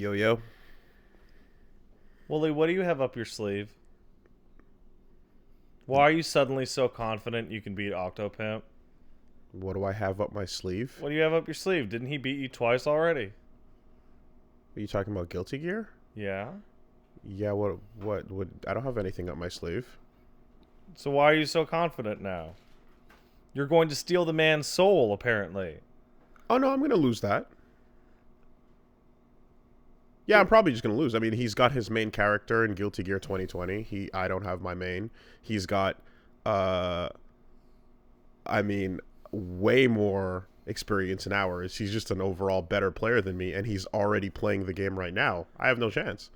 Yo, yo. Wooly, what do you have up your sleeve? Why are you suddenly so confident you can beat Octopimp? What do I have up my sleeve? What do you have up your sleeve? Didn't he beat you twice already? Are you talking about Guilty Gear? Yeah. Yeah, what would... I don't have anything up my sleeve. So why are you so confident now? You're going to steal the man's soul, apparently. Oh, no, I'm going to lose that. Yeah, I'm probably just going to lose. I mean, he's got his main character in Guilty Gear 2020. I don't have my main. He's got, way more experience in hours. He's just an overall better player than me, and he's already playing the game right now. I have no chance.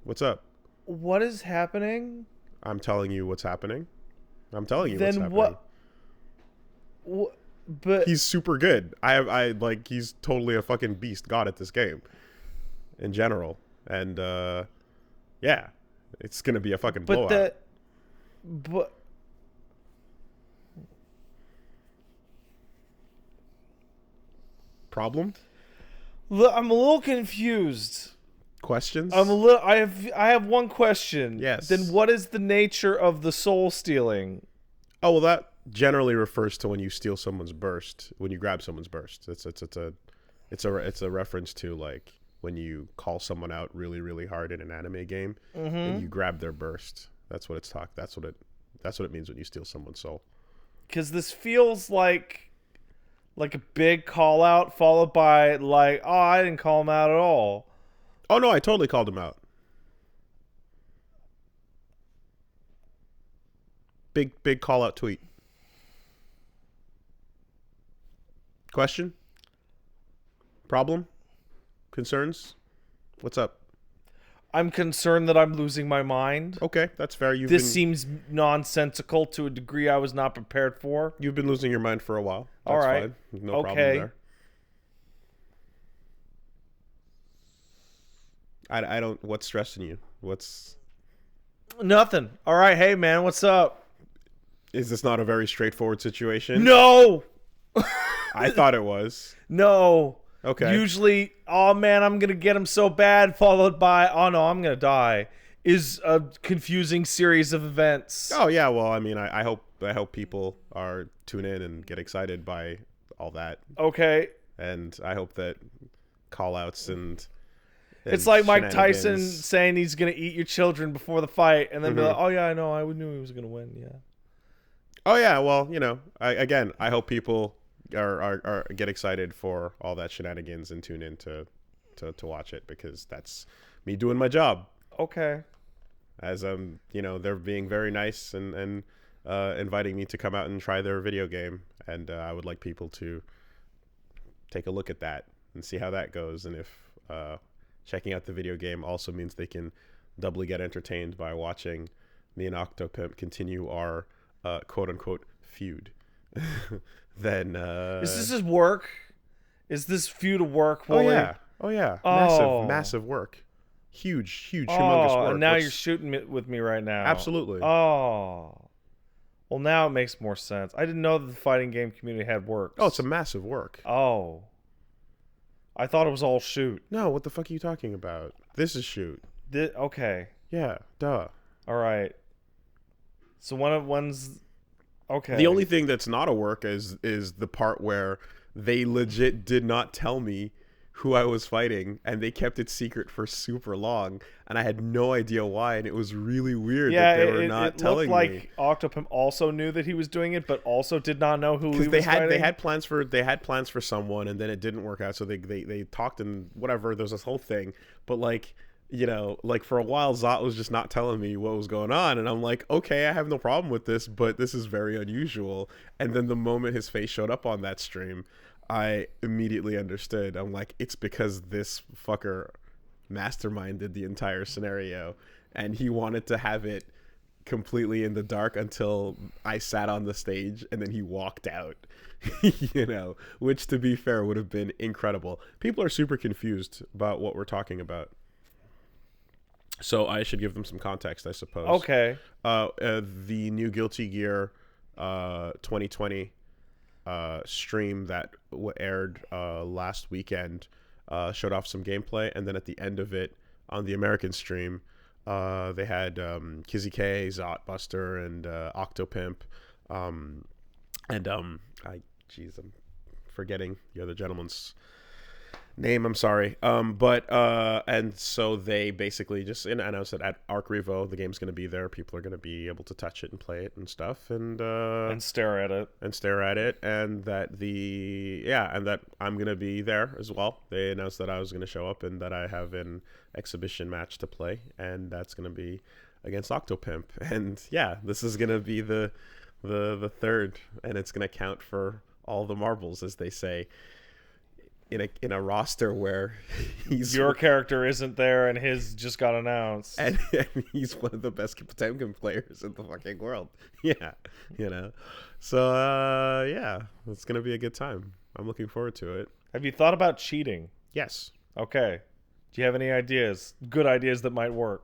What's up? What is happening? I'm telling you what's happening. I'm telling you Then what's happening. What? But he's super good. He's totally a fucking beast god at this game in general. And yeah, it's going to be a fucking blowout. Problem? I'm a little confused. Questions? I have one question. Yes. Then what is the nature of the soul stealing? Oh, well, that generally refers to when you steal someone's burst, when you grab someone's burst. It's a reference to like when you call someone out really, really hard in an anime game and you grab their burst. That's what it means when you steal someone's soul. Because this feels like a big call out followed by like, oh, I didn't call him out at all. Oh no, I totally called him out. Big call out tweet. Question? Problem? Concerns? What's up? I'm concerned that I'm losing my mind. Okay, that's fair. This seems nonsensical to a degree I was not prepared for. You've been losing your mind for a while. That's all right. Fine. No problem there. I don't... What's stressing you? What's... Nothing. All right, hey, man, what's up? Is this not a very straightforward situation? No! I thought it was. No. Okay. Usually, oh man, I'm going to get him so bad, followed by, oh no, I'm going to die, is a confusing series of events. Oh yeah, well, I mean, I hope people are tune in and get excited by all that. Okay. And I hope that call-outs and it's like Mike Tyson saying he's going to eat your children before the fight, and then be like, oh yeah, I know, I knew he was going to win, yeah. Oh yeah, well, you know, I hope people are get excited for all that shenanigans and tune in to watch it, because that's me doing my job. Okay. As they're being very nice and inviting me to come out and try their video game, and I would like people to take a look at that and see how that goes, and if checking out the video game also means they can doubly get entertained by watching me and Octopimp continue our quote-unquote feud, then... Is this his work? Is this feud a work? Wally? Oh, yeah. Massive work. Huge, humongous work. And now you're shooting with me right now. Absolutely. Oh. Well, now it makes more sense. I didn't know that the fighting game community had works. Oh, it's a massive work. Oh. I thought it was all shoot. No, what the fuck are you talking about? This is shoot. Okay. Yeah, duh. All right. So one's okay. The only thing that's not a work is the part where they legit did not tell me who I was fighting, and they kept it secret for super long, and I had no idea why, and it was really weird that they were not telling me. It looked like Octopimp also knew that he was doing it, but also did not know who he was fighting. They had plans for someone, and then it didn't work out, so they talked and whatever. There's this whole thing, but like, you know, like for a while, Zot was just not telling me what was going on, and I'm like, okay, I have no problem with this, but this is very unusual. And then the moment his face showed up on that stream, I immediately understood. I'm like, it's because this fucker masterminded the entire scenario, and he wanted to have it completely in the dark until I sat on the stage, and then he walked out. You know, which, to be fair, would have been incredible. People are super confused about what we're talking about, so I should give them some context, I suppose. Okay. The new Guilty Gear 2020 stream that aired last weekend showed off some gameplay, and then at the end of it on the American stream, they had Kizzy K, Zotbuster, and Octopimp, I'm forgetting the other gentleman's name. I'm sorry. And so they basically just announced that at Arc Revo, the game's going to be there. People are going to be able to touch it and play it and stuff, and stare at it, and that I'm going to be there as well. They announced that I was going to show up and that I have an exhibition match to play, and that's going to be against Octopimp. And yeah, this is going to be the third, and it's going to count for all the marbles, as they say. In a roster where your character isn't there and his just got announced, and he's one of the best Potemkin players in the fucking world. Yeah, So yeah, it's gonna be a good time. I'm looking forward to it. Have you thought about cheating? Yes. Okay. Do you have any ideas? Good ideas that might work?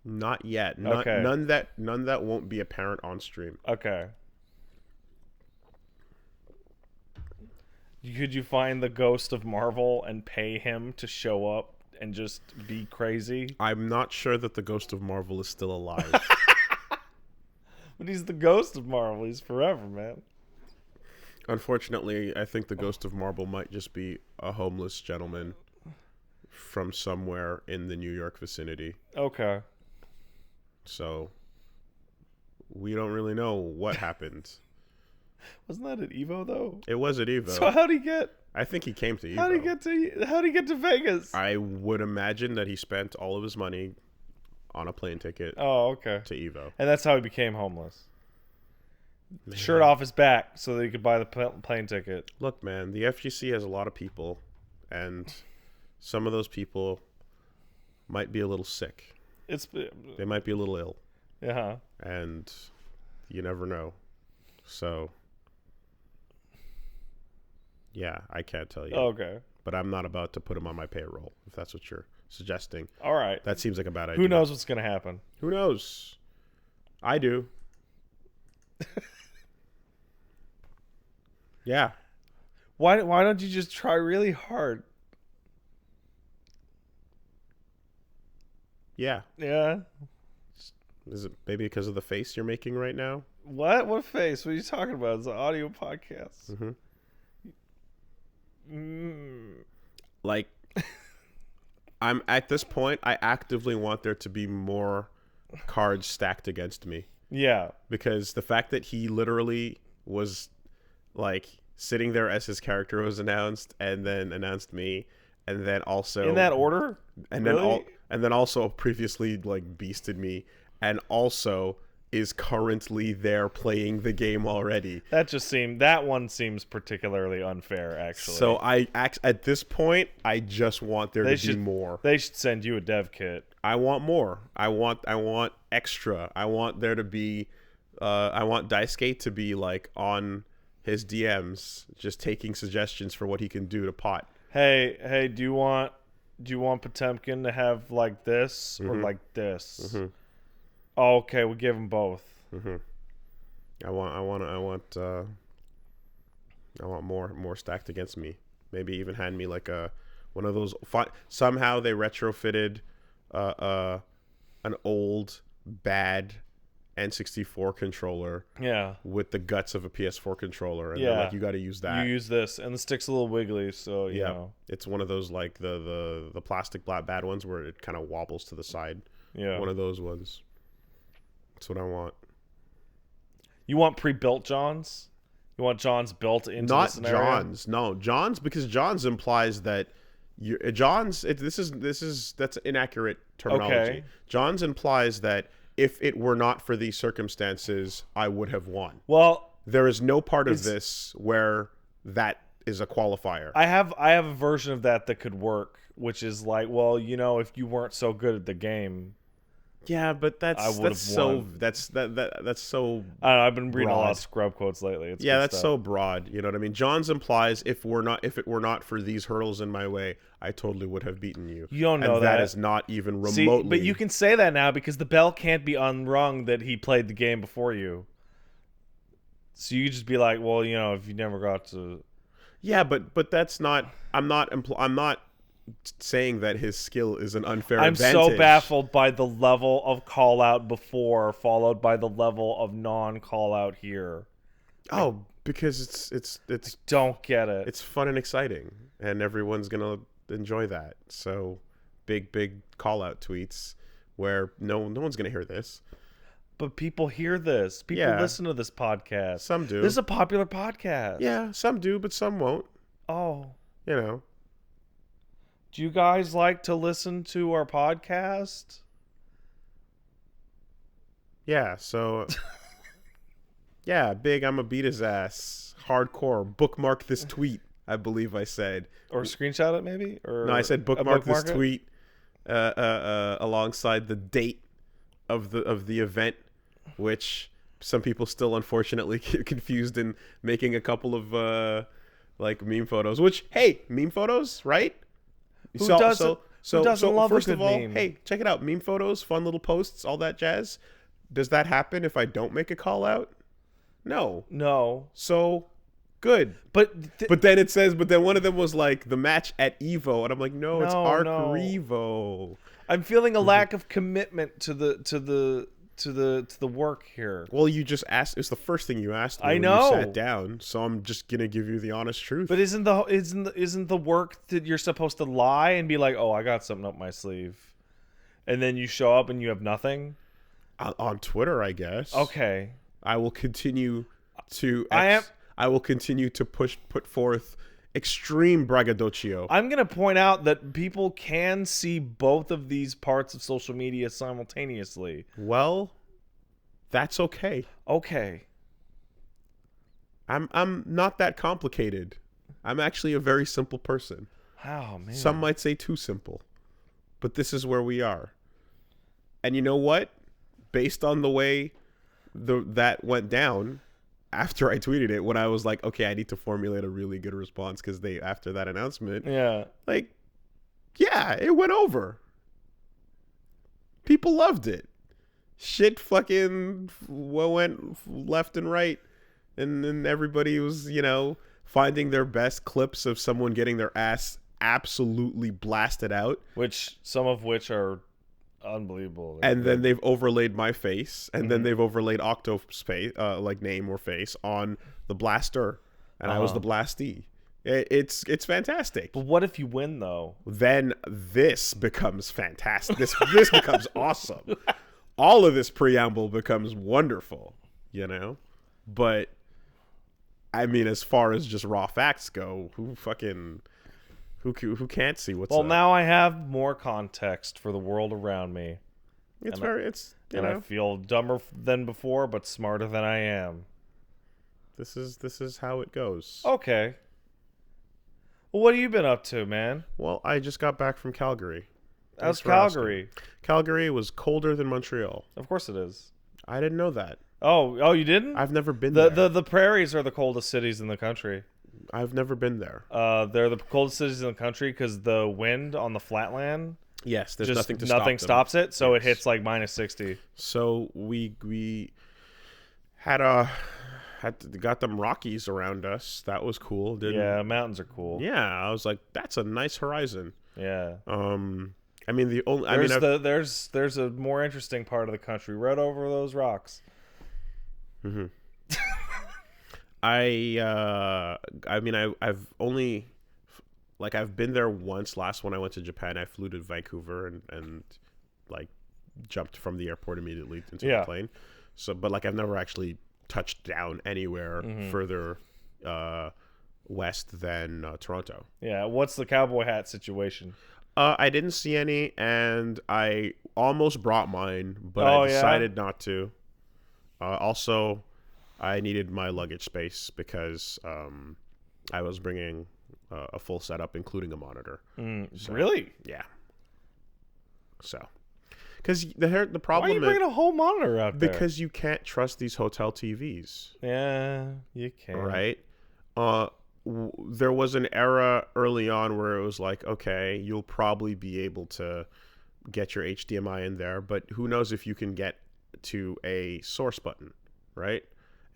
Not yet. Okay. None that won't be apparent on stream. Okay. Could you find the Ghost of Marvel and pay him to show up and just be crazy? I'm not sure that the Ghost of Marvel is still alive. But he's the Ghost of Marvel. He's forever, man. Unfortunately, I think the Ghost of Marvel might just be a homeless gentleman from somewhere in the New York vicinity. Okay. So we don't really know what happened. Wasn't that at Evo though? It was at Evo. So how'd he get? I think he came to Evo. How'd he get to Vegas? I would imagine that he spent all of his money on a plane ticket. Oh, okay. To Evo, and that's how he became homeless. Man. Shirt off his back so that he could buy the plane ticket. Look, man, the FGC has a lot of people, and some of those people might be a little sick. They might be a little ill. Yeah. And you never know. So. Yeah, I can't tell you. Okay. But I'm not about to put him on my payroll, if that's what you're suggesting. All right. That seems like a bad idea. Who knows what's going to happen? Who knows? I do. Yeah. Why don't you just try really hard? Yeah. Yeah. Is it maybe because of the face you're making right now? What? What face? What are you talking about? It's an audio podcast. Mm-hmm. Like, I'm at this point, I actively want there to be more cards stacked against me. Yeah. Because the fact that he literally was, like, sitting there as his character was announced, and then announced me, and then also... In that order? And really? then also previously, like, beasted me, and also... is currently there playing the game already. That one seems particularly unfair, actually. So at this point, I just want there to be more. They should send you a dev kit. I want more. I want extra. I want there to be I want Daisuke to be like on his DMs just taking suggestions for what he can do to pot. Hey, do you want Potemkin to have like this or like this? Mm-hmm. Oh, okay, we'll give them both. Mm-hmm. I want more stacked against me. Maybe even hand me like one of those. Somehow they retrofitted an old bad N64 controller. Yeah. With the guts of a PS4 controller, and they're like, you got to use that. You use this, and the stick's a little wiggly, so you know. It's one of those like the plastic bad ones where it kind of wobbles to the side. Yeah. One of those ones. That's what I want. You want pre-built Johns? You want Johns built into the scenario? Not Johns. No, Johns, because Johns implies that that's inaccurate terminology. Okay. Johns implies that if it were not for these circumstances, I would have won. Well, there is no part of this where that is a qualifier. I have a version of that could work, which is like, well, you know, if you weren't so good at the game. Yeah, but that's so won. that's so. I don't know, I've been reading broad. A lot of scrub quotes lately. It's yeah, good that's stuff. so broad. You know what I mean? Johns implies if it were not for these hurdles in my way, I totally would have beaten you. You don't know and that. That is not even remotely. See, but you can say that now because the bell can't be unrung that he played the game before you. So you just be like, well, if you never got to. Yeah, but that's not. I'm not saying that his skill is an unfair I'm advantage. so baffled by the level of call out before, followed by the level of non call out here. Oh, because it's Don't get it. it's fun and exciting, and everyone's gonna enjoy that. So, big call out tweets where no one's gonna hear this. But people hear this. People listen to this podcast. Some do. This is a popular podcast. Yeah, some do, but some won't. Oh. You know. Do you guys like to listen to our podcast? Yeah, so yeah, big I'm a beat his ass. Hardcore. Bookmark this tweet, I believe I said. Or screenshot it maybe? Or No, I said bookmark this it? tweet alongside the date of the event, which some people still unfortunately get confused in making a couple of like meme photos, which hey, meme photos, right? Who doesn't love first a good of all, meme? hey, check it out. Meme photos, fun little posts, all that jazz. Does that happen if I don't make a call out? No. No. So good. But then it says, but then one of them was like the match at Evo, and I'm like, no, it's Arc Revo. I'm feeling a lack of commitment to the work here. Well, you just asked. It's the first thing you asked me I when know. you sat down, so I'm just gonna give you the honest truth. But isn't the work that you're supposed to lie and be like, oh, I got something up my sleeve, and then you show up and you have nothing? On Twitter, I guess. Okay. I will continue to. I will continue to put forth extreme braggadocio. I'm gonna point out that people can see both of these parts of social media simultaneously. Well, that's okay. Okay. I'm not that complicated. I'm actually a very simple person. Oh man. Some might say too simple, but this is where we are. And you know what? Based on the way that went down after I tweeted it, when I was like, okay, I need to formulate a really good response because after that announcement, like, yeah, it went over. People loved it. Shit went left and right. And then everybody was, finding their best clips of someone getting their ass absolutely blasted out. Some of which are unbelievable. And then they've overlaid my face, and then they've overlaid Octo's face, like name or face, on the blaster, and I was the blastee. It's fantastic. But what if you win though? Then this becomes fantastic. This becomes awesome. All of this preamble becomes wonderful, But I mean, as far as just raw facts go, who can't see what's up? Well, now I have more context for the world around me. I feel dumber than before, but smarter than I am. This is how it goes. Okay. Well, what have you been up to, man? Well, I just got back from Calgary. How's Calgary? Calgary was colder than Montreal. Of course it is. I didn't know that. Oh, you didn't? I've never been there. The prairies are the coldest cities in the country. I've never been there. They're the coldest cities in the country because the wind on the flatland. Yes, there's just nothing stops it, so yes. It hits like -60. So we had got them Rockies around us. That was cool. Yeah, mountains are cool. Yeah, I was like, that's a nice horizon. Yeah. I mean there's a more interesting part of the country right over those rocks. Mm-hmm. I've only I've been there once. Last when I went to Japan, I flew to Vancouver and like jumped from the airport immediately into the plane. So, but I've never actually touched down anywhere further west than Toronto. Yeah. What's the cowboy hat situation? I didn't see any, and I almost brought mine, but I decided not to. Also, I needed my luggage space because I was bringing a full setup, including a monitor. So, really? Yeah. So, because the problem why are you bringing a whole monitor out there? Because you can't trust these hotel TVs. Yeah, you can. Right? There was an era early on where it was like, okay, you'll probably be able to get your HDMI in there, but who knows if you can get to a source button, right?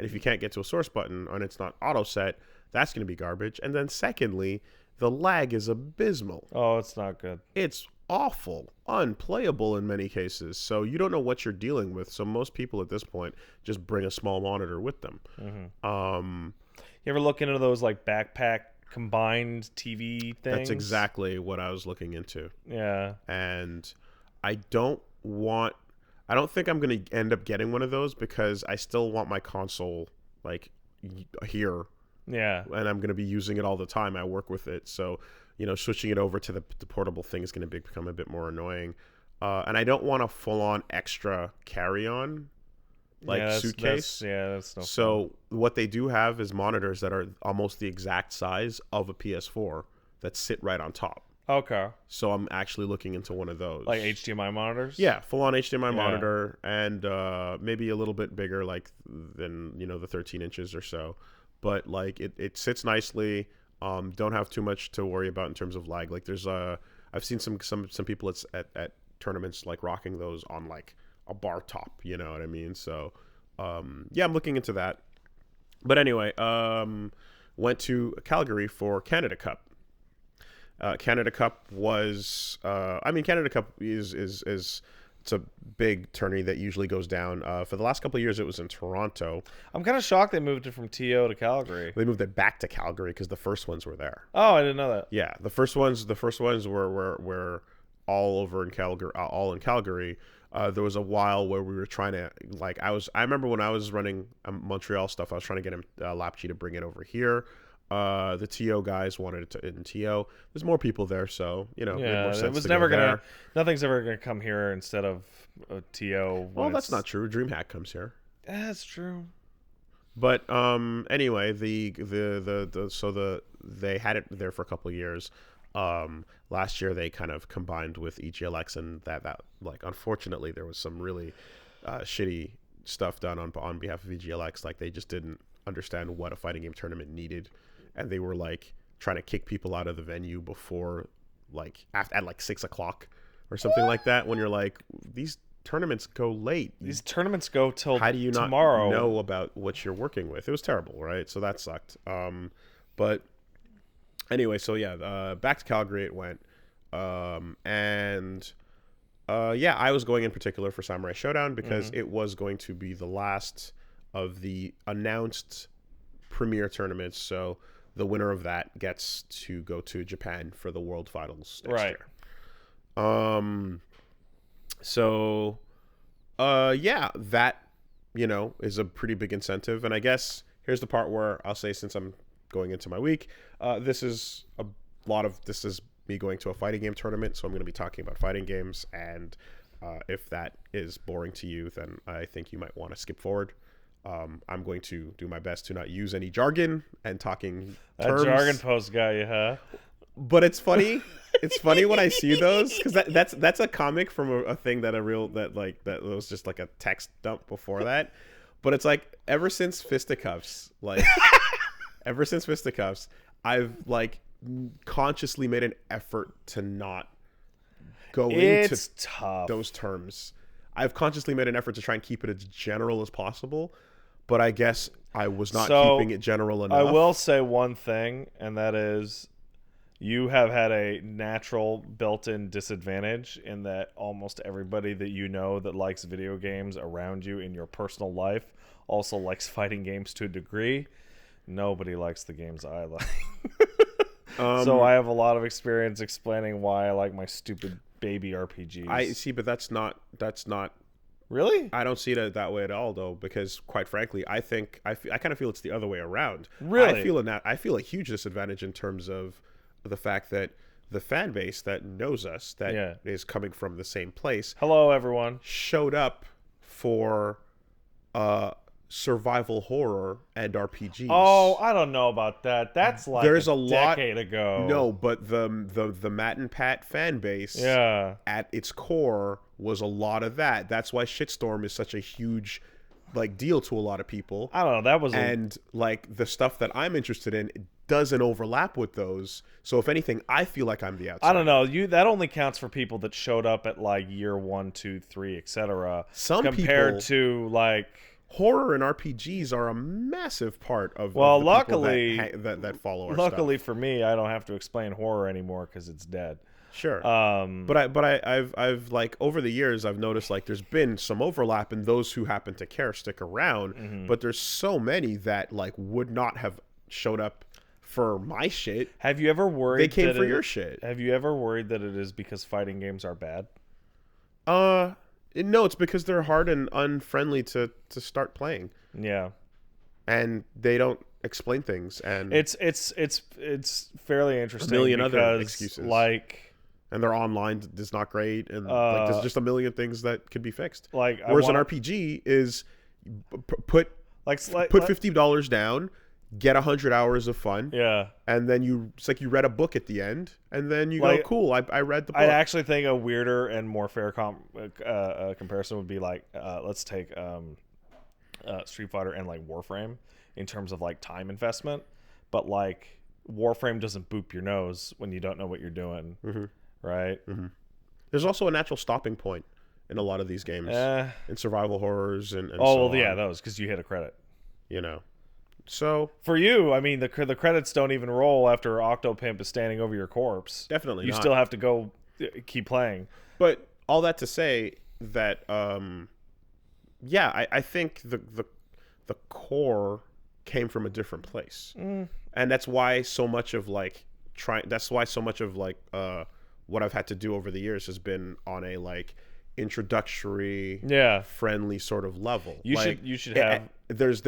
And if you can't get to a source button and it's not auto set, that's going to be garbage. And then secondly, the lag is abysmal. Oh, it's not good. It's awful, unplayable in many cases. So you don't know what you're dealing with. So most people at this point just bring a small monitor with them. You ever look into those like backpack combined TV things? That's exactly what I was looking into. Yeah. And I don't think I'm going to end up getting one of those because I still want my console like here. Yeah. And I'm going to be using it all the time. I work with it. So, switching it over to the portable thing is going to become a bit more annoying. And I don't want a full-on extra carry-on suitcase. That's no So fun. what they do have is monitors that are almost the exact size of a PS4 that sit right on top. Okay. So I'm actually looking into one of those. Like HDMI monitors? Yeah, full-on HDMI monitor and maybe a little bit bigger than the 13 inches or so. But like it sits nicely. Don't have too much to worry about in terms of lag. Like there's I've seen some people at tournaments like rocking those on like a bar top, you know what I mean? So I'm looking into that. But anyway, went to Calgary for Canada Cup. Canada Cup was Canada Cup is it's a big tourney that usually goes down. For the last couple of years, it was in Toronto. I'm kind of shocked they moved it from TO to Calgary. They moved it back to Calgary because the first ones were there. Oh, I didn't know that. Yeah, the first ones were all over in Calgary, all in Calgary. There was a while where we were trying to I remember when I was running Montreal stuff, I was trying to get Lapchi to bring it over here. The TO guys wanted it in TO. There's more people there, so made more sense. It was never gonna. Nothing's ever gonna come here instead of a TO. Well, that's not true. DreamHack comes here. That's true. But anyway, they had it there for a couple of years. Last year they kind of combined with EGLX, and that unfortunately there was some really shitty stuff done on behalf of EGLX. Like they just didn't understand what a fighting game tournament needed. And they were trying to kick people out of the venue before at 6 o'clock or something like that. When you're like, these tournaments go late. These tournaments go till how do you tomorrow? Not know about what you're working with? It was terrible, right? So that sucked. But anyway, so back to Calgary it went. I was going in particular for Samurai Showdown because it was going to be the last of the announced premier tournaments. So the winner of that gets to go to Japan for the World Finals next year. That is a pretty big incentive. And I guess here's the part where I'll say, since I'm going into my week, this is me going to a fighting game tournament, so I'm going to be talking about fighting games. And if that is boring to you, then I think you might want to skip forward. I'm going to do my best to not use any jargon and talking terms. That jargon post got you, huh? But it's funny. It's funny when I see those, because that's a comic from a thing that was just like a text dump before that. But it's like ever since Fisticuffs, I've consciously made an effort to not go into those terms. I've consciously made an effort to try and keep it as general as possible, but I guess I was not keeping it general enough. I will say one thing, and that is you have had a natural built-in disadvantage in that almost everybody that you know that likes video games around you in your personal life also likes fighting games to a degree. Nobody likes the games I like. So I have a lot of experience explaining why I like my stupid baby RPGs. I see, but that's not really. I don't see it that way at all, though, because quite frankly, I kind of feel it's the other way around. Really, I feel a huge disadvantage in terms of the fact that the fan base that knows us, that is coming from the same place. Hello, everyone. Showed up for survival horror and RPGs. Oh, I don't know about that. That's like there's a decade ago. No, but the Matt and Pat fan base, at its core, was a lot of that. That's why Shitstorm is such a huge deal to a lot of people. I don't know. That was the stuff that I'm interested in doesn't overlap with those. So if anything, I feel like I'm the outsider. I don't know. That only counts for people that showed up at year 1, 2, 3, etc. Some compared people, to horror and RPGs are a massive part of Well, of the luckily, people that follow our luckily stuff. for me, I don't have to explain horror anymore because it's dead. Sure. I've like over the years I've noticed like there's been some overlap in those who happen to care stick around, but there's so many that like would not have showed up for my shit. Have you ever worried They came for your shit. Have you ever worried that it is because fighting games are bad? No, it's because they're hard and unfriendly to start playing. Yeah. And they don't explain things, and It's fairly interesting. A million because, other excuses. Like, and their online is not great, and like there's just a million things that could be fixed. Like, whereas an RPG is put $50 down, get 100 hours of fun, yeah, and then it's like you read a book at the end, and then you go, cool, I read the book. I actually think a weirder and more fair comparison would be like, let's take Street Fighter and like Warframe in terms of like time investment, but like Warframe doesn't boop your nose when you don't know what you're doing, right? There's also a natural stopping point in a lot of these games, in survival horrors and yeah, those, because you hit a credit, you know. So for you, I mean, the credits don't even roll after Octopimp is standing over your corpse. Definitely you not. Still have to go keep playing. But all that to say that I think the core came from a different place, and that's why so much of like what I've had to do over the years has been on a like introductory, friendly sort of level. You should have. There's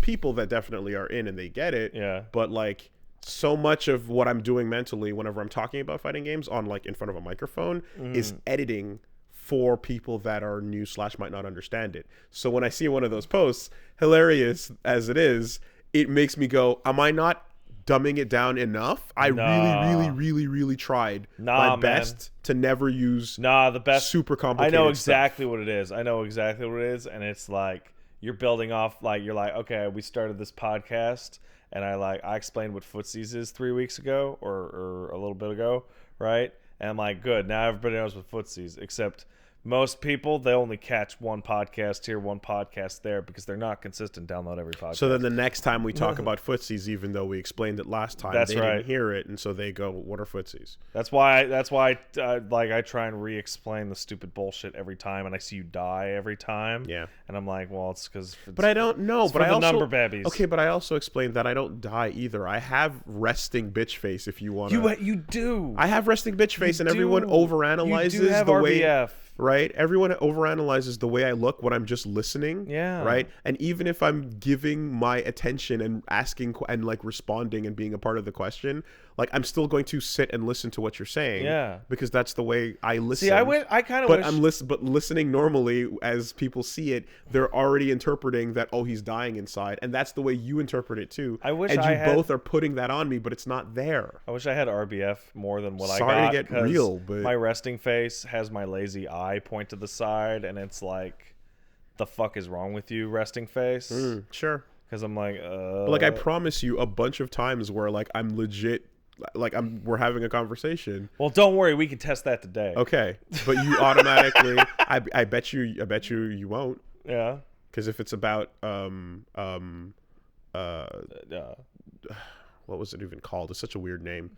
people that definitely are in and they get it. Yeah. But like so much of what I'm doing mentally whenever I'm talking about fighting games on like in front of a microphone is editing for people that are new / might not understand it. So when I see one of those posts, hilarious as it is, it makes me go, am I not dumbing it down enough? I really tried my best to never use the best super complicated I know exactly stuff. what it is. And it's like you're building off, like you're like, okay, we started this podcast and I explained what footsies is 3 weeks ago or a little bit ago, right? And I'm like, good, now everybody knows what footsies, except most people, they only catch one podcast here, one podcast there, because they're not consistent. Download every podcast. So then the next time we talk about footsies, even though we explained it last time, they didn't hear it, and so they go, what are footsies? That's why like I try and re-explain the stupid bullshit every time, and I see you die every time. Yeah. And I'm like, well, it's because... But I don't know. But I also... number babbies. Okay, but I also explained that I don't die either. I have resting bitch face if you want to... You do. I have resting bitch face, and everyone overanalyzes you do have the RBF. way... Right? Everyone overanalyzes the way I look when I'm just listening. Yeah. Right? And even if I'm giving my attention and asking and like responding and being a part of the question, like I'm still going to sit and listen to what you're saying. Yeah. Because that's the way I listen. See, I kind of wish... But listening normally, as people see it, they're already interpreting that, oh, he's dying inside. And that's the way you interpret it too. I wish and I you had... both are putting that on me, but it's not there. I wish I had RBF more than what I got. Sorry to get real, but... my resting face has my lazy eye point to the side, and it's like, the fuck is wrong with you, resting face? Sure. Because I'm like, But like I promise you a bunch of times where like I'm legit, like we're having a conversation. Well, don't worry, we can test that today. Okay, but you automatically, I bet you won't. Yeah. Because if it's about what was it even called? It's such a weird name.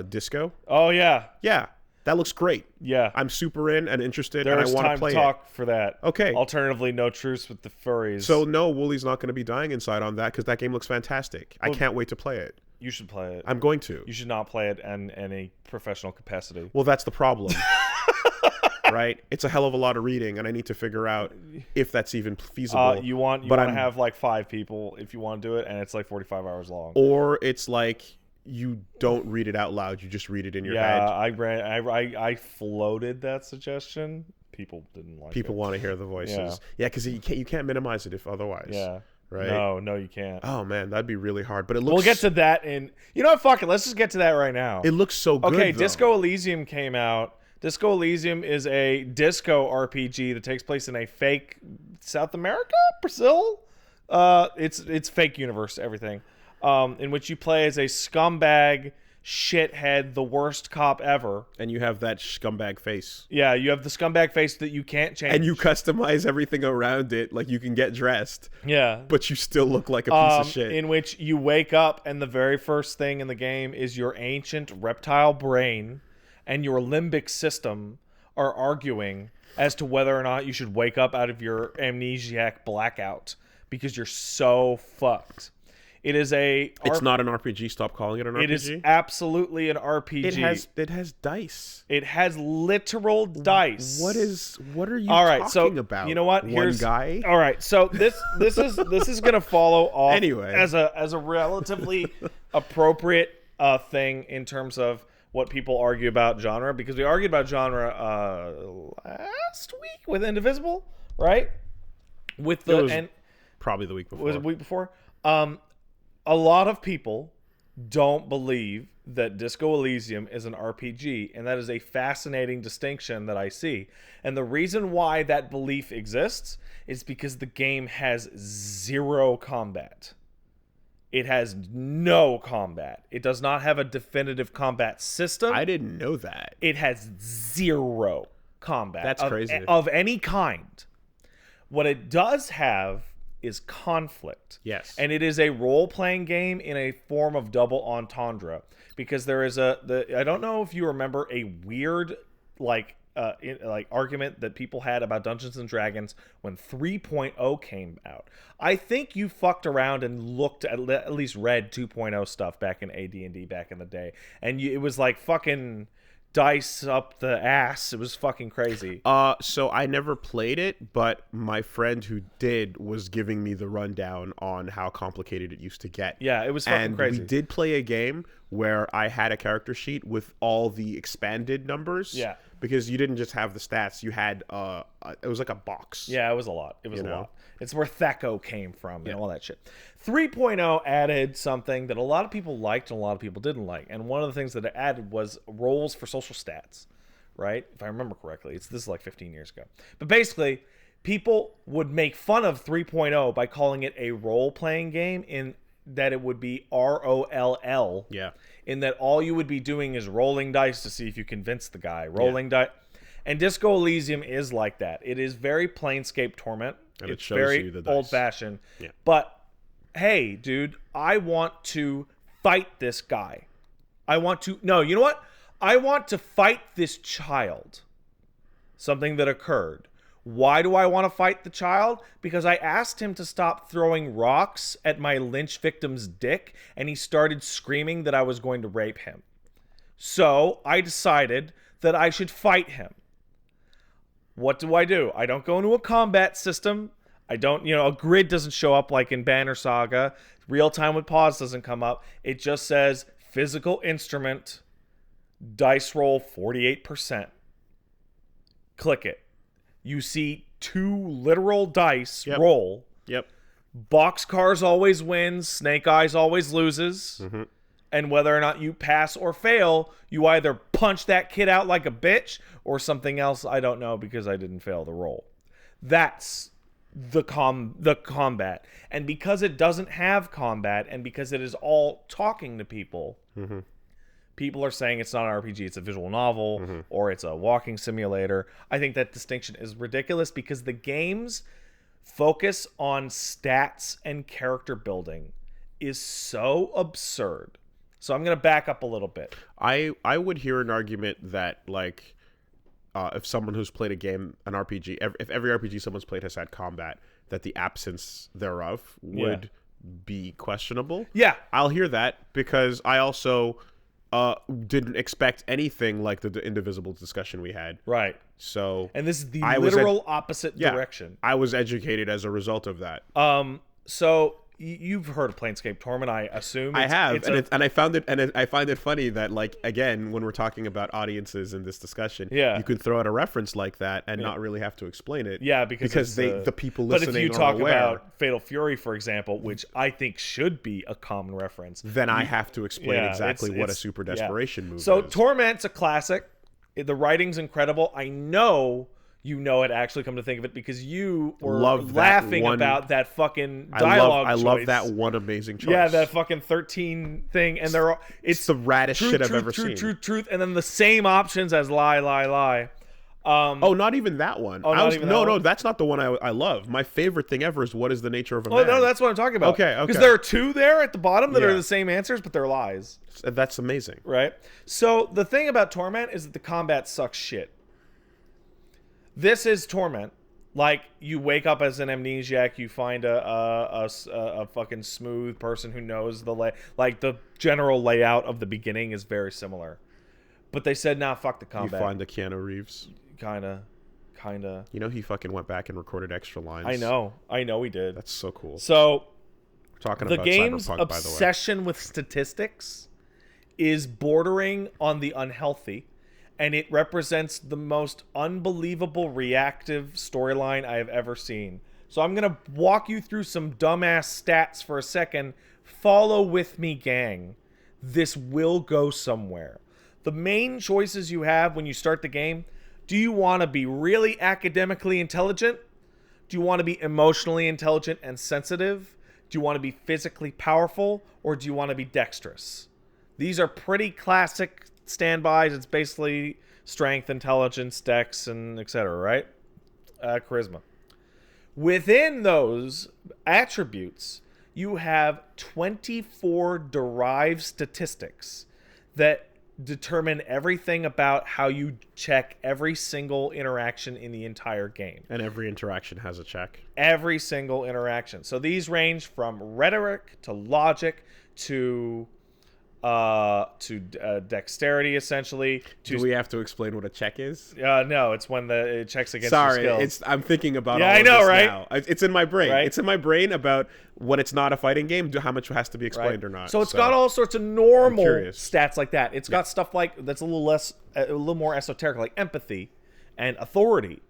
Disco. Oh yeah. Yeah. That looks great. Yeah. I'm super in and interested, There's and I want to play time to talk for that. Okay. Alternatively, no truce with the furries. So no, Wooly's not going to be dying inside on that because that game looks fantastic. I can't wait to play it. You should play it. I'm going to. You should not play it in any professional capacity. Well, that's the problem. Right? It's a hell of a lot of reading, and I need to figure out if that's even feasible. You want to have like 5 people if you want to do it, and it's like 45 hours long. Or it's like you don't read it out loud; you just read it in your head. Yeah, I floated that suggestion. People didn't like it. People want to hear the voices. Yeah, because you can't minimize it if otherwise. Yeah. Right? No, you can't. Oh man, that'd be really hard. But it looks. We'll get to that in. You know what? Fuck it. Let's just get to that right now. It looks so good. Okay, though. Disco Elysium came out. Disco Elysium is a disco RPG that takes place in a fake South America, Brazil. It's fake universe, everything, in which you play as a scumbag shithead, the worst cop ever. And you have that scumbag face. Yeah, you have the scumbag face that you can't change. And you customize everything around it. Like, you can get dressed. Yeah. But you still look like a piece of shit. In which you wake up and the very first thing in the game is your ancient reptile brain and your limbic system are arguing as to whether or not you should wake up out of your amnesiac blackout because you're so fucked. It is It's not an RPG. Stop calling it an RPG. It is absolutely an RPG. It has dice. It has literal dice. What are you talking about? You know what? One guy? All right. So this is going to follow off anyway as a relatively appropriate thing in terms of what people argue about genre, because we argued about genre last week with Indivisible, right? Probably the week before. Was it the week before? A lot of people don't believe that Disco Elysium is an RPG, and that is a fascinating distinction that I see. And the reason why that belief exists is because the game has zero combat. It has no combat. It does not have a definitive combat system. I didn't know that. It has zero combat. That's crazy. Of any kind. What it does have is conflict. Yes. And it is a role-playing game in a form of double entendre, because there is I don't know if you remember a weird argument that people had about Dungeons and Dragons when 3.0 came out. I think you fucked around and looked at least read 2.0 stuff back in AD&D back in the day, and it was like fucking dice up the ass. It was fucking crazy. So I never played it, but my friend who did was giving me the rundown on how complicated it used to get. Yeah, it was fucking crazy. We did play a game where I had a character sheet with all the expanded numbers. Yeah. Because you didn't just have the stats, you had it was like a box. Yeah, it was a lot. It was a lot. It's where Thaco came from and all that shit. 3.0 added something that a lot of people liked and a lot of people didn't like. And one of the things that it added was roles for social stats, right? If I remember correctly. This is like 15 years ago. But basically, people would make fun of 3.0 by calling it a role-playing game in that it would be ROLL. Yeah. In that all you would be doing is rolling dice to see if you convince the guy. Rolling dice. And Disco Elysium is like that. It is very Planescape Torment. And it's it shows very you the dice. old-fashioned. Yeah. But, hey, dude, I want to fight this guy. No, you know what? I want to fight this child. Something that occurred. Why do I want to fight the child? Because I asked him to stop throwing rocks at my lynch victim's dick, and he started screaming that I was going to rape him. So I decided that I should fight him. What do? I don't go into a combat system. I don't, a grid doesn't show up like in Banner Saga. Real time with pause doesn't come up. It just says physical instrument, dice roll 48%. Click it. You see 2 literal dice roll. Yep. Boxcars always wins. Snake Eyes always loses. Mm-hmm. And whether or not you pass or fail, you either punch that kid out like a bitch or something else I don't know because I didn't fail the roll. That's the combat. And because it doesn't have combat and because it is all talking to people, people are saying it's not an RPG, it's a visual novel, or it's a walking simulator. I think that distinction is ridiculous because the game's focus on stats and character building is so absurd. So I'm going to back up a little bit. I would hear an argument that, like, if someone who's played a game, an RPG, if every RPG someone's played has had combat, that the absence thereof would be questionable. Yeah. I'll hear that because I also didn't expect anything like the Indivisible discussion we had. Right. So, and this is the literal opposite direction. I was educated as a result of that. So you've heard of Planescape Torment, I assume. I have, and I found it, and I find it funny that, like, again, when we're talking about audiences in this discussion, you can throw out a reference like that and not really have to explain it. Yeah, because the people listening. But if you talk about Fatal Fury, for example, which I think should be a common reference, then I have to explain exactly what a super desperation move is. So Torment's a classic. The writing's incredible. I know You know it, actually, come to think of it, because you were Love laughing about that fucking dialogue. I choice. love that one amazing choice. Yeah, that fucking 13 thing, and it's the raddest shit I've ever seen. Truth, and then the same options as lie. Not even that one. No, that's not the one I love. My favorite thing ever is what is the nature of a man. Oh, no, that's what I'm talking about. Okay. Because there are two there at the bottom that are the same answers, but they're lies. That's amazing. Right? So the thing about Torment is that the combat sucks shit. This is Torment. Like, you wake up as an amnesiac, you find a fucking smooth person who knows the general layout of the beginning is very similar. But they said, nah, fuck the combat. You find the Keanu Reeves. Kinda. You know, he fucking went back and recorded extra lines. I know he did. That's so cool. So, we're talking the about game's Cyberpunk, obsession with statistics is bordering on the unhealthy, and it represents the most unbelievable reactive storyline I have ever seen. So I'm going to walk you through some dumbass stats for a second. Follow with me, gang. This will go somewhere. The main choices you have when you start the game: do you want to be really academically intelligent? Do you want to be emotionally intelligent and sensitive? Do you want to be physically powerful? Or do you want to be dexterous? These are pretty classic standbys. It's basically strength, intelligence, dex, and etc., right? Charisma. Within those attributes, you have 24 derived statistics that determine everything about how you check every single interaction in the entire game. And every interaction has a check. Every single interaction. So these range from rhetoric to logic to dexterity, essentially. Do we have to explain what a check is? No, it's when it checks against your skill. Sorry, I'm thinking about all of I know, this right? now. It's in my brain. Right? It's in my brain about when it's not a fighting game, how much has to be explained or not. So it's got all sorts of normal curious. stats like that. It's got stuff like that's a little more esoteric, like empathy and authority.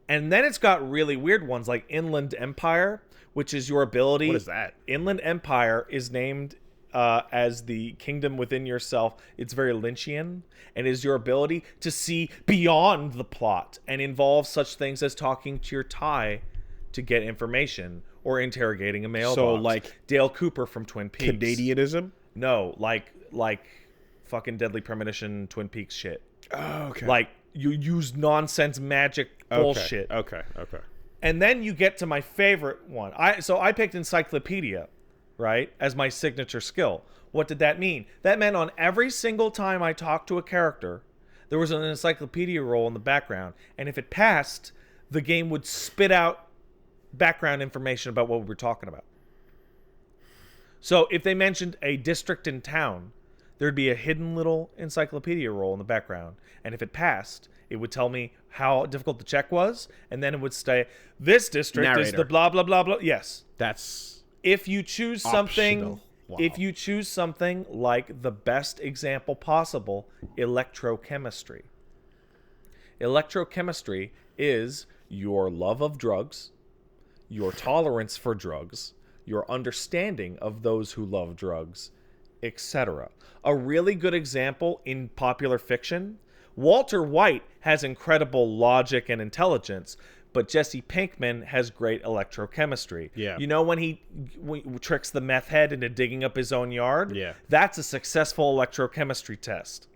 And then it's got really weird ones like Inland Empire, which is your ability. What is that? Inland Empire is named as the kingdom within yourself. It's very Lynchian, and is your ability to see beyond the plot and involves such things as talking to your tie to get information or interrogating a mailbox. So, like Dale Cooper from Twin Peaks. Canadianism? No, like fucking Deadly Premonition, Twin Peaks shit. Oh, okay. Like, you use nonsense magic bullshit. Okay. And then you get to my favorite one. I picked Encyclopedia, right, as my signature skill. What did that mean? That meant on every single time I talked to a character, there was an encyclopedia roll in the background, and if it passed, the game would spit out background information about what we were talking about. So if they mentioned a district in town, there'd be a hidden little encyclopedia roll in the background, and if it passed, it would tell me how difficult the check was, and then it would say, this district is the blah, blah, blah, blah. Yes. That's if you choose something optional. Wow. If you choose something like the best example possible, electrochemistry. Electrochemistry is your love of drugs, your tolerance for drugs, your understanding of those who love drugs, etc. A really good example in popular fiction, Walter White has incredible logic and intelligence, but Jesse Pinkman has great electrochemistry. Yeah. You know when he tricks the meth head into digging up his own yard? Yeah. That's a successful electrochemistry test.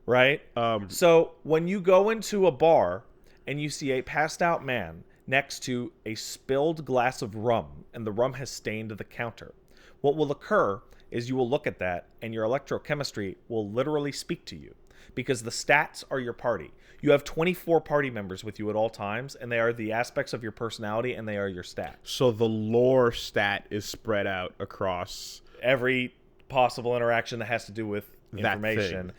Right? So when you go into a bar and you see a passed out man next to a spilled glass of rum, and the rum has stained the counter, what will occur is you will look at that and your electrochemistry will literally speak to you, because the stats are your party. You have 24 party members with you at all times, and they are the aspects of your personality, and they are your stats. So the lore stat is spread out across every possible interaction that has to do with information.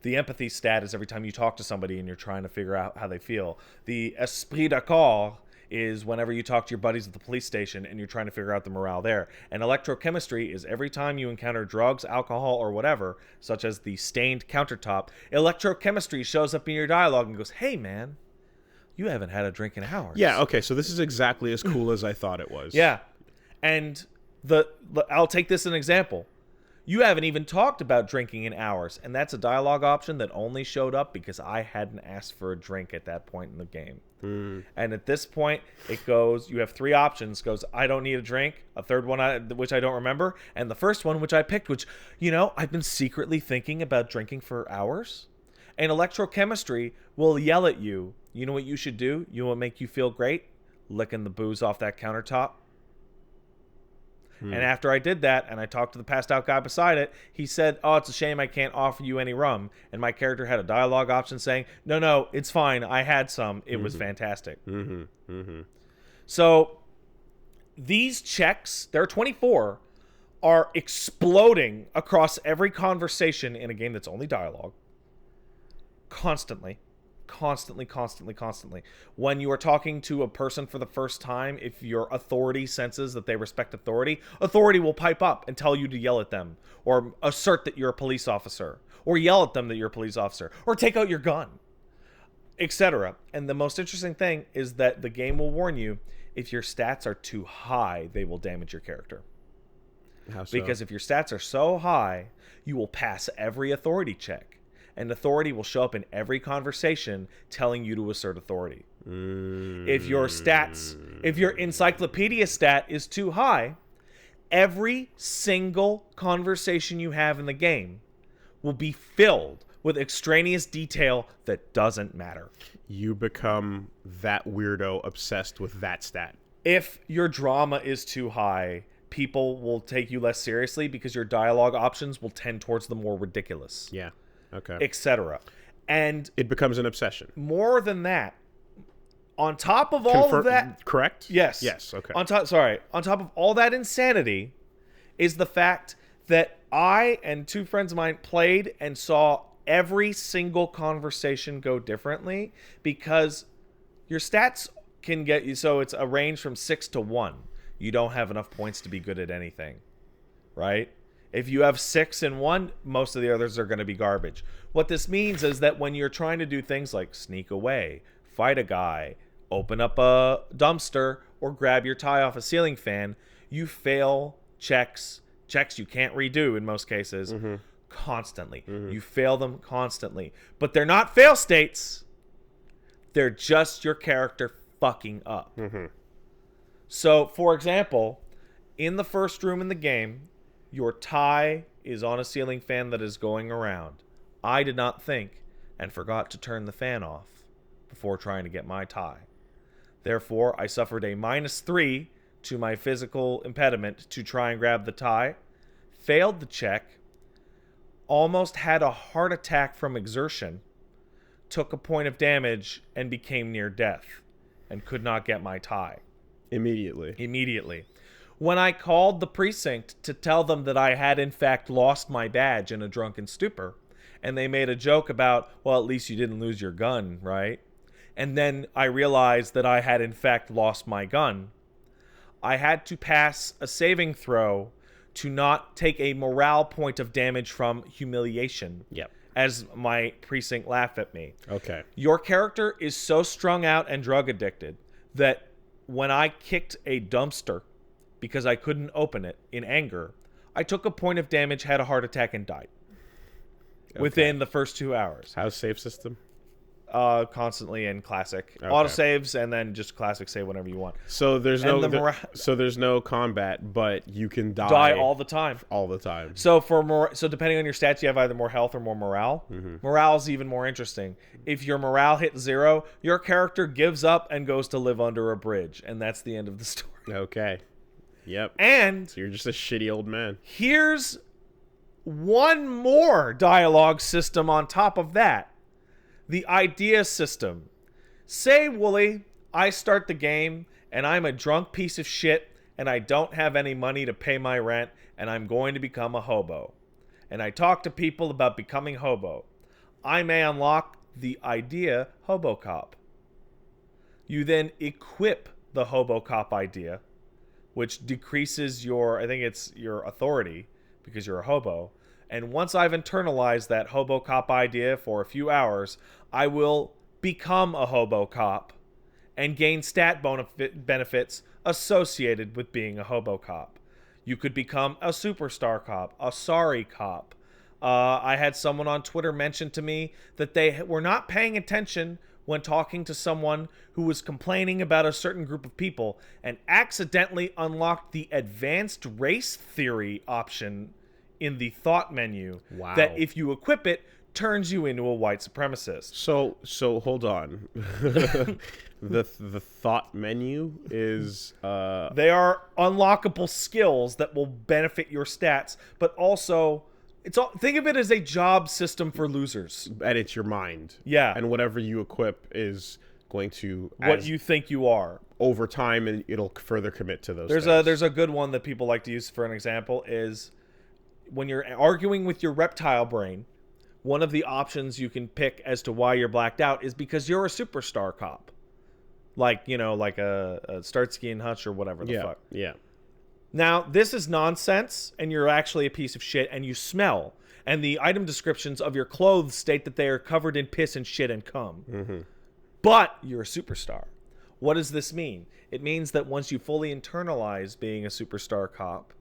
The empathy stat is every time you talk to somebody and you're trying to figure out how they feel. The esprit d'accord is whenever you talk to your buddies at the police station and you're trying to figure out the morale there. And electrochemistry is every time you encounter drugs, alcohol, or whatever, such as the stained countertop, electrochemistry shows up in your dialogue and goes, hey, man, you haven't had a drink in hours. Yeah, okay, so this is exactly as cool as I thought it was. Yeah. And I'll take this as an example. You haven't even talked about drinking in hours, and that's a dialogue option that only showed up because I hadn't asked for a drink at that point in the game. And at this point, it goes, you have 3 options. It goes, I don't need a drink, a third one, which I don't remember, and the first one, which I picked, which, I've been secretly thinking about drinking for hours. And electrochemistry will yell at you. You know what you should do? You know what make you feel great? Licking the booze off that countertop. And after I did that, and I talked to the passed out guy beside it, he said, oh, it's a shame I can't offer you any rum. And my character had a dialogue option saying, no, it's fine. I had some. It was fantastic. So these checks, there are 24, are exploding across every conversation in a game that's only dialogue. Constantly. When you are talking to a person for the first time, if your authority senses that they respect authority will pipe up and tell you to yell at them, or assert that you're a police officer, or yell at them that you're a police officer, or take out your gun, etc. And the most interesting thing is that the game will warn you, if your stats are too high, they will damage your character. How so? Because if your stats are so high, you will pass every authority check. And authority will show up in every conversation telling you to assert authority. If your encyclopedia stat is too high, every single conversation you have in the game will be filled with extraneous detail that doesn't matter. You become that weirdo obsessed with that stat. If your drama is too high, people will take you less seriously because your dialogue options will tend towards the more ridiculous. Yeah. Okay. Etc. And it becomes an obsession. More than that, on top of all of that, correct? Yes. Yes. Okay. On top of all that insanity is the fact that I and 2 friends of mine played and saw every single conversation go differently, because your stats can get you, so it's a range from 6 to 1. You don't have enough points to be good at anything, right? If you have 6 and 1, most of the others are going to be garbage. What this means is that when you're trying to do things like sneak away, fight a guy, open up a dumpster, or grab your tie off a ceiling fan, you fail checks you can't redo in most cases, constantly. You fail them constantly. But they're not fail states. They're just your character fucking up. So, for example, in the first room in the game, your tie is on a ceiling fan that is going around. I did not think and forgot to turn the fan off before trying to get my tie. Therefore, I suffered a -3 to my physical impediment to try and grab the tie, failed the check, almost had a heart attack from exertion, took a point of damage, and became near death, and could not get my tie. Immediately. When I called the precinct to tell them that I had in fact lost my badge in a drunken stupor, and they made a joke about, well, at least you didn't lose your gun, right? And then I realized that I had in fact lost my gun, I had to pass a saving throw to not take a morale point of damage from humiliation. Yep. As my precinct laughed at me. Okay. Your character is so strung out and drug addicted that when I kicked a dumpster because I couldn't open it in anger, I took a point of damage, had a heart attack, and died. Okay. Within the first 2 hours. How's save system? Constantly in classic. Okay. Autosaves, and then just classic save whenever you want. So there's there's no combat, but you can die all the time. All the time. So so depending on your stats, you have either more health or more morale. Morale is even more interesting. If your morale hits 0, your character gives up and goes to live under a bridge, and that's the end of the story. Okay. Yep. And so you're just a shitty old man. Here's one more dialogue system on top of that. The idea system. Say, Wooly, I start the game and I'm a drunk piece of shit and I don't have any money to pay my rent and I'm going to become a hobo. And I talk to people about becoming hobo. I may unlock the idea hobo cop. You then equip the hobo cop idea, which decreases your, I think it's your authority because you're a hobo. And once I've internalized that hobo cop idea for a few hours, I will become a hobo cop and gain stat benefits associated with being a hobo cop. You could become a superstar cop, a sorry cop. I had someone on Twitter mention to me that they were not paying attention when talking to someone who was complaining about a certain group of people and accidentally unlocked the advanced race theory option in the thought menu. Wow. That if you equip it, turns you into a white supremacist. So hold on. the thought menu is They are unlockable skills that will benefit your stats, but also think of it as a job system for losers. and it's your mind. Yeah. And whatever you equip is going to What you think you are. over time, and it'll further commit to those. There's a good one that people like to use for an example is when you're arguing with your reptile brain, one of the options you can pick as to why you're blacked out is because you're a superstar cop. Like, like a Starsky and Hutch or whatever the fuck. Yeah. Now, this is nonsense, and you're actually a piece of shit, and you smell. And the item descriptions of your clothes state that they are covered in piss and shit and cum. Mm-hmm. But you're a superstar. What does this mean? It means that once you fully internalize being a superstar cop,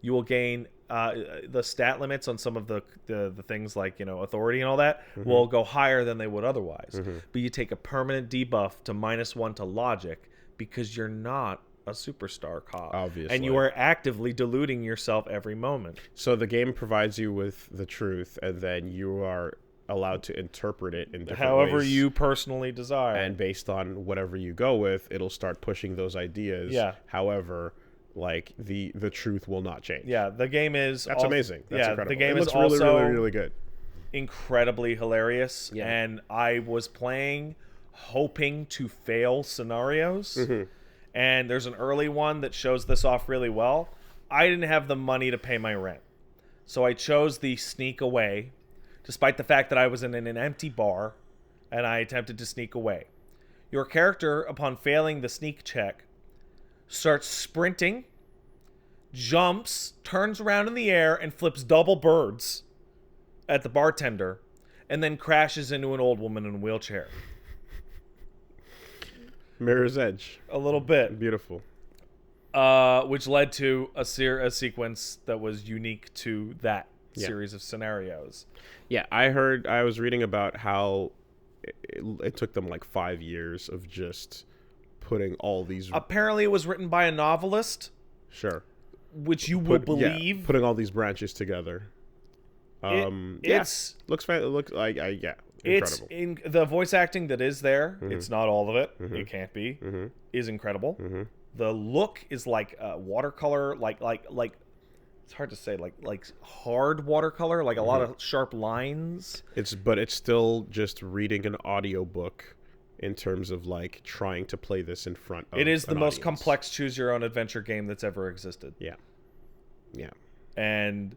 you will gain the stat limits on some of the things like authority and all that will go higher than they would otherwise. But you take a permanent debuff to -1 to logic because you're not a superstar cop, obviously, and you are actively deluding yourself every moment. So the game provides you with the truth, and then you are allowed to interpret it in different however ways. you personally desire, And based on whatever you go with, it'll start pushing those ideas. Yeah. However, like the truth will not change. Yeah, the game is That's amazing. That's incredible. The game it is looks also really, really, really good. Incredibly hilarious. Yeah. And I was playing hoping to fail scenarios. And there's an early one that shows this off really well. I didn't have the money to pay my rent, so I chose the sneak away, despite the fact that I was in an empty bar, and I attempted to sneak away. Your character, upon failing the sneak check, starts sprinting, jumps, turns around in the air, and flips double birds at the bartender, and then crashes into an old woman in a wheelchair. Mirror's Edge. A little bit. Beautiful. Which led to a sequence that was unique to that series of scenarios. Yeah, I was reading about how it took them like 5 years of just putting all these... Apparently it was written by a novelist. Sure. Which you will believe. Yeah, putting all these branches together. It's... Looks like, incredible. It's the voice acting that is there. It's not all of it. It can't be. Is incredible. The look is like watercolor, like it's hard to say, like hard watercolor, like a lot of sharp lines. But it's still just reading an audiobook in terms of like trying to play this in front of it is the an most audience. complex choose your own adventure game that's ever existed. Yeah. And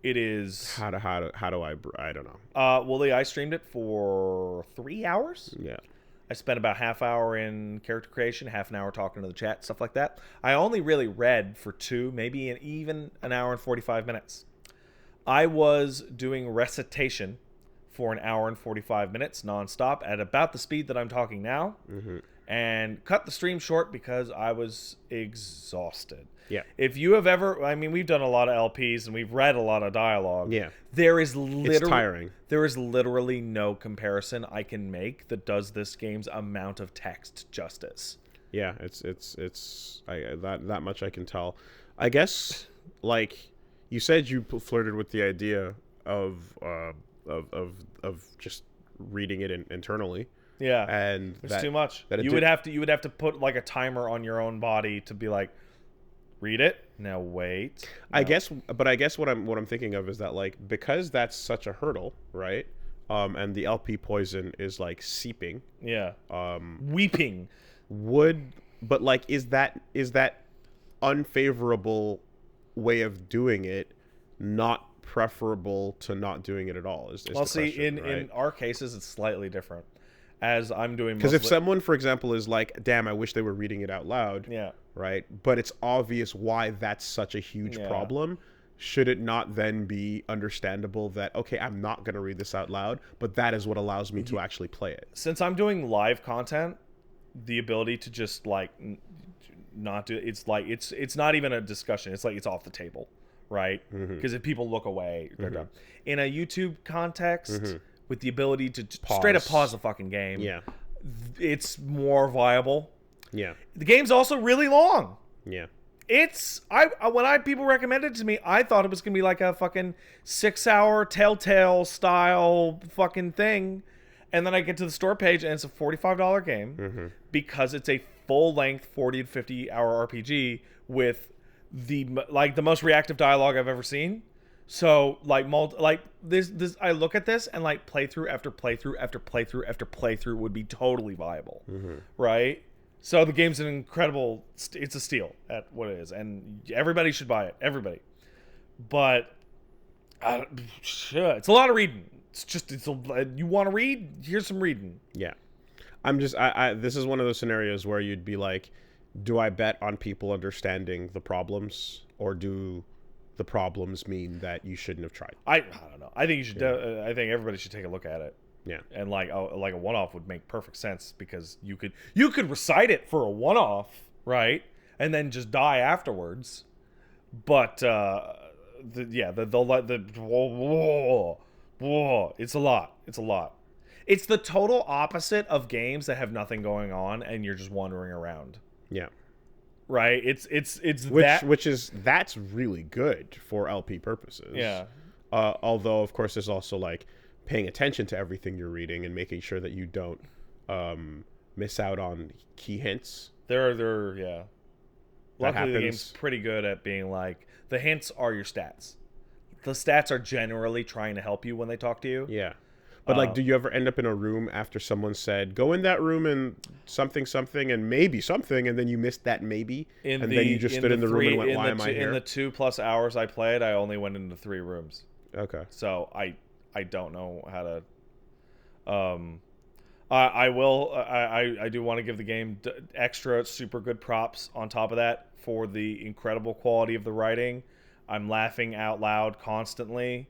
it is how do I don't know. Well, I streamed it for 3 hours. Yeah. I spent about half hour in character creation, half an hour talking to the chat, stuff like that. I only really read for 2, maybe even an hour and 45 minutes. I was doing recitation for an hour and 45 minutes nonstop at about the speed that I'm talking now, and cut the stream short because I was exhausted. Yeah. If you have ever, we've done a lot of LPs and we've read a lot of dialogue. Yeah. It's tiring. There is literally no comparison I can make that does this game's amount of text justice. Yeah, it's that much I can tell. I guess, like you said, you flirted with the idea of just reading it internally. Yeah, and there's too much. You would have to put like a timer on your own body to be like, read it now. Wait. No. I guess what I'm thinking of is that like because that's such a hurdle, right? And the LP poison is like seeping. Yeah. Weeping. But like is that unfavorable way of doing it not preferable to not doing it at all? Is well, the question, in right? in our cases, it's slightly different. As I'm doing, because if someone, for example, is like, "Damn, I wish they were reading it out loud," yeah, right? But it's obvious why that's such a huge problem. Should it not then be understandable that, okay, I'm not going to read this out loud, but that is what allows me to actually play it? Since I'm doing live content, the ability to just like not do it's like it's not even a discussion. It's like it's off the table, right? Because if people look away, they're done. In a YouTube context, with the ability to straight up pause the fucking game, it's more viable. Yeah. The game's also really long. Yeah. It's when people recommended it to me, I thought it was gonna be like a fucking 6-hour Telltale style fucking thing, and then I get to the store page and it's a $45 game because it's a full length 40 to 50 hour RPG with the most reactive dialogue I've ever seen. So like this I look at this and like playthrough after playthrough after playthrough after playthrough would be totally viable, right? So the game's an incredible, it's a steal at what it is, and everybody should buy it. Everybody, but it's a lot of reading. You want to read? Here's some reading. Yeah, I'm just this is one of those scenarios where you'd be like, do I bet on people understanding the problems, or do the problems mean that you shouldn't have tried? I don't know. I think you should. I think everybody should take a look at it. Yeah, and like a one-off would make perfect sense because you could recite it for a one-off, right, and then just die afterwards. But it's a lot. It's a lot. It's the total opposite of games that have nothing going on and you're just wandering around. Yeah. Right? That's really good for LP purposes. Yeah. Although of course there's also like paying attention to everything you're reading and making sure that you don't miss out on key hints. Luckily the game's pretty good at being like, the hints are your stats. The stats are generally trying to help you when they talk to you. Yeah. But like, do you ever end up in a room after someone said, go in that room and something, and maybe something, and then you missed that maybe, then you just stood in the room and went, why am I here? In the 2+ hours I played, I only went into 3 rooms. Okay. So I don't know how to. I do want to give the game extra super good props on top of that for the incredible quality of the writing. I'm laughing out loud constantly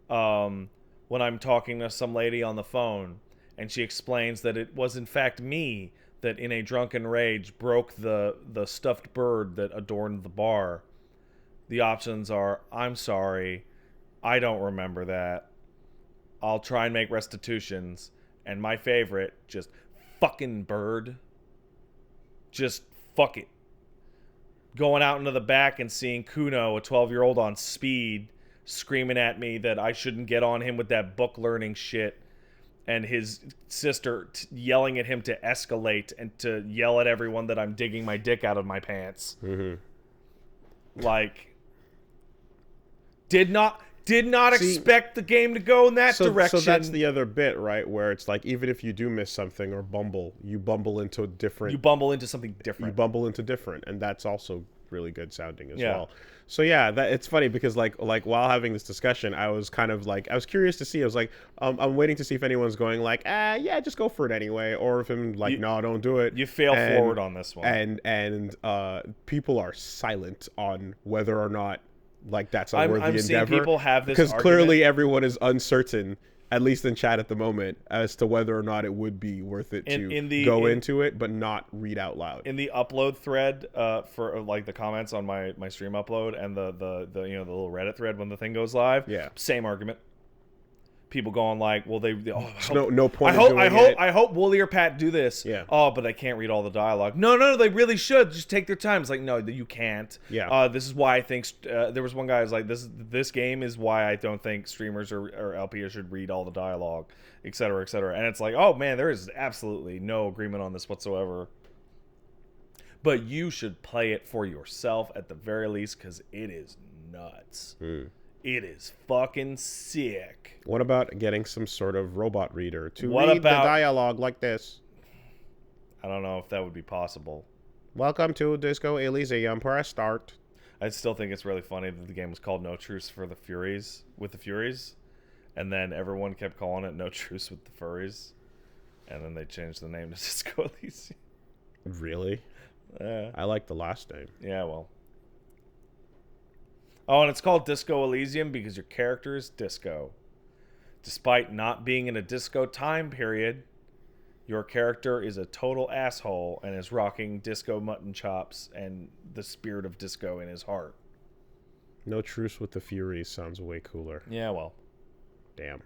when I'm talking to some lady on the phone and she explains that it was in fact me that in a drunken rage broke the stuffed bird that adorned the bar. The options are, I'm sorry, I don't remember that, I'll try and make restitutions, and my favorite, just fucking bird. Just fuck it. Going out into the back and seeing Kuno, a 12-year-old on speed, screaming at me that I shouldn't get on him with that book learning shit, and his sister yelling at him to escalate and to yell at everyone that I'm digging my dick out of my pants. Like, did not expect the game to go in that direction. So that's the other bit, right? Where it's like, even if you do miss something or you bumble into something different. You bumble into different, and that's also really good sounding as well. So yeah, it's funny because like while having this discussion, I was kind of like, I was curious to see. I was like, I'm waiting to see if anyone's going like, yeah, just go for it anyway, or if I'm like, no, don't do it. You fail forward on this one, and people are silent on whether or not like that's a worthy endeavor. Seeing people have this because clearly everyone is uncertain, at least in chat at the moment, as to whether or not it would be worth it to go into it, but not read out loud. In the upload thread for like the comments on my stream upload and the little Reddit thread when the thing goes live, same argument. People going like, well, no point. I hope Wooly or Pat do this. Yeah. Oh, but I can't read all the dialogue. No, they really should. Just take their time. It's like, no, you can't. Yeah. This is why I think there was one guy who's like, this game is why I don't think streamers or LPers should read all the dialogue, et cetera, et cetera. And it's like, oh man, there is absolutely no agreement on this whatsoever. But you should play it for yourself at the very least, because it is nuts. It is fucking sick. What about getting some sort of robot reader to read the dialogue like this? I don't know if that would be possible. Welcome to Disco Elysium. Press start. I still think it's really funny that the game was called No Truce with the Furies, and then everyone kept calling it No Truce with the Furries, and then they changed the name to Disco Elysium. Really? I like the last name. Yeah, well. Oh, and it's called Disco Elysium because your character is disco. Despite not being in a disco time period, your character is a total asshole and is rocking disco mutton chops and the spirit of disco in his heart. No Truce with the Furies sounds way cooler. Yeah, well. Damn.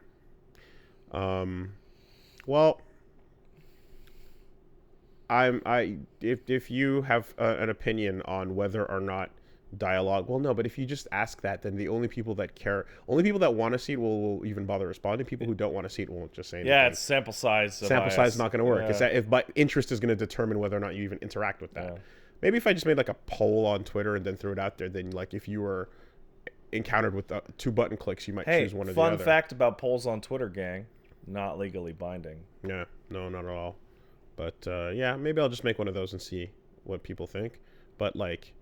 Well, if you have an opinion on whether or not dialogue, well, no, but if you just ask that, then the only people that want to see it will even bother responding. People who don't want to see it won't just say anything. Yeah, it's sample size. Sample size is not going to work. Yeah. If my interest is going to determine whether or not you even interact with that. Yeah. Maybe if I just made like a poll on Twitter and then threw it out there, then like if you were encountered with 2 button clicks, you might choose one or the other. Fun fact about polls on Twitter, gang. Not legally binding. Yeah, no, not at all. But yeah, maybe I'll just make one of those and see what people think. But like,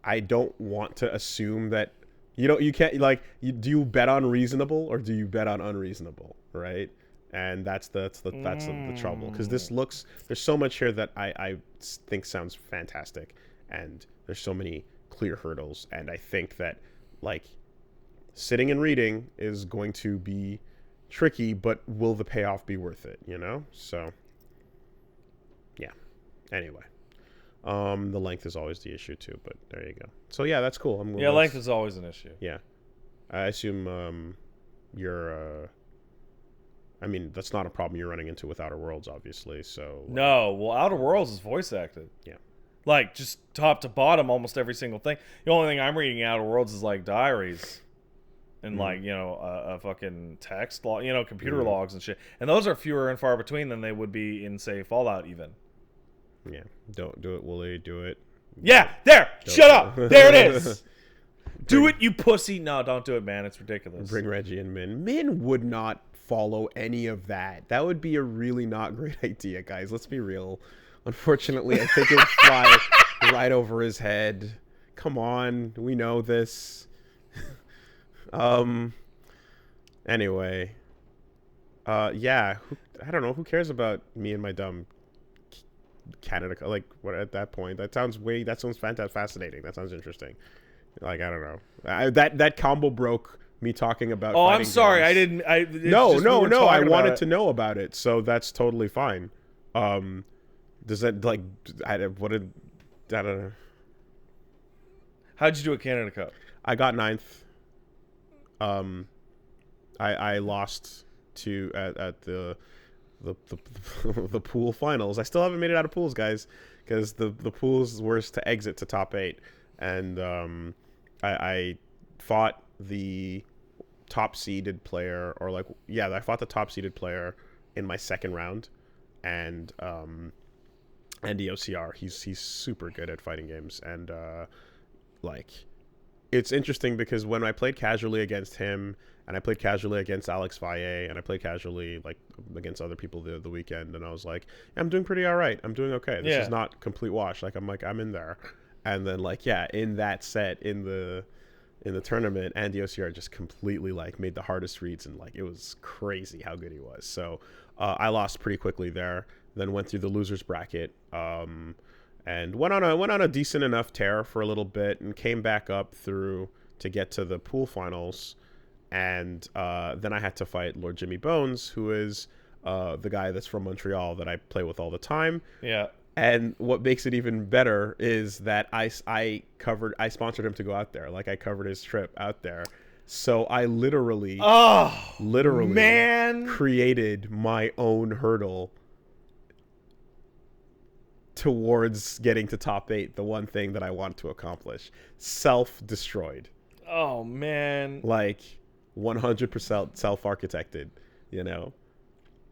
I don't want to assume that you can't like. Do you bet on reasonable or do you bet on unreasonable, right? And that's the trouble, because there's so much here that I think sounds fantastic, and there's so many clear hurdles, and I think that like sitting and reading is going to be tricky, but will the payoff be worth it? So yeah. Anyway, the length is always the issue too, but there you go. So yeah, that's cool. Length is always an issue. Yeah, I assume you're. I mean, that's not a problem you're running into with Outer Worlds, obviously. So no, well, Outer Worlds is voice acted. Yeah, like just top to bottom, almost every single thing. The only thing I'm reading in Outer Worlds is like diaries. And like, a fucking text log, computer logs and shit. And those are fewer and far between than they would be in, say, Fallout even. Yeah. Don't do it, Wooly. Do it. Yeah, there. Shut up. There it is. Do it, you pussy. No, don't do it, man. It's ridiculous. Bring Reggie and Min. Min would not follow any of that. That would be a really not great idea, guys. Let's be real. Unfortunately, I think it would fly right over his head. Come on. We know this. Anyway, yeah, I don't know, who cares about me and my dumb Canada, like, what at that point? That sounds fascinating. That sounds interesting. Like, I don't know. That combo broke me talking about. Oh, I'm sorry. Games. I didn't. No. I wanted to know about it, so that's totally fine. Does that like? I don't know. How'd you do at Canada Cup? I got 9th. I lost to at the pool finals. I still haven't made it out of pools, guys, because the pools were to exit to top 8, and I fought the top seeded player, I fought the top seeded player in my second round, and the OCR. He's super good at fighting games, and it's interesting because when I played casually against him, and I played casually against Alex Valle, and I played casually like against other people the weekend, and I was like, I'm doing pretty all right. I'm doing okay. This is not complete wash. I'm in there. And then in that set in the tournament, Andy OCR just completely made the hardest reads, and it was crazy how good he was. So I lost pretty quickly there. Then went through the losers bracket. And went on a decent enough tear for a little bit, and came back up through to get to the pool finals, and then I had to fight Lord Jimmy Bones, who is the guy that's from Montreal that I play with all the time. Yeah. And what makes it even better is that I sponsored him to go out there. I covered his trip out there. So I literally created my own hurdle towards getting to top 8, the one thing that I wanted to accomplish. Self-destroyed. Oh, man. 100% self-architected,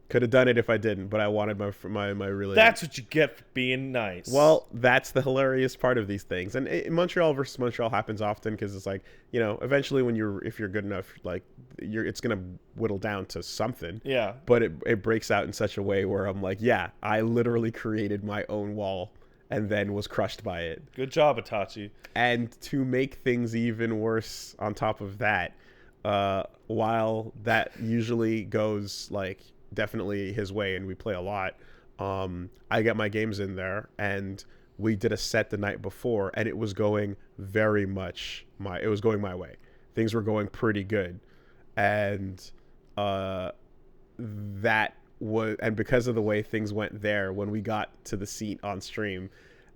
Could have done it if I didn't, but I wanted my really... That's what you get for being nice. Well, that's the hilarious part of these things. And Montreal versus Montreal happens often because it's eventually if you're good enough, it's going to whittle down to something. Yeah. But it breaks out in such a way where I'm I literally created my own wall and then was crushed by it. Good job, Itachi. And to make things even worse on top of that, while that usually goes definitely his way and we play a lot, I get my games in there, and we did a set the night before, and it was going very much my way. Things were going pretty good, and that and because of the way things went there, when we got to the seat on stream,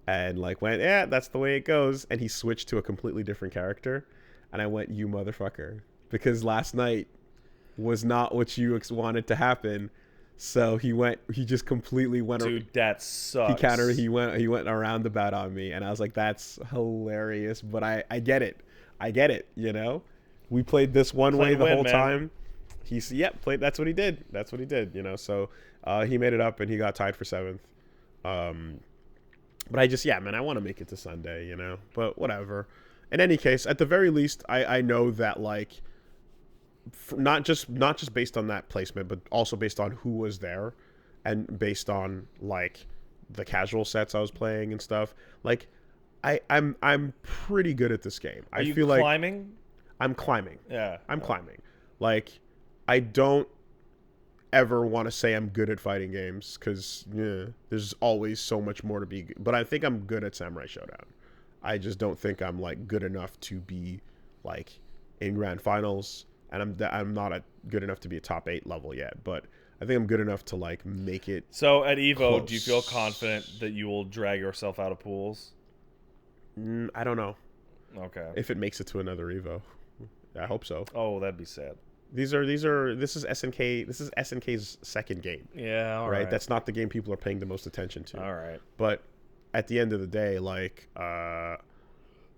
and like went, yeah, that's the way it goes, and he switched to a completely different character, and I went, you motherfucker, because last night was not what you wanted to happen. So he just completely went. Dude, that sucks. He went a roundabout on me, and I was like, that's hilarious. But I get it. You know, we played this one way the whole time. Played. That's what he did. You know, so he made it up, and he got tied for 7th. But I want to make it to Sunday, you know. But whatever. In any case, at the very least, I know that like. Not just based on that placement, but also based on who was there, and based on like the casual sets I was playing and stuff. Like, I'm pretty good at this game. Are you climbing? I'm climbing. Yeah, I'm climbing. Like, I don't ever want to say I'm good at fighting games because there's always so much more to be. But I think I'm good at Samurai Showdown. I just don't think I'm like good enough to be like in grand finals. And I'm not good enough to be a top 8 level yet, but I think I'm good enough to like make it. So at Evo, close. Do you feel confident that you will drag yourself out of pools? I don't know. Okay. If it makes it to another Evo, I hope so. Oh, that'd be sad. This is SNK. This is SNK's second game. Yeah. All right. That's not the game people are paying the most attention to. All right. But at the end of the day, like,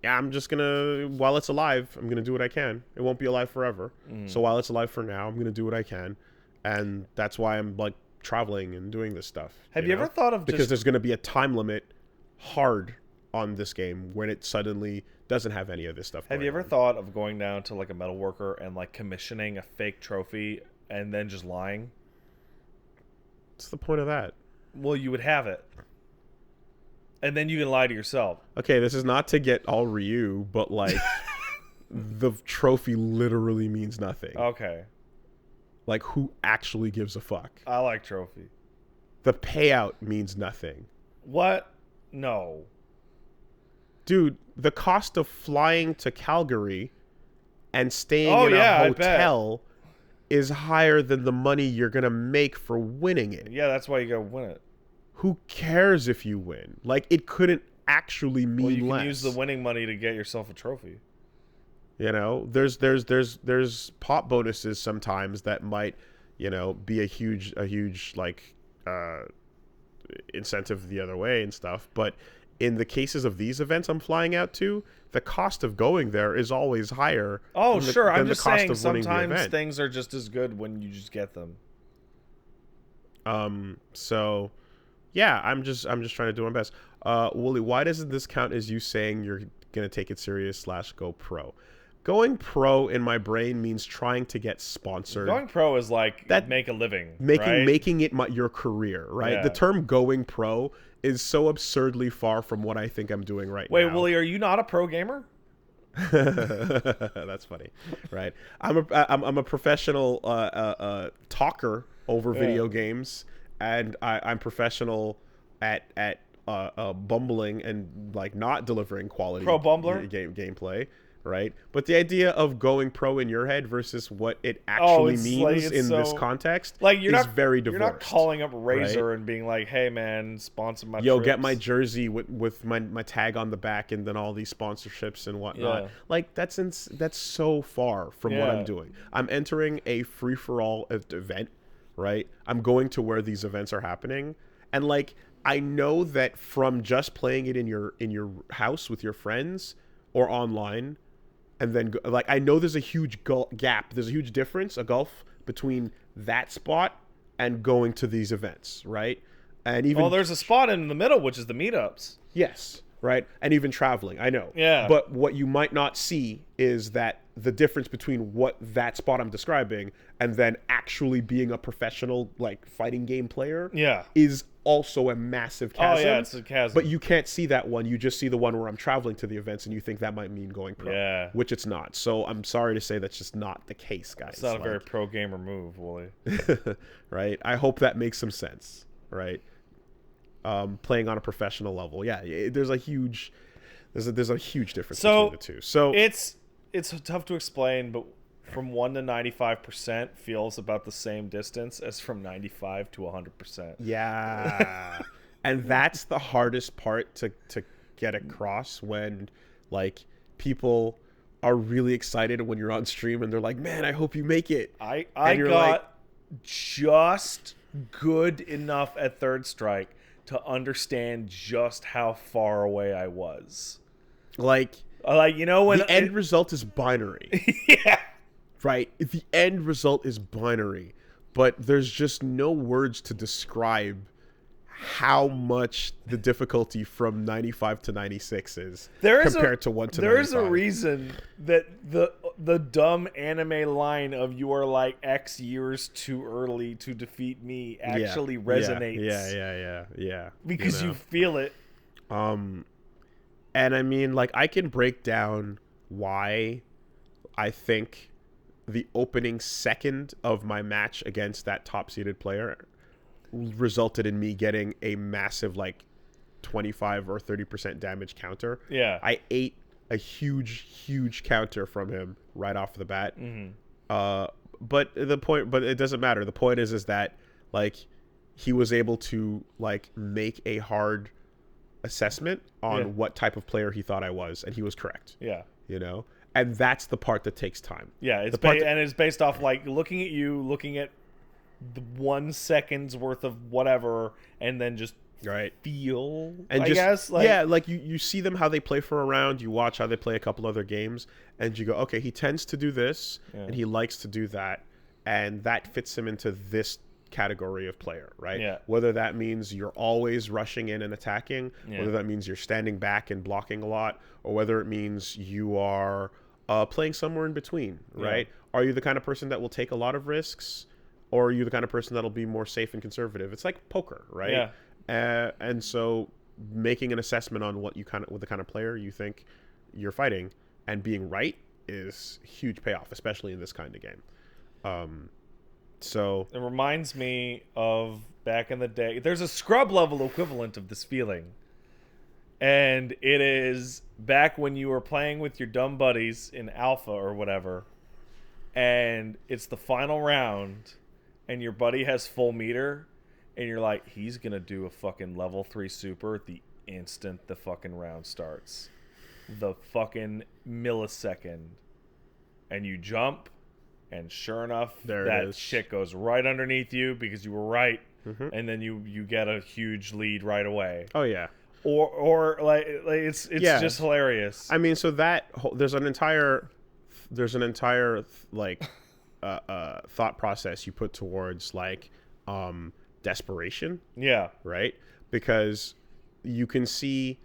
I'm just gonna, while it's alive, I'm gonna do what I can. It won't be alive forever. So while it's alive for now, I'm gonna do what I can, and that's why I'm like traveling and doing this stuff. Have you ever thought of because there's gonna be a time limit hard on this game when it suddenly doesn't have any of this stuff. Have you ever thought of going down to like a metalworker and like commissioning a fake trophy and then just lying? What's the point of that? Well, you would have it. And then you can lie to yourself. Okay, this is not to get all Ryu, but like the trophy literally means nothing. Okay. Like, who actually gives a fuck? I like trophy. The payout means nothing. What? No. Dude, the cost of flying to Calgary and staying in a hotel is higher than the money you're going to make for winning it. Yeah, that's why you got to win it. Who cares if you win? Like, it couldn't actually mean less. Well, you can use the winning money to get yourself a trophy. You know, there's pop bonuses sometimes that might, you know, be a huge like incentive the other way and stuff. But in the cases of these events I'm flying out to, the cost of going there is always higher. Oh, sure. I'm just saying sometimes things are just as good when you just get them. So yeah, I'm just trying to do my best. Wooly, why doesn't this count as you saying you're gonna take it serious / go pro? Going pro in my brain means trying to get sponsored. Going pro is like make a living, making it your career, right? Yeah. The term going pro is so absurdly far from what I think I'm doing right now. Wait, Wooly, are you not a pro gamer? That's funny, right? I'm a professional talker over video games, and I'm professional at bumbling and like not delivering quality pro bumbler gameplay, right? But the idea of going pro in your head versus what it actually means in this context, like is very divorced. You're not calling up Razer and being like, "Hey man, sponsor my trips. Get my jersey with my tag on the back and then all these sponsorships and whatnot." Yeah. Like that's so far from what I'm doing. I'm entering a free for all event, right? I'm going to where these events are happening, and like I know that from just playing it in your house with your friends or online. And then, like, I know there's a huge gap. There's a huge difference, a gulf between that spot and going to these events, right? And even there's a spot in the middle, which is the meetups. Yes, right? And even traveling, I know. Yeah. But what you might not see is that the difference between what that spot I'm describing and then actually being a professional, like, fighting game player is also a massive chasm. Oh, yeah, it's a chasm. But you can't see that one. You just see the one where I'm traveling to the events and you think that might mean going pro, which it's not. So I'm sorry to say that's just not the case, guys. It's not a very pro gamer move, Wooly. Right? I hope that makes some sense, right? Playing on a professional level. Yeah, there's a huge difference between the two. So it's tough to explain, but from 1 to 95% feels about the same distance as from 95 to 100%. Yeah. And that's the hardest part to get across when, like, people are really excited when you're on stream and they're like, man, I hope you make it. I you're got like- just good enough at Third Strike to understand just how far away I was. Like, You know, when the end result is binary. yeah. Right? The end result is binary. But there's just no words to describe how much the difficulty from 95 to 96 is compared to 1 to 95. There's a reason that the dumb anime line of "you are like X years too early to defeat me" actually resonates. Yeah. Because you feel it. And I mean, like, I can break down why I think the opening second of my match against that top-seeded player resulted in me getting a massive, like, 25 or 30% damage counter. Yeah. I ate a huge counter from him right off the bat. But it doesn't matter. The point is that, like, he was able to, like, make a hard assessment on what type of player he thought I was, and he was correct. Yeah. You know? And that's the part that takes time. Yeah, it's based off, like, looking at you, looking at the 1 second's worth of whatever, and then just feel, and I just, guess. Like, yeah, like, you see them, how they play for a round, you watch how they play a couple other games, and you go, okay, he tends to do this, and he likes to do that, and that fits him into this category of player, right? Yeah. Whether that means you're always rushing in and attacking, whether that means you're standing back and blocking a lot, or whether it means you are playing somewhere in between, right? Are you the kind of person that will take a lot of risks, or are you the kind of person that'll be more safe and conservative? It's like poker, right? Yeah. And so making an assessment on what the kind of player you think you're fighting and being right is huge payoff, especially in this kind of game. So it reminds me of back in the day. There's a scrub level equivalent of this feeling. And it is back when you were playing with your dumb buddies in alpha or whatever. And it's the final round and your buddy has full meter and you're like, he's going to do a fucking level 3 super at the instant the fucking round starts. The fucking millisecond. And you jump. And sure enough, that shit goes right underneath you because you were right, and then you get a huge lead right away. Oh yeah, or like it's just hilarious. I mean, so that there's an entire like thought process you put towards, like, desperation. Yeah. Right, because you can see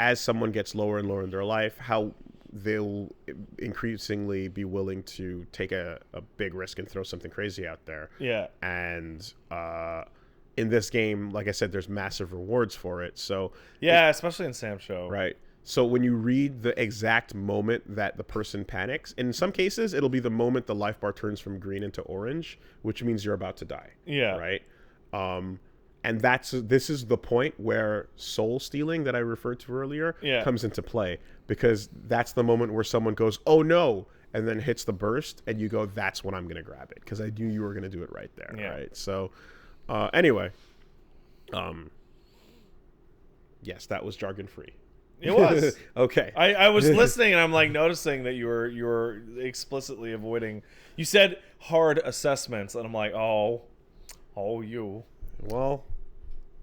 as someone gets lower and lower in their life how they'll increasingly be willing to take a big risk and throw something crazy out there. Yeah. And in this game, like I said, there's massive rewards for it. So yeah, especially in Sam's show. Right. So when you read the exact moment that the person panics, in some cases, it'll be the moment the life bar turns from green into orange, which means you're about to die. Yeah. Right. And this is the point where soul stealing that I referred to earlier comes into play, because that's the moment where someone goes, oh no, and then hits the burst, and you go, that's when I'm going to grab it, because I knew you were going to do it right there. Yeah. Right. So anyway, yes, that was jargon free. It was. Okay. I was listening and I'm like noticing that you were explicitly avoiding. You said hard assessments, and I'm like, oh you. Well,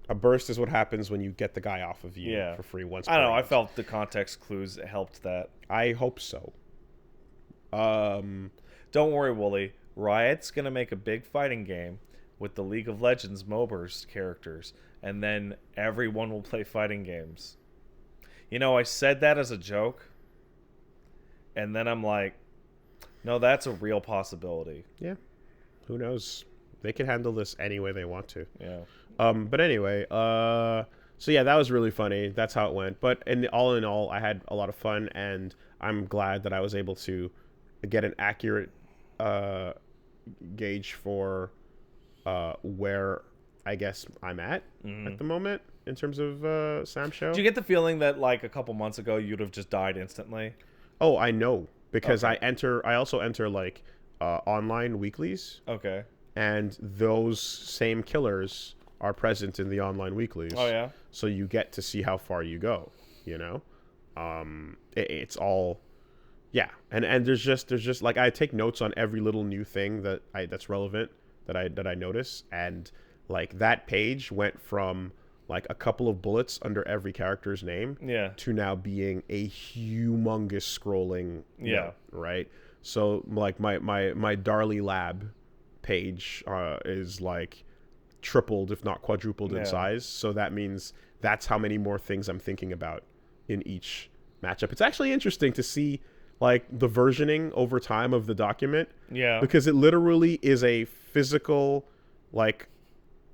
a burst is what happens when you get the guy off of you for free once. I don't know. I felt the context clues helped that. I hope so. Don't worry, Wooly. Riot's gonna make a big fighting game with the League of Legends MOBAs characters, and then everyone will play fighting games. You know, I said that as a joke, and then I'm like, no, that's a real possibility. Yeah. Who knows? They can handle this any way they want to. Yeah. But anyway, so yeah, that was really funny. That's how it went. But in all, I had a lot of fun, and I'm glad that I was able to get an accurate gauge for where I guess I'm at the moment in terms of Sam's show. Do you get the feeling that, like, a couple months ago you'd have just died instantly? Oh, I know, because I also enter like online weeklies, Okay. and those same killers are present in the online weeklies. Oh yeah. So you get to see how far you go. It's all, yeah. And there's just like, I take notes on every little new thing that's relevant that I notice, and like that page went from like a couple of bullets under every character's name to now being a humongous scrolling note, right? So like my Darley Lab page is like tripled if not quadrupled in size, so that means that's how many more things I'm thinking about in each matchup. It's actually interesting to see like the versioning over time of the document, because it literally is a physical like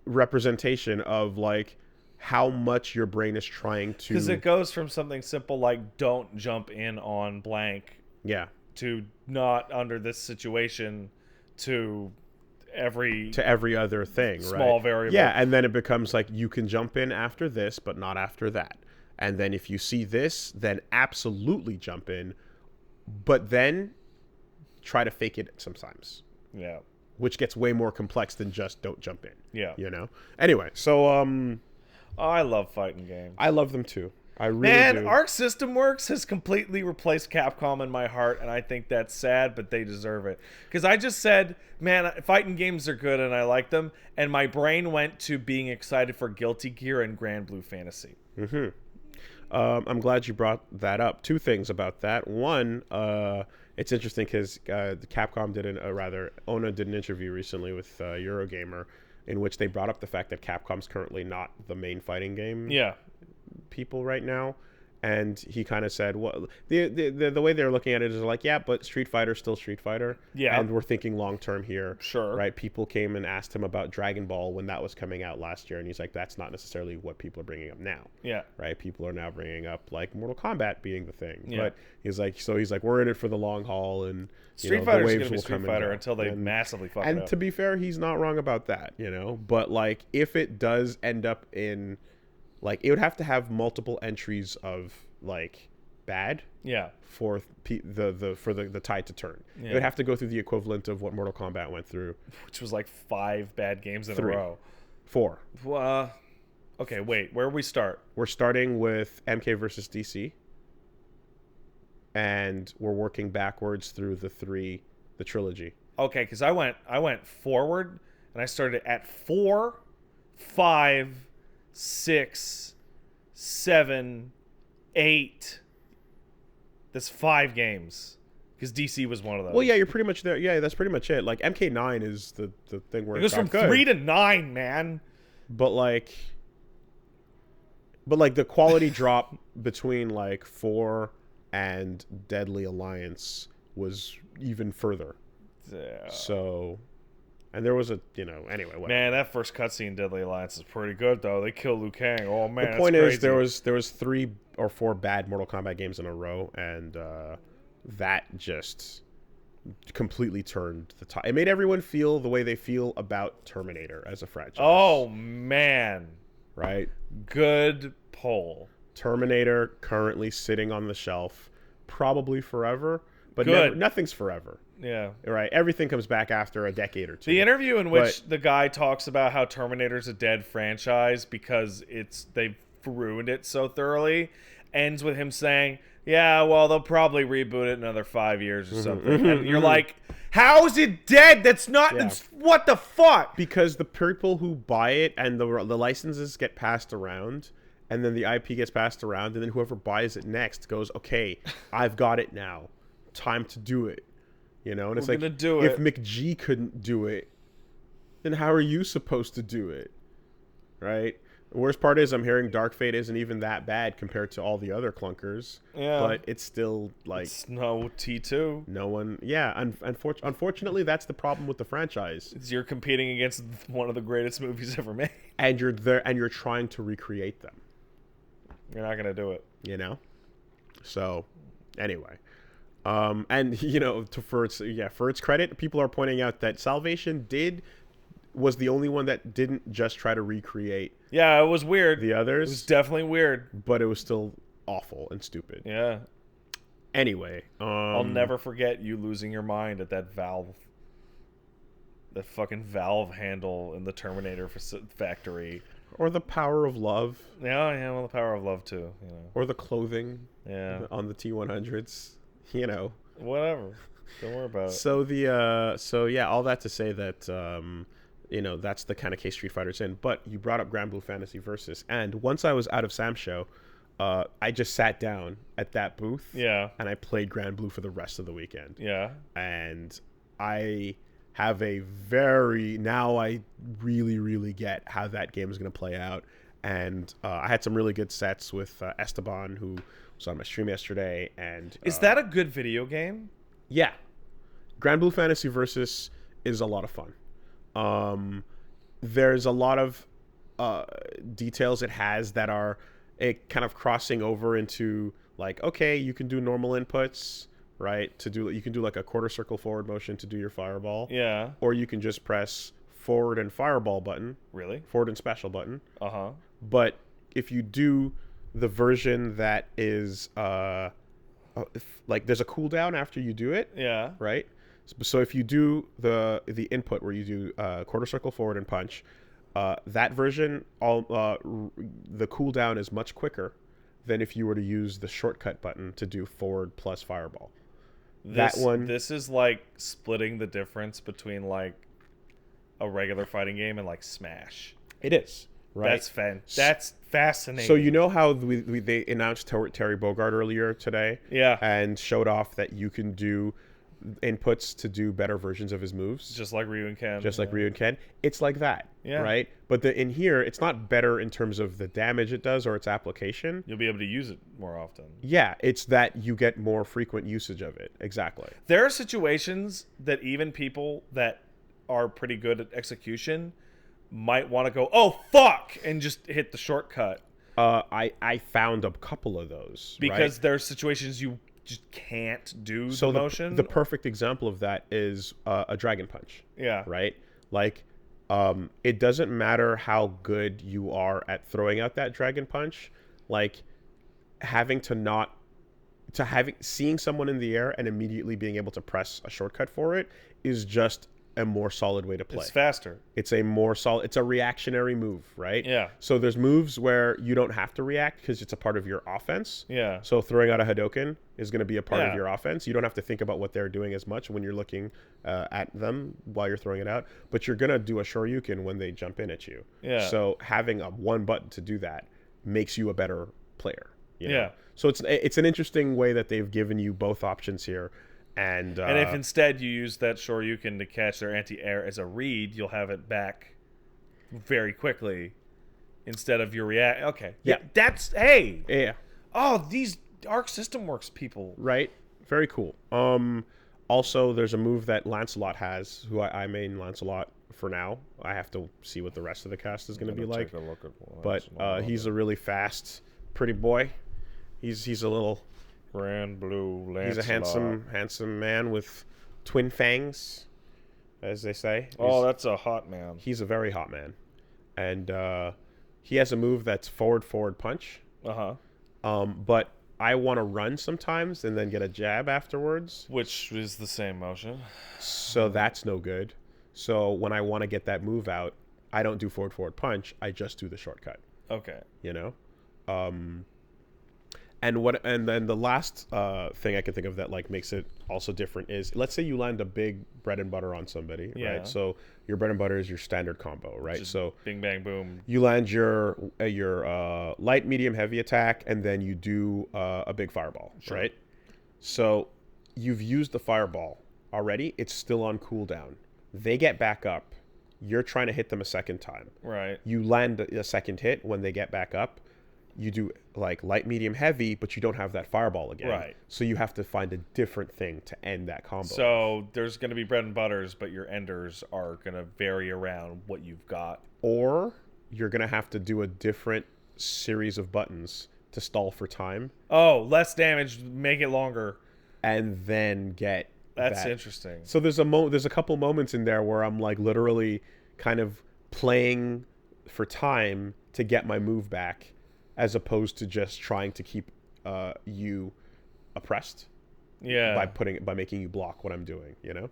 representation of like how much your brain is trying to, because it goes from something simple like don't jump in on blank to not under this situation to every other thing, small right? variable. And then it becomes like you can jump in after this but not after that, and then if you see this then absolutely jump in, but then try to fake it sometimes, which gets way more complex than just don't jump in. Anyway, so I love fighting games. I love them too. I really do. Arc System Works has completely replaced Capcom in my heart, and I think that's sad, but they deserve it. Because I just said, man, fighting games are good, and I like them, and my brain went to being excited for Guilty Gear and Grand Blue Fantasy. I'm glad you brought that up. Two things about that. One, it's interesting because Capcom Ona did an interview recently with Eurogamer, in which they brought up the fact that Capcom's currently not the main fighting game people right now, and he kind of said, well, the way they're looking at it is like, but Street Fighter's still Street Fighter, and we're thinking long term here, right? People came and asked him about Dragon Ball when that was coming out last year, and he's like, that's not necessarily what people are bringing up now, right? People are now bringing up like Mortal Kombat being the thing, but he's like, we're in it for the long haul, and Street Fighter's gonna be Street Fighter until they massively fuck it up. And to be fair, he's not wrong about that, but like if it does end up in like, it would have to have multiple entries of like bad for the tide to turn. It would have to go through the equivalent of what Mortal Kombat went through, which was like 5 bad games in a row. 4. Okay, wait, where do we start? We're starting with MK versus DC, and we're working backwards through the trilogy. Okay, because I went forward and I started at 4, 5, 6, 7, 8. That's 5 games. Because DC was one of those. Well, yeah, you're pretty much there. Yeah, that's pretty much it. Like, MK9 is the thing where it goes from 3 to 9, man. But like the quality drop between like 4 and Deadly Alliance was even further. Yeah. So, and there was anyway. Whatever. Man, that first cutscene Deadly Alliance is pretty good though. They kill Liu Kang. Oh man, the point is there was 3 or 4 bad Mortal Kombat games in a row, and that just completely turned the tide. It made everyone feel the way they feel about Terminator as a franchise. Oh man, right? Good poll. Terminator currently sitting on the shelf, probably forever, but nothing's forever. Yeah. Right. Everything comes back after a decade or 2. The interview in which the guy talks about how Terminator's a dead franchise because they've ruined it so thoroughly ends with him saying, yeah, well, they'll probably reboot it in another 5 years or something. And you're like, how is it dead? That's not... What the fuck? Because the people who buy it and the licenses get passed around, and then the IP gets passed around, and then whoever buys it next goes, okay, I've got it now. Time to do it. And it's like, if McG couldn't do it, then how are you supposed to do it? Right? The worst part is I'm hearing Dark Fate isn't even that bad compared to all the other clunkers. Yeah. But it's still like... It's no T2. No one... Yeah. Unfortunately, that's the problem with the franchise. You're competing against one of the greatest movies ever made. And you're there, and you're trying to recreate them. You're not going to do it. So, anyway... and for its credit, people are pointing out that Salvation was the only one that didn't just try to recreate. Yeah, it was weird. The others, it was definitely weird, but it was still awful and stupid. Yeah. Anyway, I'll never forget you losing your mind at that Valve the fucking valve handle in the Terminator factory. Or the power of love. Yeah, well, the power of love too. You know. Or the clothing. Yeah. On the T100s. You know. Whatever. Don't worry about it. So yeah, all that to say that you know, that's the kind of case Street Fighter's in. But you brought up Grand Blue Fantasy Versus, and once I was out of Sam's show, I just sat down at that booth. Yeah. And I played Grand Blue for the rest of the weekend. Yeah. And I have I really get how that game is going to play out. And I had some really good sets with Esteban, who was on my stream yesterday. And is that a good video game? Yeah. Grand Blue Fantasy Versus is a lot of fun. There's a lot of details it has that are kind of crossing over into like, okay, you can do normal inputs, right? You can do like a quarter circle forward motion to do your fireball. Yeah. Or you can just press forward and fireball button. Really? Forward and special button. Uh-huh. But if you do the version that is like there's a cooldown after you do it. Yeah. Right? So if you do the input where you do quarter circle forward and punch, that version, the cooldown is much quicker than if you were to use the shortcut button to do forward plus fireball. This is like splitting the difference between like a regular fighting game and like Smash. It is, right? That's fascinating. So you know how they announced Terry Bogard earlier today? Yeah. And showed off that you can do inputs to do better versions of his moves. Just like Ryu and Ken. Just like Ryu and Ken. It's like that, Yeah. right? But in here, it's not better in terms of the damage it does or its application. You'll be able to use it more often. Yeah, it's that you get more frequent usage of it. Exactly. There are situations that even people that are pretty good at execution might want to go, oh, fuck, and just hit the shortcut. I found a couple of those. Because right? there's situations you just can't do so the motion. The perfect example of that is a Dragon Punch. Yeah. Right? Like, it doesn't matter how good you are at throwing out that Dragon Punch. Like, seeing someone in the air and immediately being able to press a shortcut for it is just a more solid way to play. It's faster. It's a more solid. It's a reactionary move, right? Yeah. So there's moves where you don't have to react because it's a part of your offense. Yeah. So throwing out a Hadouken is going to be a part Yeah. of your offense. You don't have to think about what they're doing as much when you're looking at them while you're throwing it out. But you're going to do a Shoryuken when they jump in at you. Yeah. So having one button to do that makes you a better player. You know? Yeah. So it's an interesting way that they've given you both options here. And if instead you use that Shoryuken to catch their anti-air as a read, you'll have it back very quickly instead of your react. Okay. Yeah. That's, hey. Yeah. Oh, these Arc System Works people. Right. Very cool. Also, there's a move that Lancelot has, who I main Lancelot for now. I have to see what the rest of the cast is going to be like. But he's a really fast, pretty boy. He's a little... Grand Blue Lancelot. He's a handsome man with twin fangs, as they say. Oh, that's a hot man. He's a very hot man. And he has a move that's forward punch. Uh-huh. But I want to run sometimes and then get a jab afterwards. Which is the same motion. So that's no good. So when I want to get that move out, I don't do forward punch. I just do the shortcut. Okay. You know? And then the last thing I can think of that like makes it also different is, let's say you land a big bread and butter on somebody, Yeah. right? So your bread and butter is your standard combo, right? Just so bing, bang, boom. you land your light, medium, heavy attack, and then you do a big fireball, Sure. right? So you've used the fireball already. It's still on cooldown. They get back up. You're trying to hit them a second time. Right. You land a second hit when they get back up. You do like light, medium, heavy, but you don't have that fireball again. Right. So you have to find a different thing to end that combo. So there's going to be bread and butters, but your enders are going to vary around what you've got. Or you're going to have to do a different series of buttons to stall for time. Oh, less damage, make it longer. And then get That's that. interesting. So there's a couple moments in there where I'm like literally kind of playing for time to get my move back, as opposed to just trying to keep you oppressed. Yeah. By making you block what I'm doing, you know?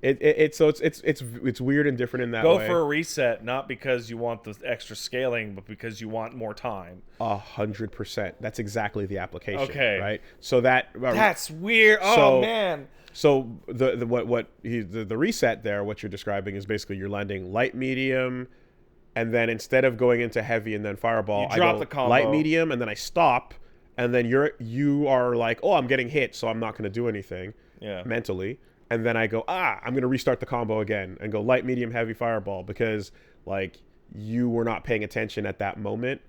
It's weird and different in that Go way. for a reset, not because you want the extra scaling, but because you want more time. 100%. That's exactly the application. Okay. Right. So that's weird. So- Oh man. So the reset there, what you're describing is basically you're landing light, medium, and then instead of going into heavy and then fireball, You I drop go the combo. light, medium, and then I stop, and then you are like, oh, I'm getting hit, so I'm not going to do anything mentally, and then I go, I'm going to restart the combo again and go light, medium, heavy, fireball, because like you were not paying attention at that moment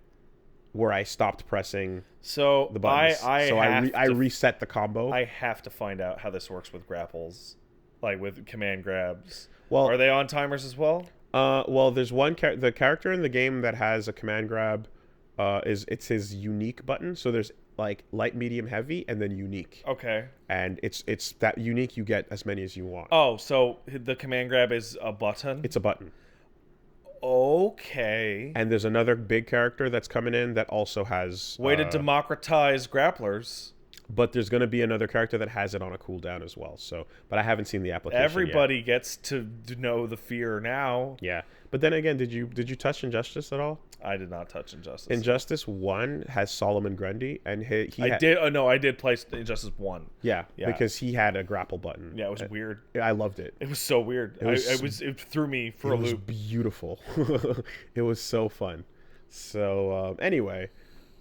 where I stopped pressing So the buttons. I reset the combo. I have to find out how this works with grapples, like with command grabs. Well, are they on timers as well? Well, there's the character in the game that has a command grab. It's his unique button. So there's like light, medium, heavy, and then unique. Okay. And it's that unique. You get as many as you want. Oh, so the command grab is a button? It's a button. Okay. And there's another big character that's coming in that also has... Way to democratize grapplers. But there's going to be another character that has it on a cooldown as well. So, but I haven't seen the application Everybody yet. gets to know the fear now. Yeah. But then again, did you touch Injustice at all? I did not touch Injustice. Injustice 1 has Solomon Grundy, and I did play Injustice 1. Yeah, because he had a grapple button. Yeah, it was weird. I loved it. It was so weird. It threw me for a loop. It was beautiful. It was so fun. So anyway,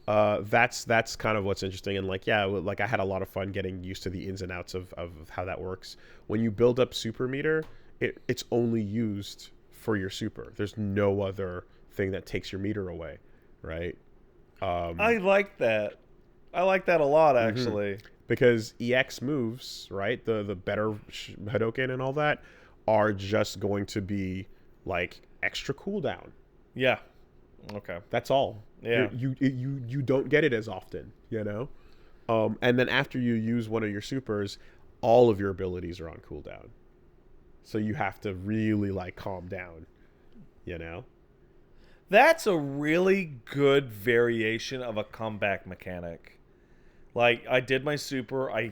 that's kind of what's interesting. And like, I had a lot of fun getting used to the ins and outs of how that works. When you build up super meter, it's only used for your super. There's no other thing that takes your meter away, right? I like that. I like that a lot, actually. Because EX moves, right? The better Hadouken and all that are just going to be like extra cooldown. Yeah. Okay. That's all. Yeah. You don't get it as often, you know? And then after you use one of your supers, all of your abilities are on cooldown. So you have to really like calm down, you know? That's a really good variation of a comeback mechanic. Like, I did my super, I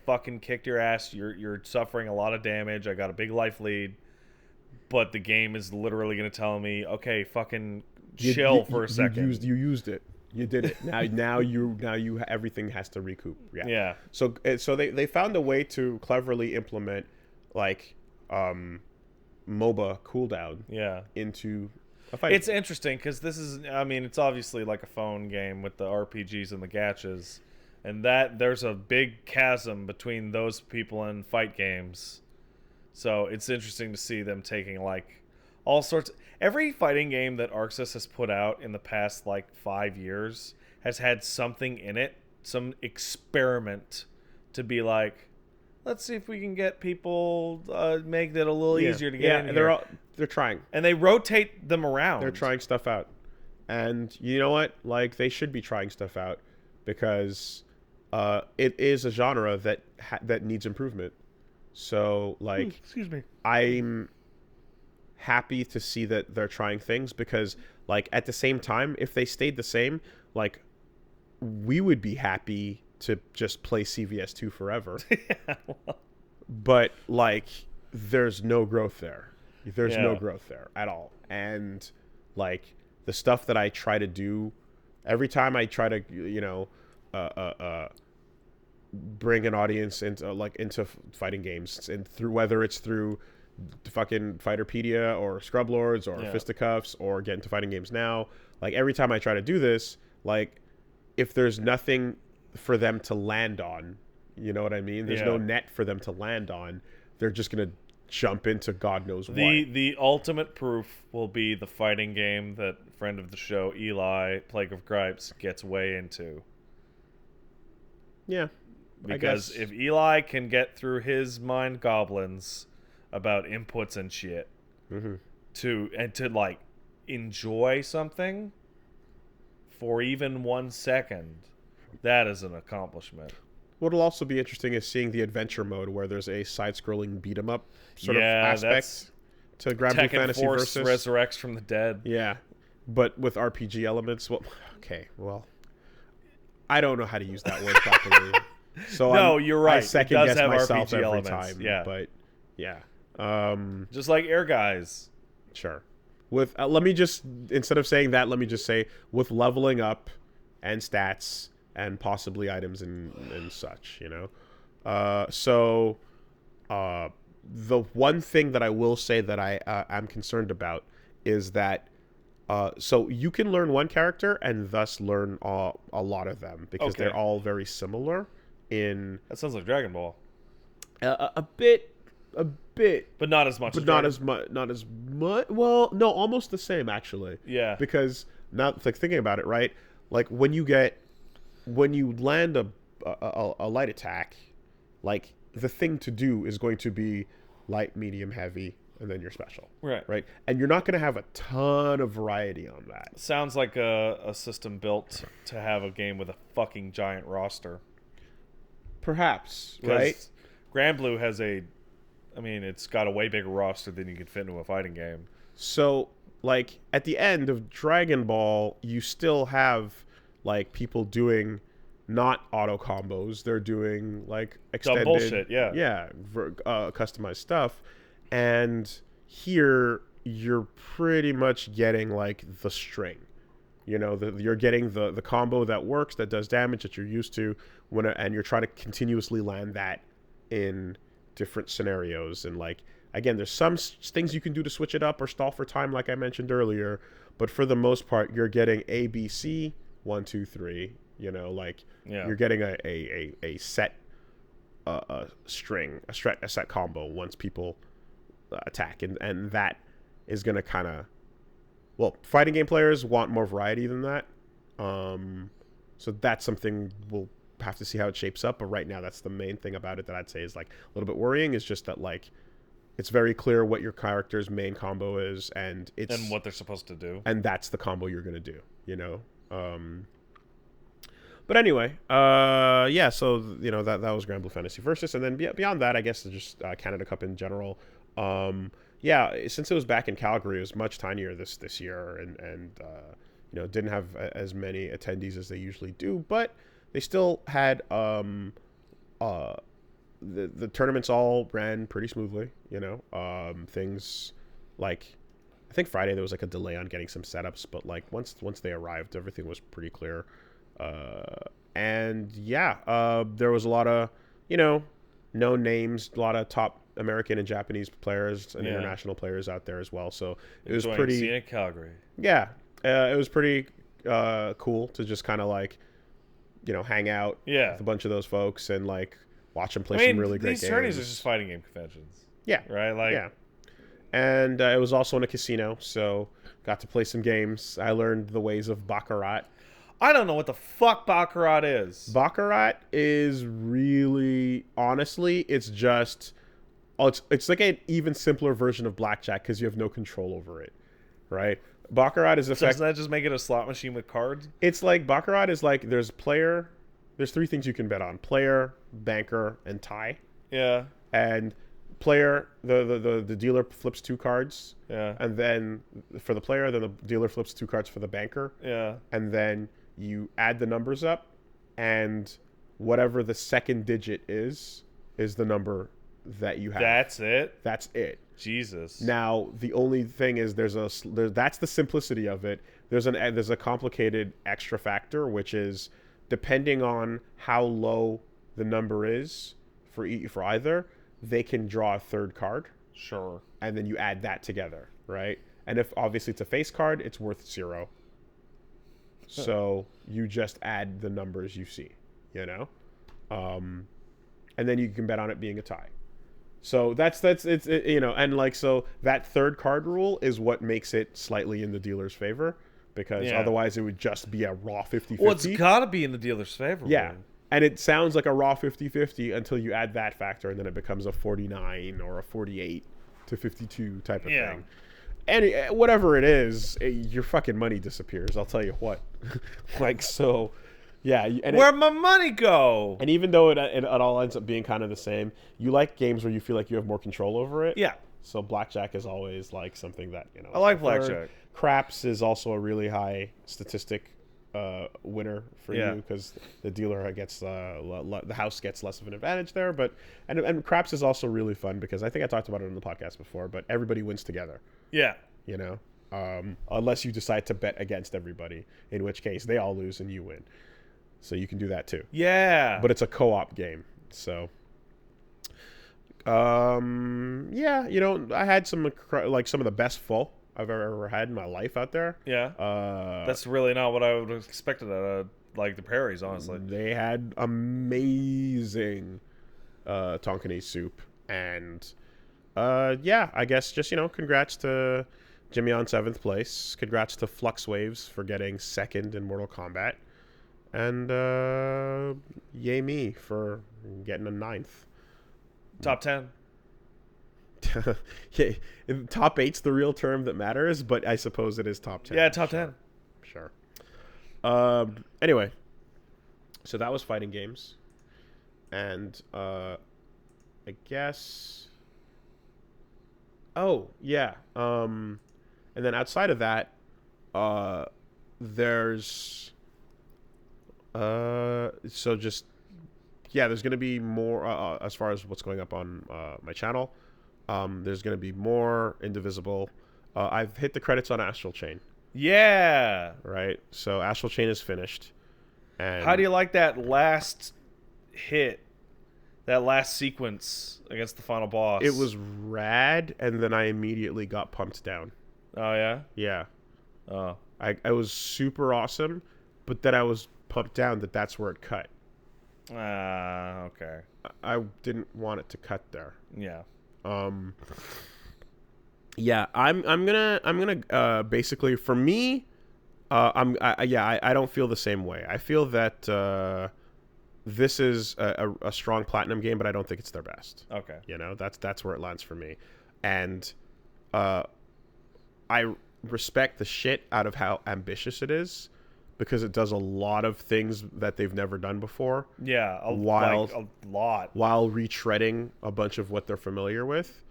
fucking kicked your ass, you're suffering a lot of damage, I got a big life lead, but the game is literally going to tell me, okay, fucking chill for a second. You used it. You did it. Now you everything has to recoup. Yeah. So they found a way to cleverly implement like MOBA cooldown into a fight. It's interesting because this is, I mean, it's obviously like a phone game with the RPGs and the gachas, and that there's a big chasm between those people and fight games. So it's interesting to see them taking like all sorts. Every fighting game that Arxis has put out in the past like 5 years has had something in it, some experiment to be like, let's see if we can get people make it a little easier to get in here. They're trying. And they rotate them around. They're trying stuff out. And you know what? Like, they should be trying stuff out because it is a genre that needs improvement. So, like, excuse me. I'm happy to see that they're trying things because, like, at the same time, if they stayed the same, like, we would be happy to just play CVS2 forever. But, like, there's no growth there. There's no growth there at all. And, like, the stuff that I try to do, every time I try to, you know, bring an audience into fighting games, and whether it's through fucking Fighterpedia or Scrub Lords or Fisticuffs or get into fighting games now, like, every time I try to do this, like, if there's nothing for them to land on, you know what I mean? There's no net for them to land on. They're just gonna jump into God knows what. The ultimate proof will be the fighting game that friend of the show Eli, Plague of Gripes, gets way into. Yeah. Because if Eli can get through his mind goblins about inputs and shit to like enjoy something for even 1 second, that is an accomplishment. What'll also be interesting is seeing the adventure mode where there's a side-scrolling beat-em-up sort of aspect to Gravity Fantasy Force Versus. Resurrects from the Dead. Yeah, but with RPG elements. Well, okay, well, I don't know how to use that word properly. So no, you're right. I second guess have myself RPG every elements. time. Yeah, but yeah, Just like Air Guys. Sure. With let me just, instead of saying that, let me just say with leveling up and stats and possibly items and such, you know. The one thing that I will say that I'm concerned about is that so you can learn one character and thus learn a lot of them because they're all very similar in. That sounds like Dragon Ball. A bit, but not as much. But not as much. Well, no, almost the same actually. Yeah. Because now, like thinking about it, right? Like when you land a light attack, like the thing to do is going to be light, medium, heavy, and then your special. Right. Right. And you're not going to have a ton of variety on that. Sounds like a system built to have a game with a fucking giant roster. Perhaps. Right. Grand Blue has it's got a way bigger roster than you can fit into a fighting game. So, like, at the end of Dragon Ball, you still have, like, people doing not auto combos. They're doing, like, extended... bullshit, yeah. Yeah, customized stuff. And here, you're pretty much getting, like, the string. You know, you're getting the combo that works, that does damage, that you're used to, and you're trying to continuously land that in different scenarios. And like again, there's some things you can do to switch it up or stall for time like I mentioned earlier, but for the most part you're getting ABC 1 2 3, you know, like you're getting a set string, a set combo once people attack, and that is going to kind of, well, fighting game players want more variety than that, so that's something we'll have to see how it shapes up. But right now, that's the main thing about it that I'd say is like a little bit worrying, is just that like it's very clear what your character's main combo is, and what they're supposed to do, and that's the combo you're gonna do, you know. But anyway, yeah, so you know that was Grand Blue Fantasy Versus, and then beyond that, I guess just Canada Cup in general. Yeah, since it was back in Calgary, it was much tinier this year, and you know, didn't have as many attendees as they usually do, but they still had the tournaments all ran pretty smoothly, you know. Things like, I think Friday there was like a delay on getting some setups, but like once they arrived, everything was pretty clear. And yeah, there was a lot of, you know, no names, a lot of top American and Japanese players and international players out there as well. So it was pretty. Seeing Calgary. Yeah, it was pretty cool to just kind of like, you know, hang out with a bunch of those folks and like watch them play some really great games. These tourneys are just fighting game conventions. Yeah. Right? Like, yeah. And it was also in a casino, so got to play some games. I learned the ways of Baccarat. I don't know what the fuck Baccarat is. Baccarat is really, honestly, it's just, it's like an even simpler version of blackjack because you have no control over it, right? Baccarat is So doesn't that just make it a slot machine with cards? It's like Baccarat is like there's three things you can bet on: player, banker, and tie. Yeah. And player, the dealer flips 2 cards. Yeah. And then for the player, then the dealer flips 2 cards for the banker. Yeah. And then you add the numbers up, and whatever the second digit is the number that you have. That's it? That's it. Jesus. Now, the only thing is that's the simplicity of it. There's a complicated extra factor, which is depending on how low the number is for either, they can draw a third card. Sure. And then you add that together, right? And if obviously it's a face card, it's worth 0. So you just add the numbers you see, you know? And then you can bet on it being a tie. So it's you know, and like, so that third card rule is what makes it slightly in the dealer's favor, because otherwise it would just be a raw 50-50. Well, it's got to be in the dealer's favor. Yeah. Man. And it sounds like a raw 50-50 until you add that factor, and then it becomes a 49 or a 48 to 52 type of thing. And whatever it is, your fucking money disappears. I'll tell you what. Like, so, yeah. And where'd my money go? And even though it all ends up being kind of the same, you like games where you feel like you have more control over it. Yeah. So blackjack is always like something that, you know. I like blackjack. Craps is also a really high statistic winner for Yeah. you because the dealer gets the house gets less of an advantage there. But and craps is also really fun because I think I talked about it on the podcast before. But everybody wins together. Yeah. You know, unless you decide to bet against everybody, in which case they all lose and you win. So you can do that too. Yeah. But it's a co-op game, so. Yeah, you know, I had some of the best full I've ever had in my life out there. Yeah. That's really not what I would have expected out of like the prairies, honestly. They had amazing Tonkinese soup, and yeah, I guess just, you know, congrats to Jimmy on 7th place. Congrats to Flux Waves for getting 2nd in Mortal Kombat, and yay me for getting a 9th. Top 10. Yeah, top 8's the real term that matters, but I suppose it is top 10. Yeah, top 10. Sure. Anyway, so that was fighting games, and I guess. Oh yeah. And then outside of that, there's. So just. Yeah, there's going to be more as far as what's going up on my channel. There's going to be more Indivisible. I've hit the credits on Astral Chain. Yeah. Right? So Astral Chain is finished. And How do you like that last hit? That last sequence against the final boss? It was rad, and then I immediately got pumped down. Oh, yeah? Yeah. Oh. I was super awesome, but then I was pumped down that's where it cut. Okay. I didn't want it to cut there. Yeah. Yeah, I'm gonna basically, for me, I don't feel the same way. I feel that this is a strong platinum game, but I don't think it's their best. Okay. You know, that's where it lands for me, and I respect the shit out of how ambitious it is, because it does a lot of things that they've never done before. Yeah, a lot. While retreading a bunch of what they're familiar with.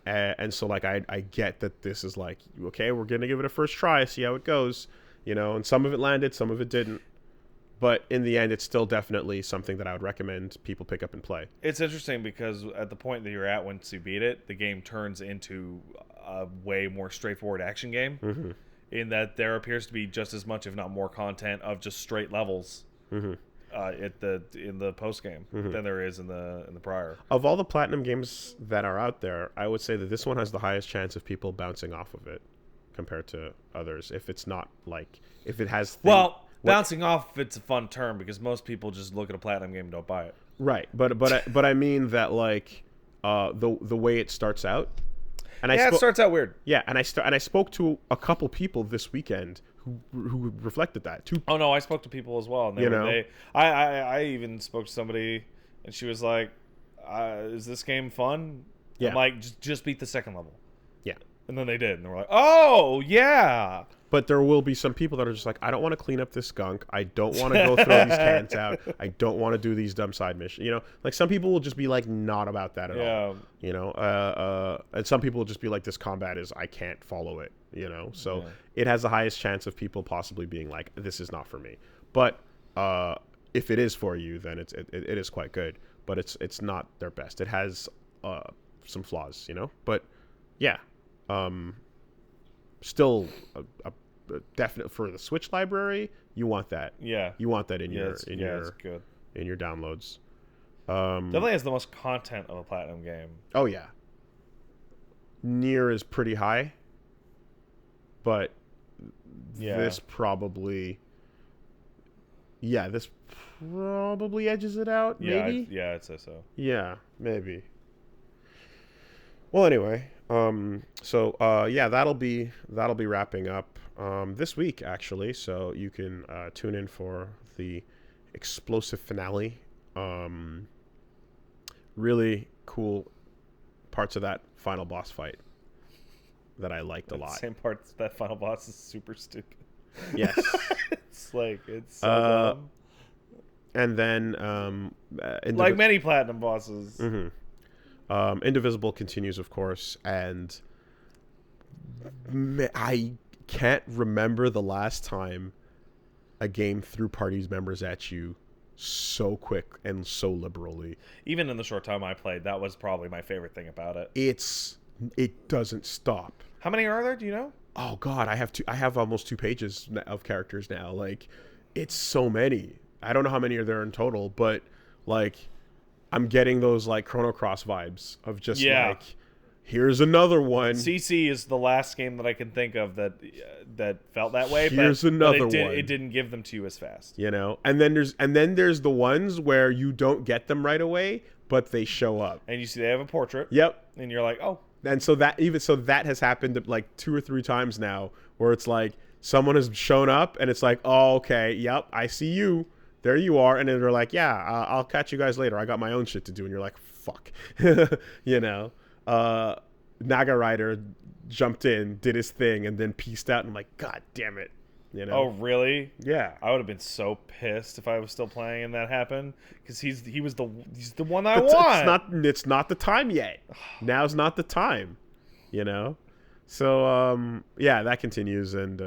And so, like, I get that this is like, okay, we're going to give it a first try, see how it goes. You know, and some of it landed, some of it didn't. But in the end, it's still definitely something that I would recommend people pick up and play. It's interesting because at the point that you're at once you beat it, the game turns into a way more straightforward action game. Mm-hmm. In that there appears to be just as much, if not more, content of just straight levels in the post game than there is in the prior. Of all the platinum games that are out there, I would say that this one has the highest chance of people bouncing off of it compared to others. If it's not like, if it has bouncing off, it's a fun term because most people just look at a platinum game and don't buy it. Right, but I mean that, like, the way it starts out. And it starts out weird. Yeah, and I spoke to a couple people this weekend who reflected that too. Oh no, I spoke to people as well. And I even spoke to somebody, and she was like, "Is this game fun?" Yeah. I'm like, just beat the second level. Yeah. And then they did, and they were like, "Oh yeah." But there will be some people that are just like, I don't want to clean up this skunk. I don't want to go throw these cans out. I don't want to do these dumb side missions. You know, like, some people will just be like, not about that at all. You know, and some people will just be like, this combat is, I can't follow it. You know, so it has the highest chance of people possibly being like, this is not for me. But if it is for you, then it is quite good. But it's not their best. It has some flaws, you know. But yeah, still a definite for the Switch library. You want that. Yeah. You want that in it's good. In your downloads. Definitely has the most content of a platinum game. Oh yeah. Nier is pretty high, but this probably edges it out. Maybe. I'd say so. Yeah, maybe. Well, anyway, so that'll be wrapping up this week, actually. So you can tune in for the explosive finale. Really cool parts of that final boss fight that I liked a lot. Same parts. That final boss is super stupid. Yes. it's so dumb. And then like many platinum bosses. Mm-hmm. Indivisible continues, of course, and I can't remember the last time a game threw party members at you so quick and so liberally. Even in the short time I played, that was probably my favorite thing about it. It doesn't stop. How many are there? Do you know? Oh God, I have almost 2 pages of characters now. Like, it's so many. I don't know how many are there in total, but like, I'm getting those like Chrono Cross vibes of just like, here's another one. CC is the last game that I can think of that felt that way. Here's another one. It didn't give them to you as fast. You know, and then there's the ones where you don't get them right away, but they show up. And you see they have a portrait. Yep. And you're like, oh. And so that has happened like 2 or 3 times now, where it's like someone has shown up and it's like, oh, okay, yep, I see you. There you are. And then they're like, yeah, I'll catch you guys later. I got my own shit to do. And you're like, fuck. You know? Naga Rider jumped in, did his thing, and then pieced out. And I'm like, God damn it. You know? Oh, really? Yeah. I would have been so pissed if I was still playing and that happened, because he's the one I want. It's not the time yet. Now's not the time. You know? So yeah, that continues, and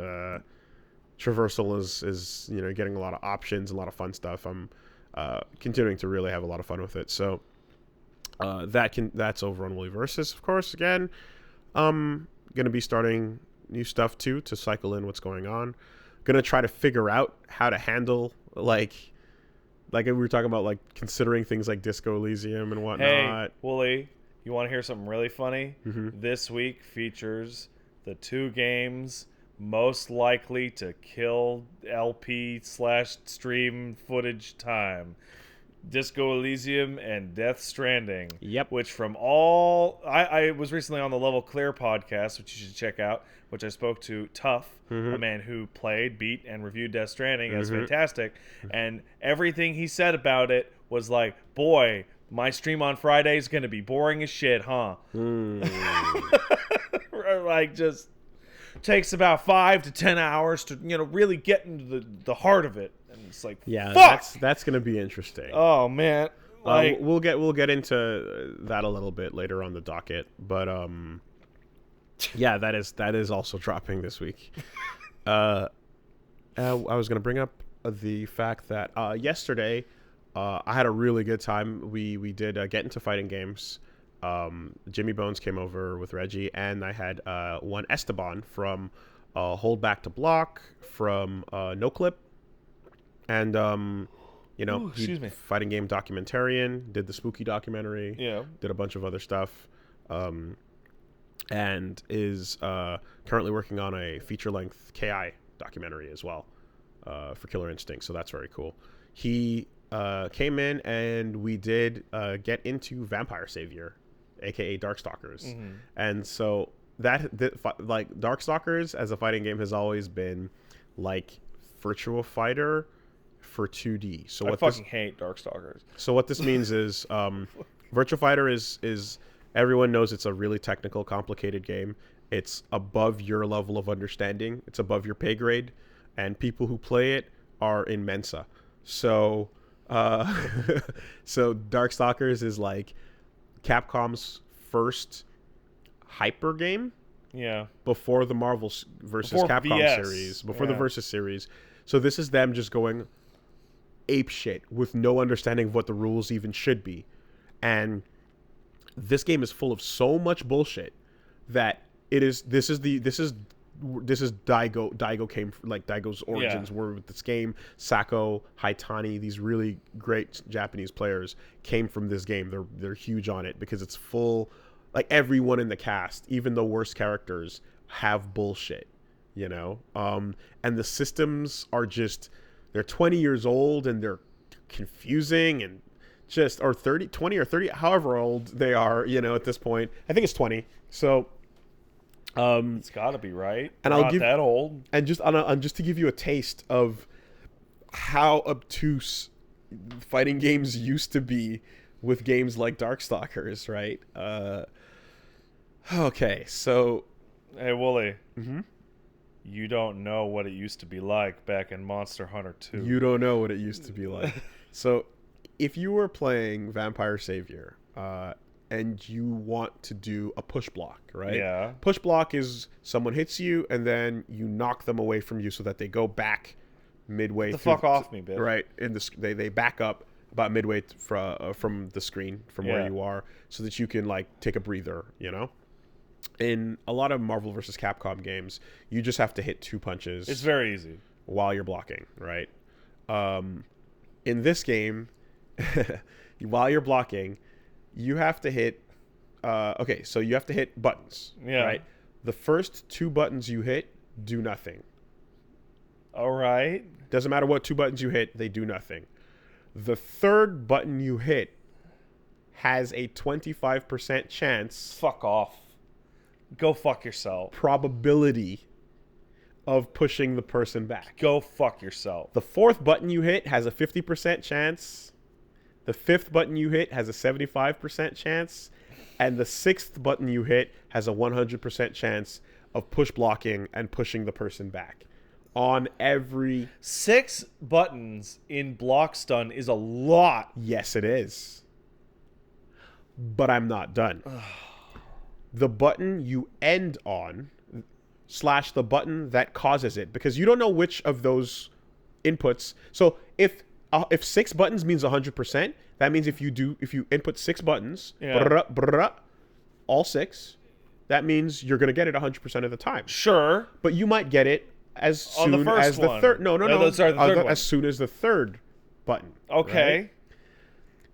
traversal is you know, getting a lot of options, a lot of fun stuff. I'm continuing to really have a lot of fun with it. So that's over on Woolly Versus, of course. Again, gonna be starting new stuff too to cycle in what's going on. Gonna try to figure out how to handle like we were talking about, like considering things like Disco Elysium and whatnot. Hey, Wooly, you want to hear something really funny? Mm-hmm. This week features the 2 games most likely to kill LP/stream footage time: Disco Elysium and Death Stranding. Yep. Which from all... I was recently on the Level Clear podcast, which you should check out, which I spoke to Tough, a man who played, beat, and reviewed Death Stranding. It was fantastic. And everything he said about it was like, boy, my stream on Friday is going to be boring as shit, huh? Like, just takes about 5 to 10 hours to, you know, really get into the heart of it. And it's like, yeah, fuck! that's gonna be interesting. Oh man, like, we'll get into that a little bit later on the docket, but yeah, that is also dropping this week. I was gonna bring up the fact that yesterday I had a really good time. We did get into fighting games. Jimmy Bones came over with Reggie, and I had one Esteban from Hold Back to Block, from No Clip, and you know, fighting game documentarian, did the spooky documentary, did a bunch of other stuff, and is currently working on a feature-length KI documentary as well for Killer Instinct. So that's very cool. He came in and we did get into Vampire Savior, aka Darkstalkers, and so that like Darkstalkers as a fighting game has always been like Virtua Fighter for 2D. So I fucking hate Darkstalkers. So what this means is Virtua Fighter is everyone knows it's a really technical, complicated game. It's above your level of understanding. It's above your pay grade, and people who play it are in Mensa. So so Darkstalkers is like Capcom's first hyper game. Yeah. Before the Marvel versus Capcom series, before the Versus series. So this is them just going ape shit with no understanding of what the rules even should be. And this game is full of so much bullshit that this is Daigo came like Daigo's origins were with this game. Sako, Haitani, these really great Japanese players came from this game. They're huge on it because it's full, like everyone in the cast, even the worst characters have bullshit, you know? And the systems are just, they're 20 years old and they're confusing and just, or 20 or 30, however old they are, you know, at this point. I think it's 20. So it's got to be right. And We're I'll not give that old. And just to give you a taste of how obtuse fighting games used to be with games like Darkstalkers, right? Okay, so hey Wooly, you don't know what it used to be like back in Monster Hunter 2. You don't know what it used to be like. So if you were playing Vampire Savior, and you want to do a push block, right? Yeah. Push block is someone hits you and then you knock them away from you so that they go back midway. Get the fuck off me, bitch. Right, they back up about midway from the screen from where you are, so that you can like take a breather. You know, in a lot of Marvel vs. Capcom games, you just have to hit 2 punches. It's very easy while you're blocking, right? In this game, while you're blocking, you have to hit. Okay, so you have to hit buttons. Yeah. Right. The first 2 buttons you hit do nothing. All right. Doesn't matter what 2 buttons you hit, they do nothing. The third button you hit has a 25% chance. Fuck off. Go fuck yourself. Probability of pushing the person back. Go fuck yourself. The 4th button you hit has a 50% chance. The 5th button you hit has a 75% chance. And the 6th button you hit has a 100% chance of push blocking and pushing the person back. On every 6 buttons in block stun is a lot. Yes, it is. But I'm not done. The button you end on / the button that causes it, because you don't know which of those inputs. So if 6 buttons means 100%, that means if you input 6 buttons, all 6, that means you're going to get it 100% of the time. Sure. But you might get it as soon on the first as the one. third. No. Sorry, the third one. As soon as the third button. Okay. Right?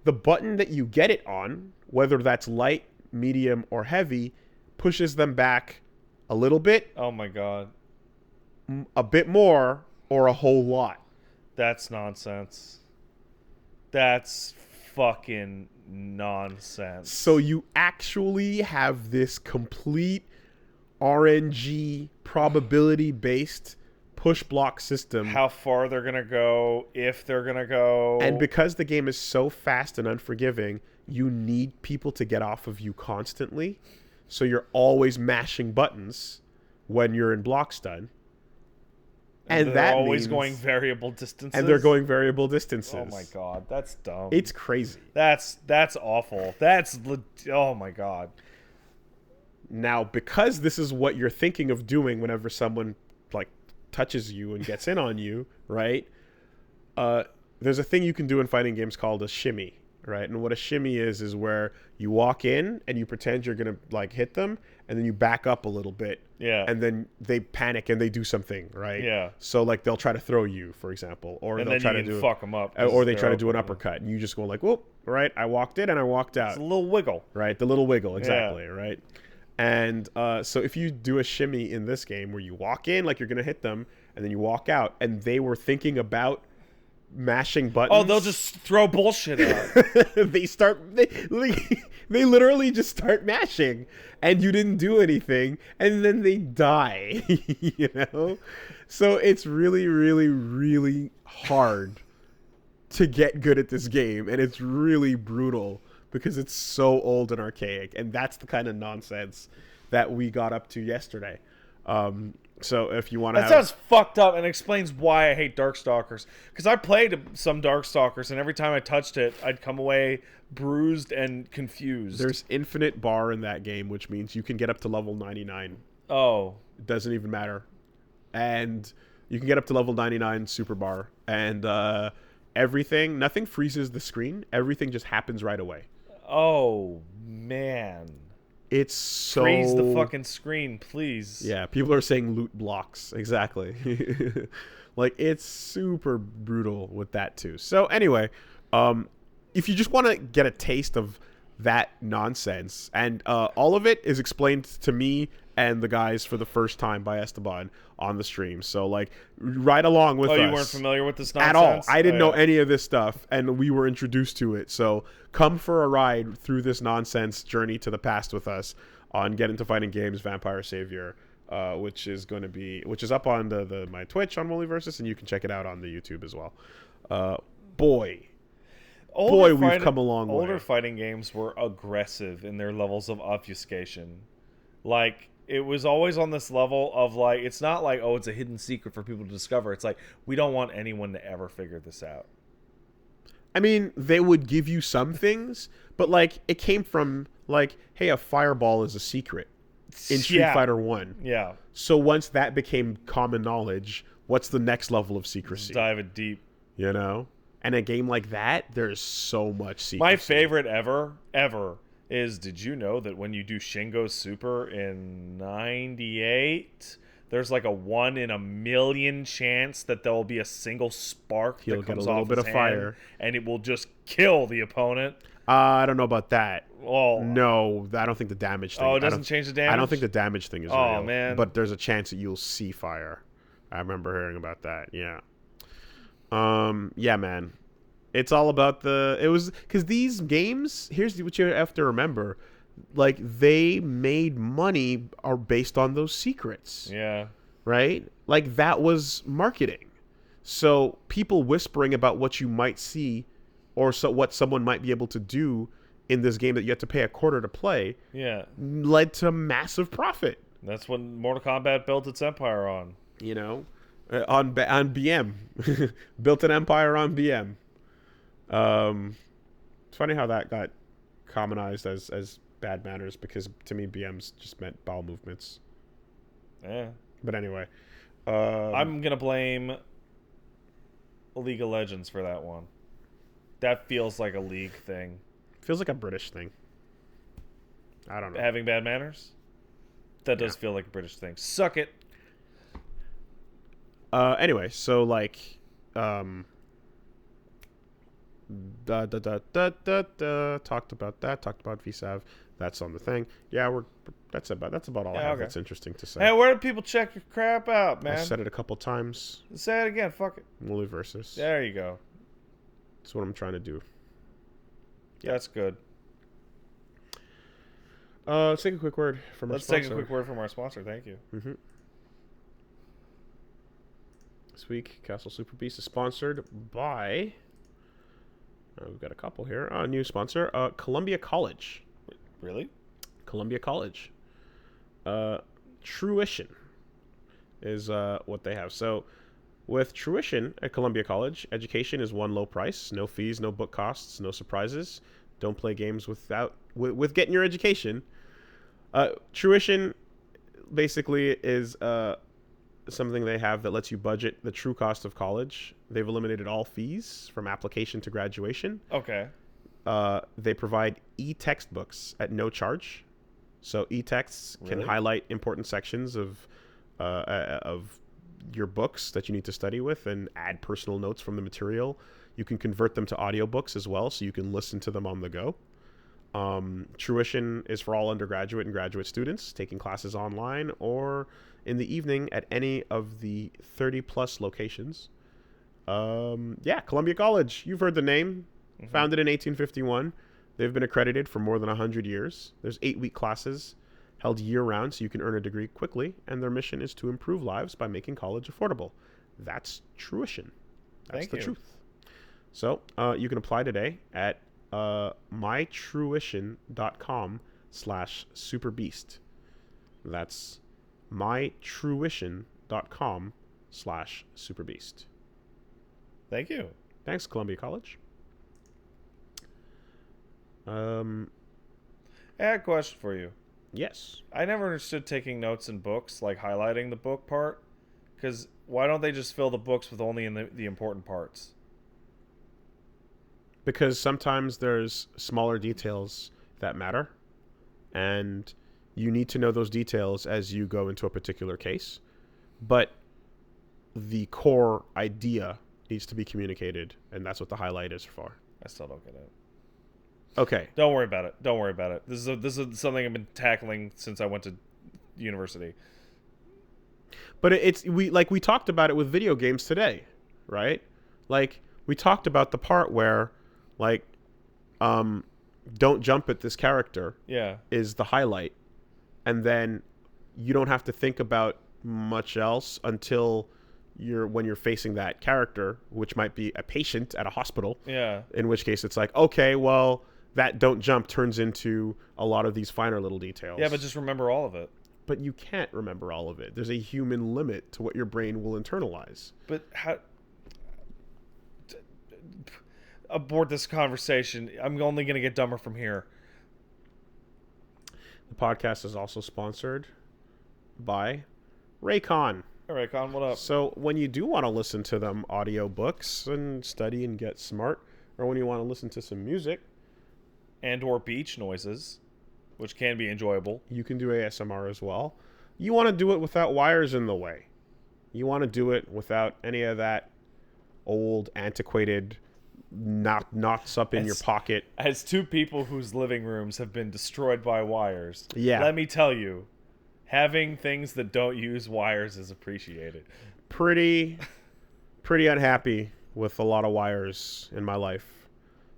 The button that you get it on, whether that's light, medium, or heavy, pushes them back a little bit, Oh my god. a bit more, or a whole lot. That's nonsense. That's fucking nonsense. So you actually have this complete RNG probability-based push block system. How far they're going to go, if they're going to go. And because the game is so fast and unforgiving, you need people to get off of you constantly. So you're always mashing buttons when you're in block stun. And they're that always means, going variable distances. And they're going variable distances. Oh my god, that's dumb. It's crazy. That's awful. Oh my god. Now, because this is what you're thinking of doing whenever someone like touches you and gets in on you, right? There's a thing you can do in fighting games called a shimmy, right? And what a shimmy is where you walk in and you pretend you're gonna like hit them, and then you back up a little bit. Yeah. And then they panic and they do something, right? Yeah. So like they'll try to throw you, for example, or And they'll then try you to can do fuck them up. or they try to do an uppercut, and you just go like, whoop, right? I walked in and I walked out. It's a little wiggle. Right, the little wiggle, exactly, right? And so if you do a shimmy in this game where you walk in like you're going to hit them, and then you walk out, and they were thinking about mashing buttons. Oh, they'll just throw bullshit out. they literally just start mashing, and you didn't do anything, and then they die, you know? So it's really, really, really hard to get good at this game, and it's really brutal because it's so old and archaic, and that's the kind of nonsense that we got up to yesterday. So if you want to That sounds fucked up and explains why I hate Darkstalkers. Because I played some Darkstalkers, and every time I touched it, I'd come away bruised and confused. There's infinite bar in that game, which means you can get up to level 99. Oh. It doesn't even matter. And you can get up to level 99 super bar. And nothing freezes the screen. Everything just happens right away. Oh, man. It's so... Freeze the fucking screen, please. Yeah, people are saying loot blocks. Exactly. Like, it's super brutal with that, too. So, anyway, if you just want to get a taste of that nonsense, and all of it is explained to me and the guys for the first time by Esteban on the stream. So, like, right along with us. Oh, you weren't familiar with this nonsense? At all. I didn't know any of this stuff, and we were introduced to it. So, come for a ride through this nonsense journey to the past with us on Get Into Fighting Games Vampire Savior, which is up on my Twitch on Multiversus, and you can check it out on the YouTube as well. We've come a long way. Older fighting games were aggressive in their levels of obfuscation. Like, it was always on this level of, like, it's not like, oh, it's a hidden secret for people to discover. It's like, we don't want anyone to ever figure this out. I mean, they would give you some things, but, like, it came from, like, hey, a fireball is a secret in Street Fighter 1. Yeah. So once that became common knowledge, What's the next level of secrecy? Dive it deep. You know? And a game like that, there's so much secrecy. My favorite ever is, did you know that when you do Shingo Super in 98, there's like a 1 in a million chance that there will be a single spark He'll that comes get a little off bit his of hand, fire, and it will just kill the opponent? I don't know about that. Oh No, I don't think the damage thing. Oh, it doesn't change the damage? I don't think the damage thing is real. Oh, man. But there's a chance that you'll see fire. I remember hearing about that. Yeah. Yeah, man. It's all about because these games, here's what you have to remember. Like, they made money are based on those secrets. Yeah. Right? Like, that was marketing. So people whispering about what you might see or what someone might be able to do in this game that you have to pay a quarter to play led to massive profit. That's what Mortal Kombat built its empire on. You know? On BM. Built an empire on BM. It's funny how that got commonized as bad manners, because to me BM's just meant bowel movements. Yeah. But anyway. I'm going to blame League of Legends for that one. That feels like a League thing. Feels like a British thing. I don't know. Having bad manners? That does feel like a British thing. Suck it. Anyway, so like talked about that, talked about VSAV. That's on the thing. Yeah, that's about all I have that's interesting to say. Hey, where do people check your crap out, man? I said it a couple times. Say it again, fuck it. Multiverses. There you go. That's what I'm trying to do. Yeah. That's good. Let's take a quick word from our sponsor. Let's take a quick word from our sponsor. Thank you. Mm-hmm. This week, Castle Super Beast is sponsored by... we've got a couple here. A new sponsor, Columbia College. Really? Columbia College. Truition is what they have. So with Truition at Columbia College, education is one low price. No fees, no book costs, no surprises. Don't play games with getting your education. Truition basically is... something they have that lets you budget the true cost of college. They've eliminated all fees from application to graduation. Okay. They provide e-textbooks at no charge. So e-texts can highlight important sections of your books that you need to study with and add personal notes from the material. You can convert them to audiobooks as well, so you can listen to them on the go. Truition is for all undergraduate and graduate students taking classes online or in the evening at any of the 30-plus locations. Columbia College. You've heard the name. Mm-hmm. Founded in 1851. They've been accredited for more than 100 years. There's 8-week classes held year-round so you can earn a degree quickly, and their mission is to improve lives by making college affordable. That's Truition. That's the truth. So you can apply today at mytruition.com/superbeast. That's mytruition.com/superbeast. Thank you. Thanks, Columbia College. I had a question for you. Yes. I never understood taking notes in books, like highlighting the book part, because why don't they just fill the books with only the important parts? Because sometimes there's smaller details that matter, and you need to know those details as you go into a particular case. But the core idea needs to be communicated, and that's what the highlight is for. I still don't get it. Okay. Don't worry about it. This is something I've been tackling since I went to university. But we talked about it with video games today, right? Like, we talked about the part where, like, don't jump at this character is the highlight. And then you don't have to think about much else until when you're facing that character, which might be a patient at a hospital. Yeah. In which case it's like, okay, well, that don't jump turns into a lot of these finer little details. Yeah, but just remember all of it. But you can't remember all of it. There's a human limit to what your brain will internalize. But how... Abort this conversation. I'm only going to get dumber from here. The podcast is also sponsored by Raycon. All right, Con, what up? So when you do want to listen to them audiobooks and study and get smart, or when you want to listen to some music, And or beach noises, which can be enjoyable. you can do ASMR as well. You want to do it without wires in the way. You want to do it without any of that old, antiquated knots up in your pocket. As two people whose living rooms have been destroyed by wires, Yeah. let me tell you, having things that don't use wires is appreciated. Pretty unhappy with a lot of wires in my life.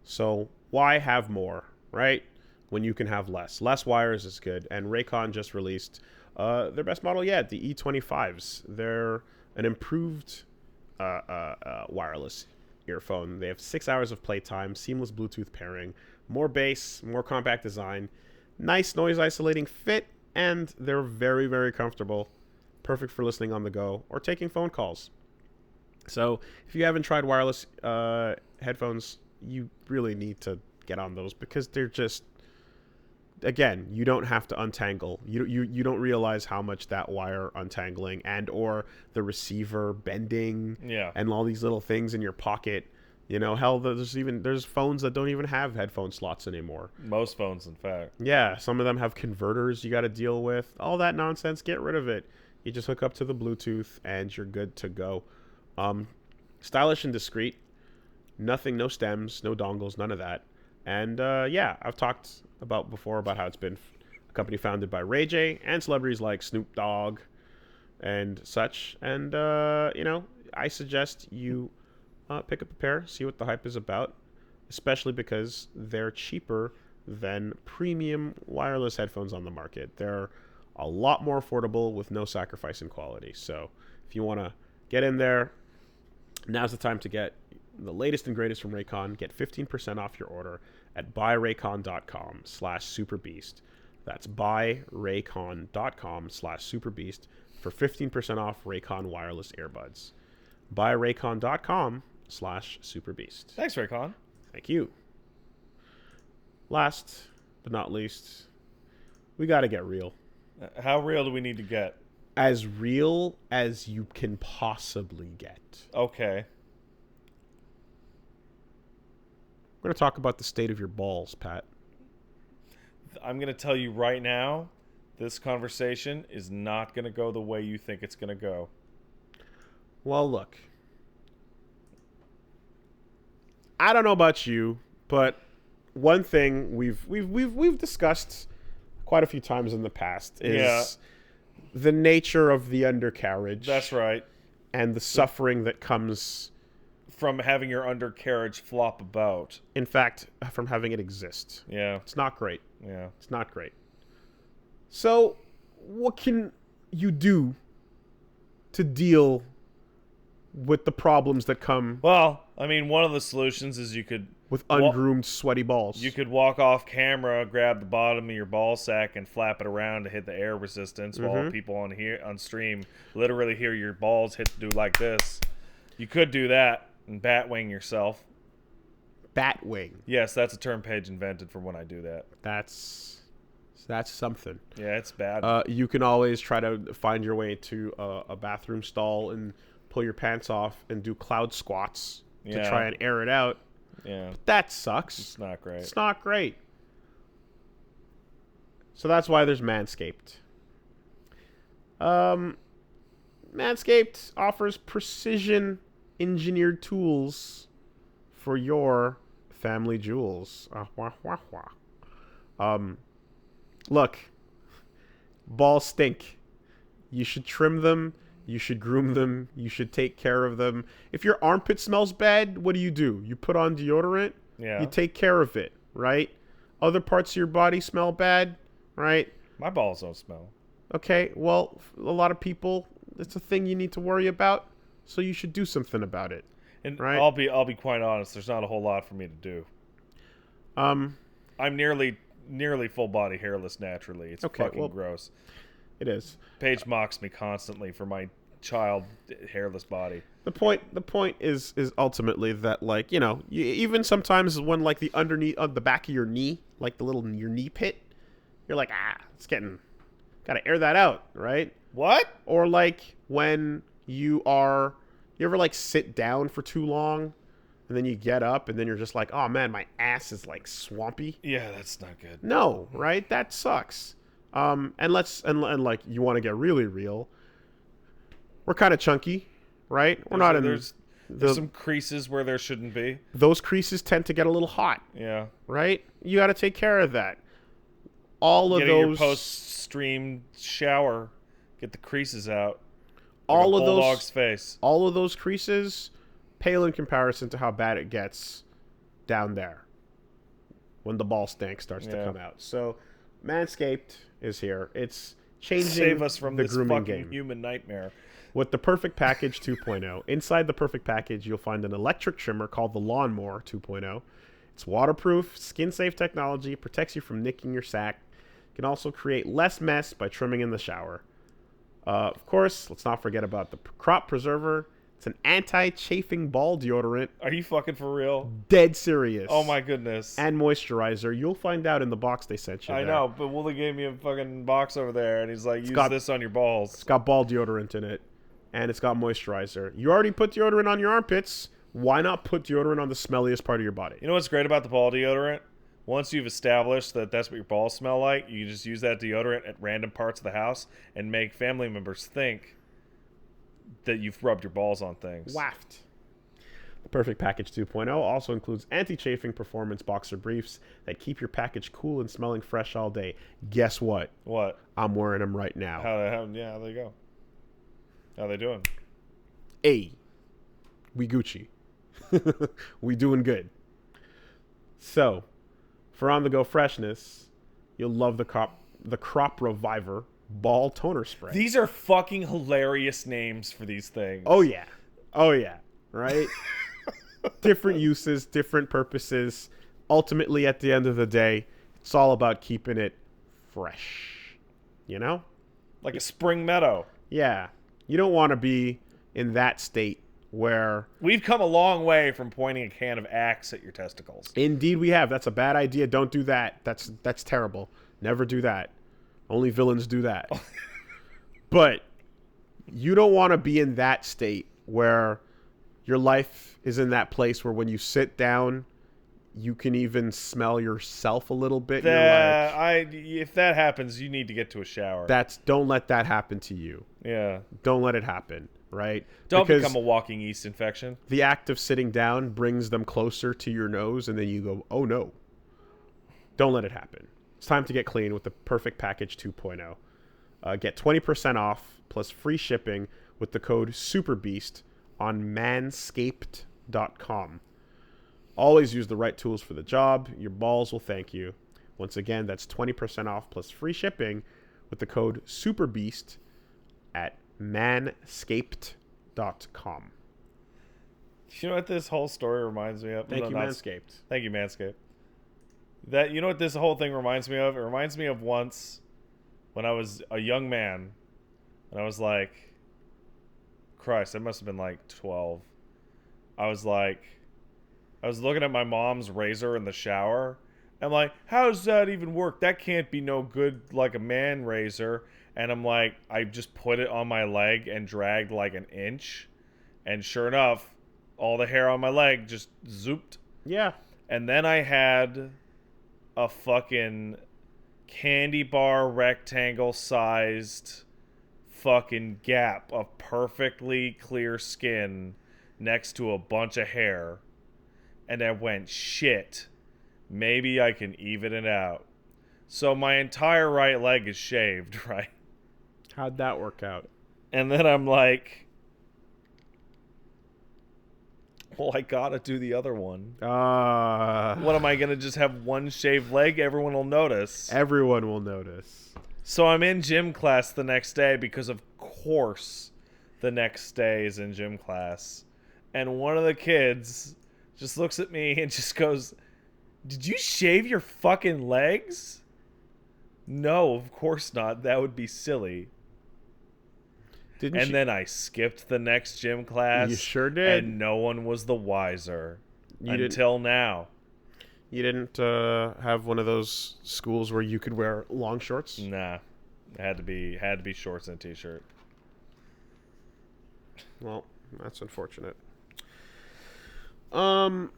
So why have more, right? When you can have less. Less wires is good. And Raycon just released their best model yet, the E25s. They're an improved wireless earphone. They have 6 hours of playtime, seamless Bluetooth pairing, more bass, more compact design, nice noise isolating fit, and they're very, very comfortable. Perfect for listening on the go or taking phone calls. So if you haven't tried wireless headphones, you really need to get on those because they're just, again, you don't have to untangle. You don't realize how much that wire untangling and or the receiver bending and all these little things in your pocket. You know, hell, there's phones that don't even have headphone slots anymore. Most phones, in fact. Yeah, some of them have converters you got to deal with. All that nonsense, get rid of it. You just hook up to the Bluetooth and you're good to go. Stylish and discreet. Nothing, no stems, no dongles, none of that. And yeah, I've talked before about how it's been a company founded by Ray J and celebrities like Snoop Dogg and such. And, you know, I suggest you pick up a pair, see what the hype is about, especially because they're cheaper than premium wireless headphones on the market. They're a lot more affordable with no sacrifice in quality. So if you want to get in there, now's the time to get the latest and greatest from Raycon. Get 15% off your order at buyraycon.com/superbeast. That's buyraycon.com/superbeast for 15% off Raycon wireless earbuds. Buyraycon.com/superbeast. Thanks, Raycon. Thank you. Last but not least, we got to get real. How real do we need to get? As real as you can possibly get. Okay. We're going to talk about the state of your balls, Pat. I'm going to tell you right now, this conversation is not going to go the way you think it's going to go. Well, look. I don't know about you, but one thing we've discussed quite a few times in the past is the nature of the undercarriage. That's right. And the suffering that comes from having your undercarriage flop about. In fact, from having it exist. Yeah. It's not great. Yeah. It's not great. So, what can you do to deal with the problems that come? Well, I mean, one of the solutions is you could... with ungroomed, sweaty balls. You could walk off camera, grab the bottom of your ball sack, and flap it around to hit the air resistance while people on stream literally hear your balls do like this. You could do that and batwing yourself. Batwing? Yes, that's a term Paige invented for when I do that. That's something. Yeah, it's bad. You can always try to find your way to a bathroom stall and pull your pants off and do cloud squats to try and air it out. Yeah. But that sucks. It's not great. It's not great. So that's why there's Manscaped. Manscaped offers precision engineered tools for your family jewels. Look, balls stink. You should trim them. You should groom them. You should take care of them. If your armpit smells bad, what do? You put on deodorant. Yeah. You take care of it, right? Other parts of your body smell bad, right? My balls don't smell. Okay, well, a lot of people, it's a thing you need to worry about, so you should do something about it. And right? I'll be quite honest, there's not a whole lot for me to do. I'm nearly full body hairless naturally. It's fucking gross. It is. Paige mocks me constantly for my child hairless body. The point is ultimately that, like, you know, even sometimes when, like, the underneath on the back of your knee, like your knee pit, you're like, it's gotta air that out, right? What? Or like when you ever like sit down for too long and then you get up and then you're just like, oh man, my ass is like swampy? Yeah, that's not good. No, right? That sucks. And like you want to get really real. We're kind of chunky, right? We're not in There's some creases where there shouldn't be. Those creases tend to get a little hot. Yeah. Right? You got to take care of that. All of Getting those your post-stream shower, get the creases out. All like of a bulldog's face. All of those creases pale in comparison to how bad it gets down there when the ball stank starts to come out. So Manscaped is here. It's changing Save us from the this grooming fucking game. human nightmare. With the Perfect Package 2.0. Inside the Perfect Package, you'll find an electric trimmer called the Lawnmower 2.0. It's waterproof, skin-safe technology, protects you from nicking your sack. Can also create less mess by trimming in the shower. Of course, let's not forget about the Crop Preserver. It's an anti-chafing ball deodorant. Are you fucking for real? Dead serious. Oh my goodness. And moisturizer. You'll find out in the box they sent you. I know, but Wooly gave me a fucking box over there, and he's like, use this on your balls. It's got ball deodorant in it, and it's got moisturizer. You already put deodorant on your armpits. Why not put deodorant on the smelliest part of your body? You know what's great about the ball deodorant? Once you've established that that's what your balls smell like, you can just use that deodorant at random parts of the house and make family members think that you've rubbed your balls on things. Waft. The Perfect Package 2.0 also includes anti-chafing performance boxer briefs that keep your package cool and smelling fresh all day. Guess what? What? I'm wearing them right now. How they go? How they doing? Hey, we Gucci. We doing good. So, for on-the-go freshness, you'll love the Crop Reviver Ball Toner Spray. These are fucking hilarious names for these things. Oh yeah, right? Different uses, different purposes. Ultimately, at the end of the day, it's all about keeping it fresh. You know? Like a spring meadow. Yeah. You don't want to be in that state where... We've come a long way from pointing a can of Axe at your testicles. Indeed we have. That's a bad idea. Don't do that. That's terrible. Never do that. Only villains do that. But you don't want to be in that state where your life is in that place where when you sit down, you can even smell yourself a little bit. If that happens, you need to get to a shower. Don't let that happen to you. Yeah. Don't let it happen, right? Don't become a walking yeast infection. The act of sitting down brings them closer to your nose, and then you go, oh no. Don't let it happen. It's time to get clean with the Perfect Package 2.0. Get 20% off plus free shipping with the code SUPERBEAST on manscaped.com. Always use the right tools for the job. Your balls will thank you. Once again, that's 20% off plus free shipping with the code SUPERBEAST at manscaped.com. You know what this whole story reminds me of? Thank you, Manscaped. Thank you, Manscaped. You know what this whole thing reminds me of? It reminds me of once when I was a young man, and I was like, Christ, I must have been like 12. I was looking at my mom's razor in the shower. I'm like, how does that even work? That can't be no good like a man razor. And I'm like, I just put it on my leg and dragged like an inch. And sure enough, all the hair on my leg just zooped. Yeah. And then I had a fucking candy bar rectangle sized fucking gap of perfectly clear skin next to a bunch of hair. And I went, shit, maybe I can even it out. So my entire right leg is shaved, right? How'd that work out? And then I'm like, well, I gotta do the other one. What am I gonna just have one shaved leg? Everyone will notice. Everyone will notice. So I'm in gym class the next day because, of course, the next day is in gym class. And one of the kids just looks at me and just goes, did you shave your fucking legs? No, of course not. That would be silly. Then I skipped the next gym class. You sure did. And no one was the wiser until now. You didn't have one of those schools where you could wear long shorts? Nah. It had to be shorts and a t-shirt. Well, that's unfortunate. Um,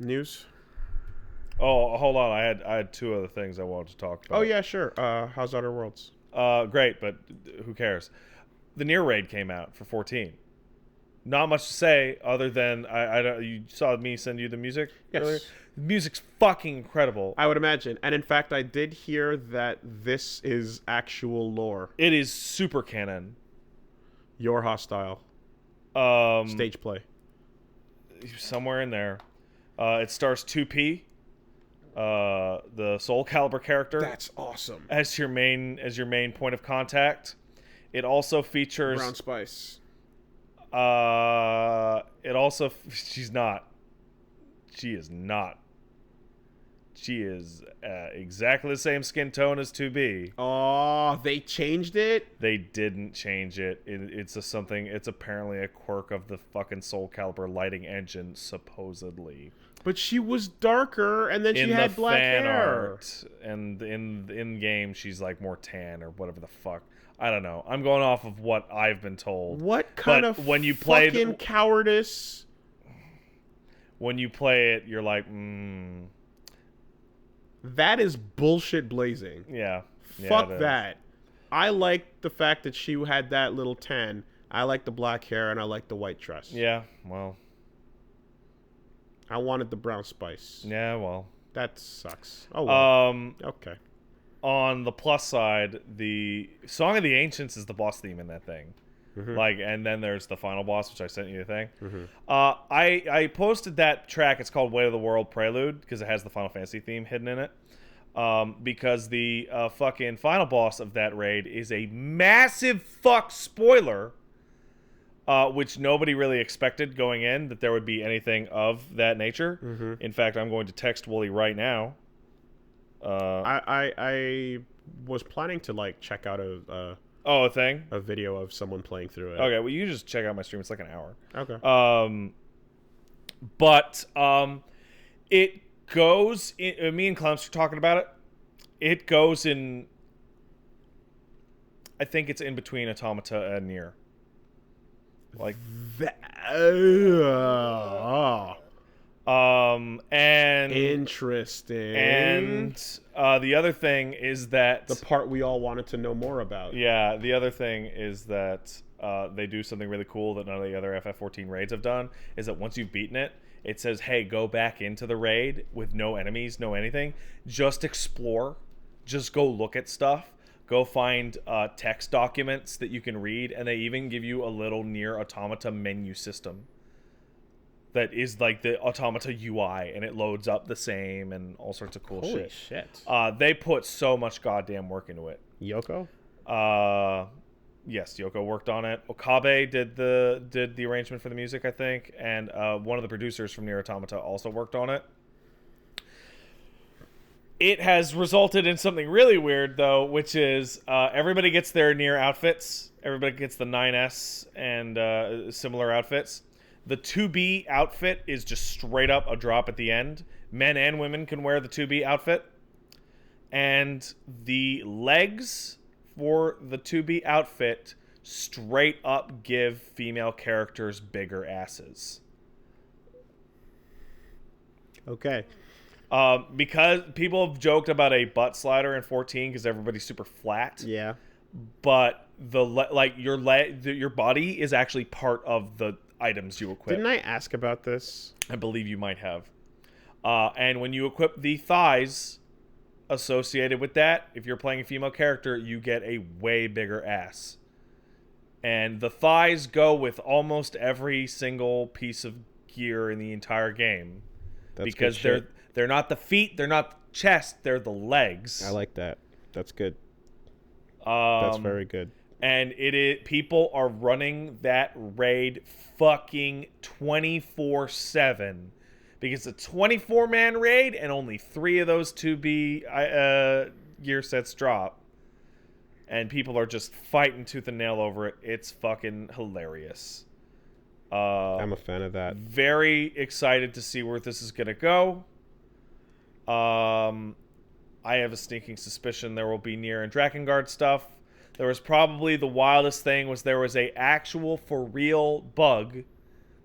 news. Oh, hold on. I had two other things I wanted to talk about. Oh yeah, sure. How's Outer Worlds? Great, but who cares? The Nier raid came out for 14. Not much to say other than I don't. You saw me send you the music earlier. Yes. The music's fucking incredible. I would imagine, and in fact, I did hear that this is actual lore. It is super canon. You're hostile. Stage play. Somewhere in there. It stars 2P, the Soulcalibur character. That's awesome. As your main point of contact. It also features Brown Spice. she's not. She is not. She is exactly the same skin tone as 2B. Oh, they changed it? They didn't change it. It's apparently a quirk of the fucking Soulcalibur lighting engine, supposedly. But she was darker, and then she had black hair. Art, and in game, she's like more tan or whatever the fuck. I don't know. I'm going off of what I've been told. What kind of fucking cowardice? When you play it, you're like, That is bullshit blazing. Yeah. Fuck that. I like the fact that she had that little tan. I like the black hair, and I like the white dress. Yeah, well. I wanted the brown spice. Yeah, well. That sucks. Oh, well. Okay. On the plus side, the Song of the Ancients is the boss theme in that thing. Mm-hmm. And then there's the final boss, which I sent you the thing. Mm-hmm. I posted that track. It's called Way of the World Prelude because it has the Final Fantasy theme hidden in it. Because the fucking final boss of that raid is a massive fuck spoiler, which nobody really expected going in, that there would be anything of that nature. Mm-hmm. In fact, I'm going to text Wooly right now. I was planning to check out a thing? A video of someone playing through it. Okay, well, you just check out my stream. It's like an hour. Okay. It goes in, me and Clemps were talking about it. It goes in, I think it's in between Automata and Nier. And interesting. And the other thing is that the part we all wanted to know more about. Yeah, the other thing is that they do something really cool that none of the other FF14 raids have done, is that once you've beaten it, it says, hey, go back into the raid with no enemies, no anything. Just explore. Just go look at stuff. Go find text documents that you can read, and they even give you a little Nier Automata menu system that is like the Automata UI, and it loads up the same and all sorts of cool shit. Holy shit. They put so much goddamn work into it. Yoko? Yes, Yoko worked on it. Okabe did the arrangement for the music, I think, and one of the producers from Nier Automata also worked on it. It has resulted in something really weird, though, which is everybody gets their Nier outfits. Everybody gets the 9S and similar outfits. The 2B outfit is just straight up a drop at the end. Men and women can wear the 2B outfit. And the legs for the 2B outfit straight up give female characters bigger asses. Okay. Because people have joked about a butt slider in 14 because everybody's super flat. Yeah. But your body is actually part of the items you equip. Didn't I ask about this? I believe you might have. And when you equip the thighs associated with that, if you're playing a female character, you get a way bigger ass. And the thighs go with almost every single piece of gear in the entire game. That's because good they're not the feet, they're not the chest, they're the legs. I like that. That's good. That's very good. And people are running that raid fucking 24/7 because it's a 24-man raid and only 3 of those 2B gear sets drop. And people are just fighting tooth and nail over it. It's fucking hilarious. I'm a fan of that. Very excited to see where this is going to go. I have a sneaking suspicion there will be Nier and Drakengard stuff. There was probably the wildest thing was there was a actual for real bug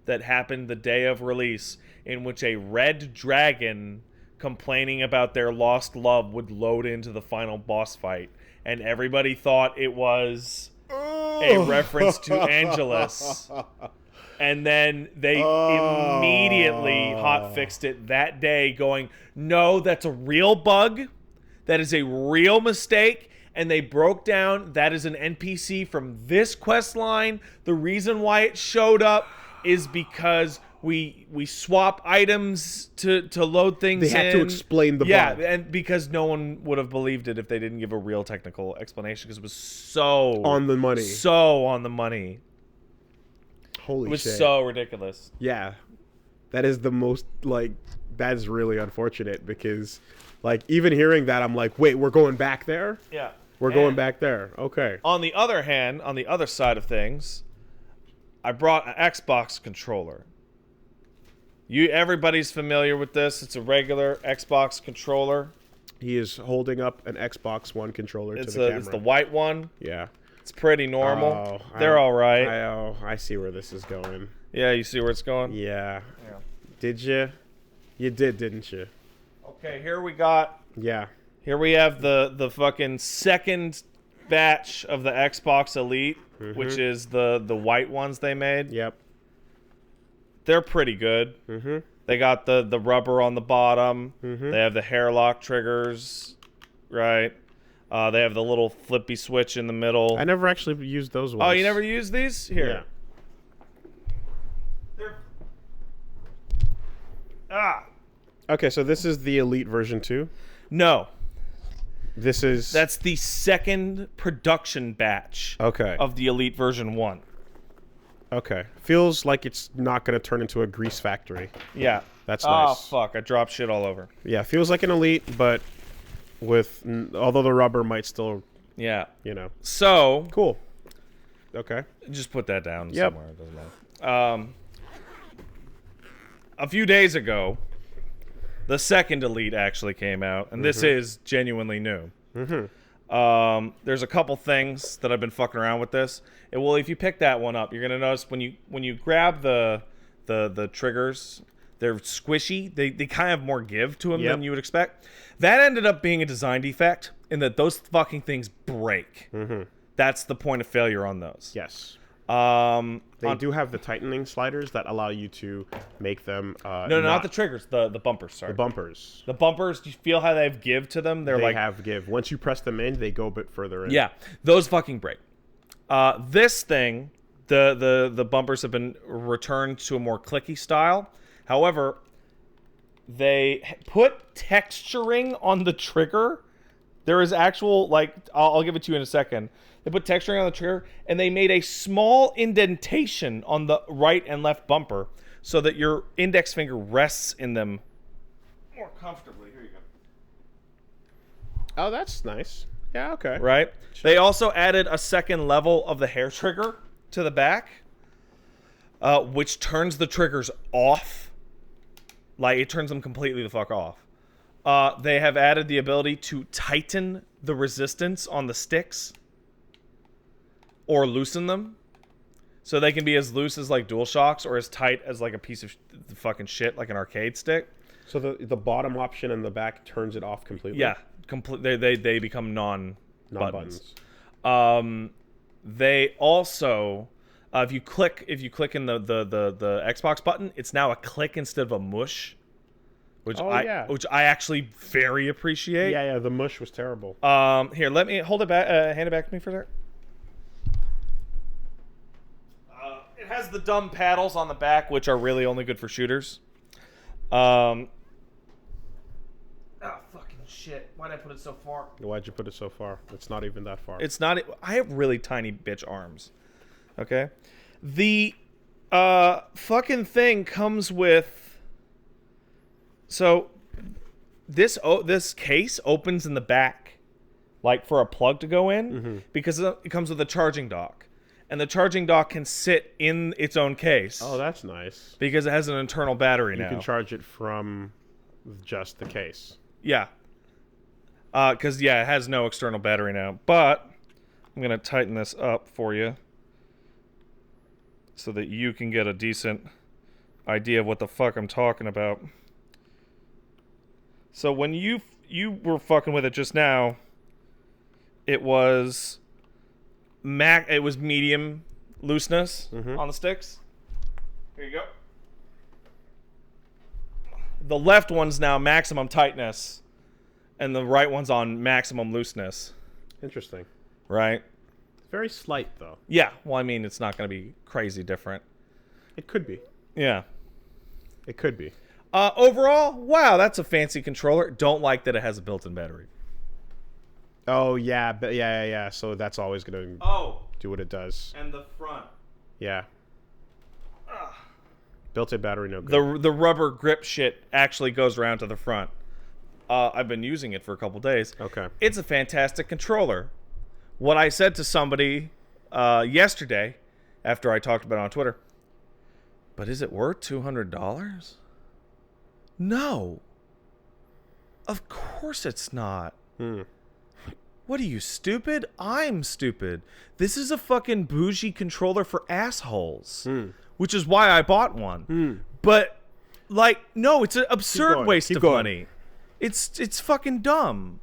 that happened the day of release in which a red dragon complaining about their lost love would load into the final boss fight, and everybody thought it was a reference to Angelus. And then they immediately hotfixed it that day, going, no, that's a real bug. That is a real mistake. And they broke down that is an NPC from this quest line. The reason why it showed up is because we swap items to load things in. They had to explain the bug. Yeah, and because no one would have believed it if they didn't give a real technical explanation, because it was so... on the money. So on the money. Holy shit. It was so ridiculous. Yeah. That is the most, like, that's really unfortunate because, like, even hearing that, I'm like, wait, we're going back there? Yeah. We're going back there. Okay. On the other hand, on the other side of things, I brought an Xbox controller. Everybody's familiar with this. It's a regular Xbox controller. He is holding up an Xbox One controller to the camera. It's the white one. Yeah. It's pretty normal. Oh, They're all right. I see where this is going. Yeah, you see where it's going? Yeah. Did you? You did, didn't you? Okay, here we got... Yeah. Here we have the fucking second batch of the Xbox Elite, which is the white ones they made. Yep. They're pretty good. They got the rubber on the bottom. They have the hairlock triggers, right? They have the little flippy switch in the middle. I never actually used those ones. Oh, you never used these? Here. Yeah. Okay, so this is the Elite version 2? No. That's the second production batch of the Elite version 1. Okay. Feels like it's not going to turn into a grease factory. Yeah. That's nice. Oh, fuck. I dropped shit all over. Yeah, feels like an Elite, but with... although the rubber might still... Yeah. You know. So... Cool. Okay. Just put that down somewhere. It doesn't matter. A few days ago, the second Elite actually came out, and this is genuinely new. There's a couple things that I've been fucking around with this. Well, if you pick that one up, you're gonna notice when you grab the triggers, they're squishy. They kind of have more give to them than you would expect. That ended up being a design defect in that those fucking things break. That's the point of failure on those. Yes. They do have the tightening sliders that allow you to make them... No, not the triggers. The bumpers, sorry. The bumpers. The bumpers, do you feel how they have give to them? They have give. Once you press them in, they go a bit further in. Yeah, those fucking break. This thing, the bumpers have been returned to a more clicky style. However, they put texturing on the trigger. There is actual, like, I'll give it to you in a second. They put texturing on the trigger, and they made a small indentation on the right and left bumper so that your index finger rests in them more comfortably. Here you go. Oh, that's nice. Yeah, okay. Right? Sure. They also added a second level of the hair trigger to the back, which turns the triggers off. Like, it turns them completely the fuck off. They have added the ability to tighten the resistance on the sticks or loosen them. So they can be as loose as like DualShocks or as tight as like a piece of fucking shit, like an arcade stick. So the bottom option in the back turns it off completely? Yeah. They become non-buttons. They also... if you click in the Xbox button, it's now a click instead of a mush, which I actually very appreciate. Yeah, the mush was terrible. Here, let me hold it back. Hand it back to me for a sec. It has the dumb paddles on the back, which are really only good for shooters. Oh, fucking shit! Why'd I put it so far? Why'd you put it so far? It's not even that far. It's not. I have really tiny bitch arms. Okay, the fucking thing comes with. So this case opens in the back, like for a plug to go in, because it comes with a charging dock, and the charging dock can sit in its own case. Oh, that's nice. Because it has an internal battery now. You can charge it from just the case. Yeah. Because it has no external battery now, but I'm going to tighten this up for you so that you can get a decent idea of what the fuck I'm talking about. So when you were fucking with it just now, it was medium looseness on the sticks. Here you go. The left one's now maximum tightness, and the right one's on maximum looseness. Interesting. Right? Very slight, though. Yeah. Well, I mean, it's not going to be crazy different. It could be. Yeah. It could be. Overall, wow, that's a fancy controller. Don't like that it has a built-in battery. Oh, yeah. Yeah. So that's always going to do what it does. And the front. Yeah. Built-in battery, no good. The rubber grip shit actually goes around to the front. I've been using it for a couple days. Okay. It's a fantastic controller. What I said to somebody yesterday, after I talked about it on Twitter, but is it worth $200? No. Of course it's not. What are you, stupid? I'm stupid. This is a fucking bougie controller for assholes. Which is why I bought one. But, like, no, it's an absurd waste of money. It's fucking dumb.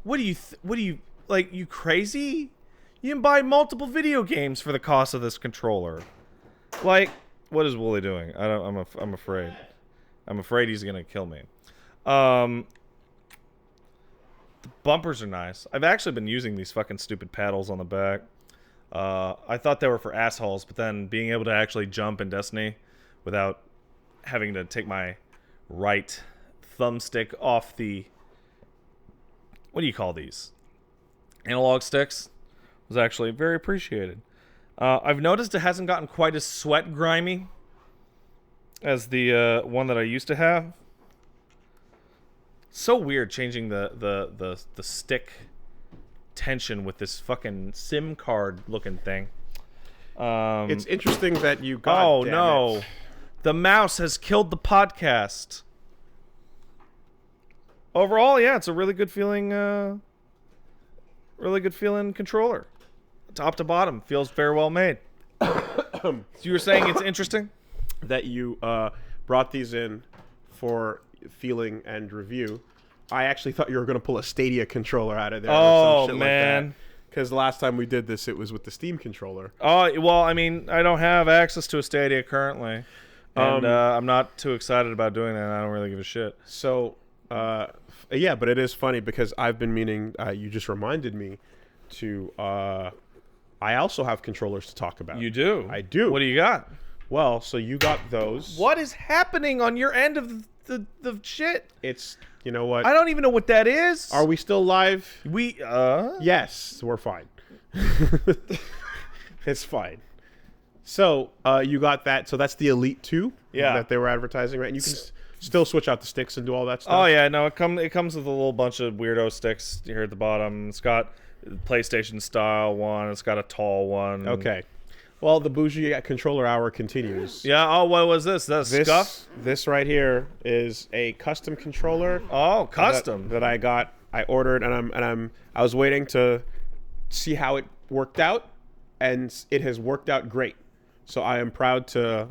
What do you, like, you crazy? You can buy multiple video games for the cost of this controller. Like, what is Wooly doing? I'm afraid. I'm afraid he's gonna kill me. The bumpers are nice. I've actually been using these fucking stupid paddles on the back. I thought they were for assholes, but then being able to actually jump in Destiny without having to take my right thumbstick off the... What do you call these? Analog sticks? Was actually very appreciated. I've noticed it hasn't gotten quite as sweat grimy as the one that I used to have. So weird changing the stick tension with this fucking SIM card looking thing. It's interesting that you got. Oh no, the mouse has killed the podcast. Overall, yeah, it's a really good feeling. Really good feeling controller, top to bottom, feels very well made. So you were saying it's interesting that you brought these in for feeling and review. I actually thought you were going to pull a Stadia controller out of there. Oh, or some shit man. like that. Because the last time we did this, it was with the Steam controller. Oh, well, I mean, I don't have access to a Stadia currently. And I'm not too excited about doing that. I don't really give a shit. So, yeah, but it is funny because I've been meaning, you just reminded me to, I also have controllers to talk about. You do? I do. What do you got? Well, so you got those. What is happening on your end of the shit? It's, you know what? I don't even know what that is. Are we still live? Yes, we're fine. It's fine. So, you got that. So that's the Elite 2 that they were advertising, right? And you can still switch out the sticks and do all that stuff. Oh, yeah. No, it comes with a little bunch of weirdo sticks here at the bottom. It's got PlayStation style one. It's got a tall one. Okay. Well, the bougie controller hour continues. Yeah. Oh, what was this? That's Scuff? This right here is a custom controller. Oh, custom that I got. I ordered, and I was waiting to see how it worked out, and it has worked out great. So I am proud to,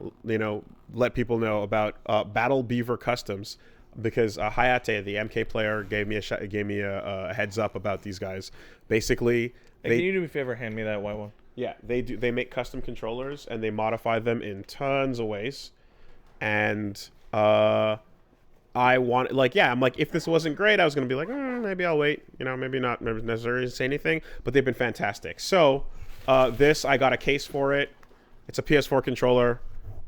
let people know about Battle Beaver Customs, because Hayate, the MK player, gave me a heads up about these guys. Basically, can you do me a favor? Hand me that white one. Yeah, they do. They make custom controllers and they modify them in tons of ways. And I want, I'm like, if this wasn't great, I was gonna be like, maybe I'll wait. Maybe not necessarily say anything. But they've been fantastic. So this, I got a case for it. It's a PS4 controller.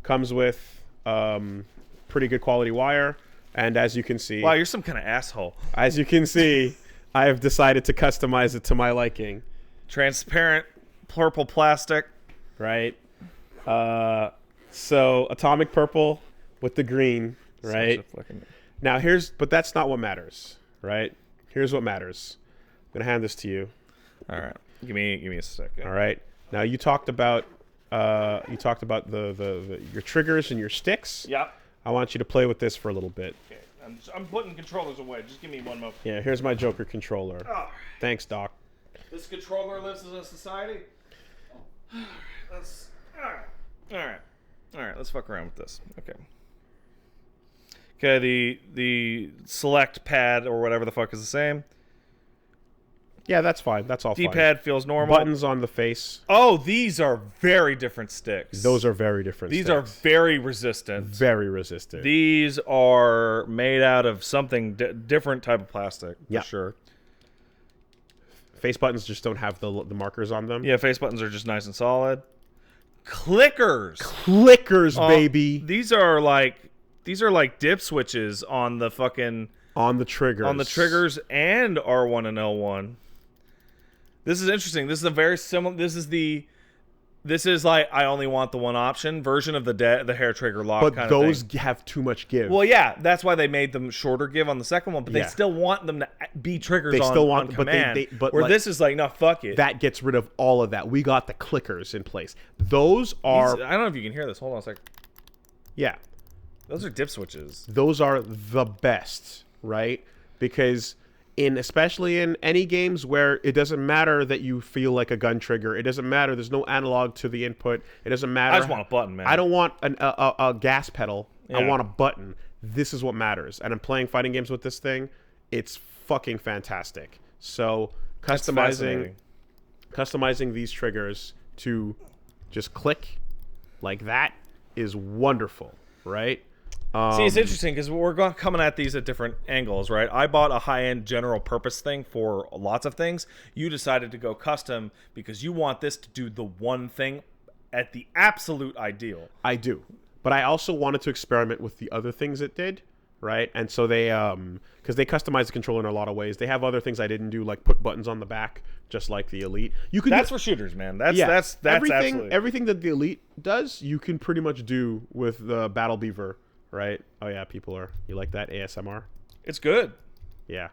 Comes with pretty good quality wire. And as you can see, wow, you're some kind of asshole. As you can see, I have decided to customize it to my liking. Transparent purple plastic, right? So atomic purple with the green, right? Now but that's not what matters, right? Here's what matters. I'm gonna hand this to you. All right, give me a second. All right. Now you talked about the your triggers and your sticks. Yeah. I want you to play with this for a little bit. Okay. I'm putting controllers away. Just give me one moment. Yeah. Here's my Joker controller. Oh. Thanks, Doc. This controller lives in a society. Let's. All right. Let's fuck around with this. Okay. The select pad or whatever the fuck is the same. Yeah, that's fine. That's all fine. D-pad feels normal. Buttons on the face. Oh, these are very different sticks. Those are very different These sticks. are very resistant. Very resistant. These are made out of something different type of plastic, for sure. Face buttons just don't have the markers on them. Yeah, face buttons are just nice and solid. Clickers. Clickers, baby. These are like dip switches on the fucking... On the triggers. On the triggers and R1 and L1. This is interesting. This is a very similar... This is like I only want the one option version of the hair trigger lock but kind of thing. those have too much give. Well, yeah, that's why they made them shorter give on the second one, but they still want them to be triggers on command. But where like, this is like, no, fuck it. That gets rid of all of that. We got the clickers in place. Those are... I don't know if you can hear this. Hold on a second. Yeah. Those are dip switches. Those are the best, right? Because... especially in any games where it doesn't matter that you feel like a gun trigger, it doesn't matter. There's no analog to the input. It doesn't matter. I just want a button, man. I don't want a gas pedal. Yeah. I want a button. This is what matters. And I'm playing fighting games with this thing. It's fucking fantastic. So customizing these triggers to just click like that is wonderful, right? See, it's interesting because we're coming at these at different angles, right? I bought a high-end general purpose thing for lots of things. You decided to go custom because you want this to do the one thing at the absolute ideal. I do. But I also wanted to experiment with the other things it did, right? And so they, because they customize the controller in a lot of ways. They have other things I didn't do, like put buttons on the back, just like the Elite. You can That's for shooters, man. That's everything that the Elite does, you can pretty much do with the Battle Beaver. Right? Oh yeah, you like that ASMR? It's good. Yeah,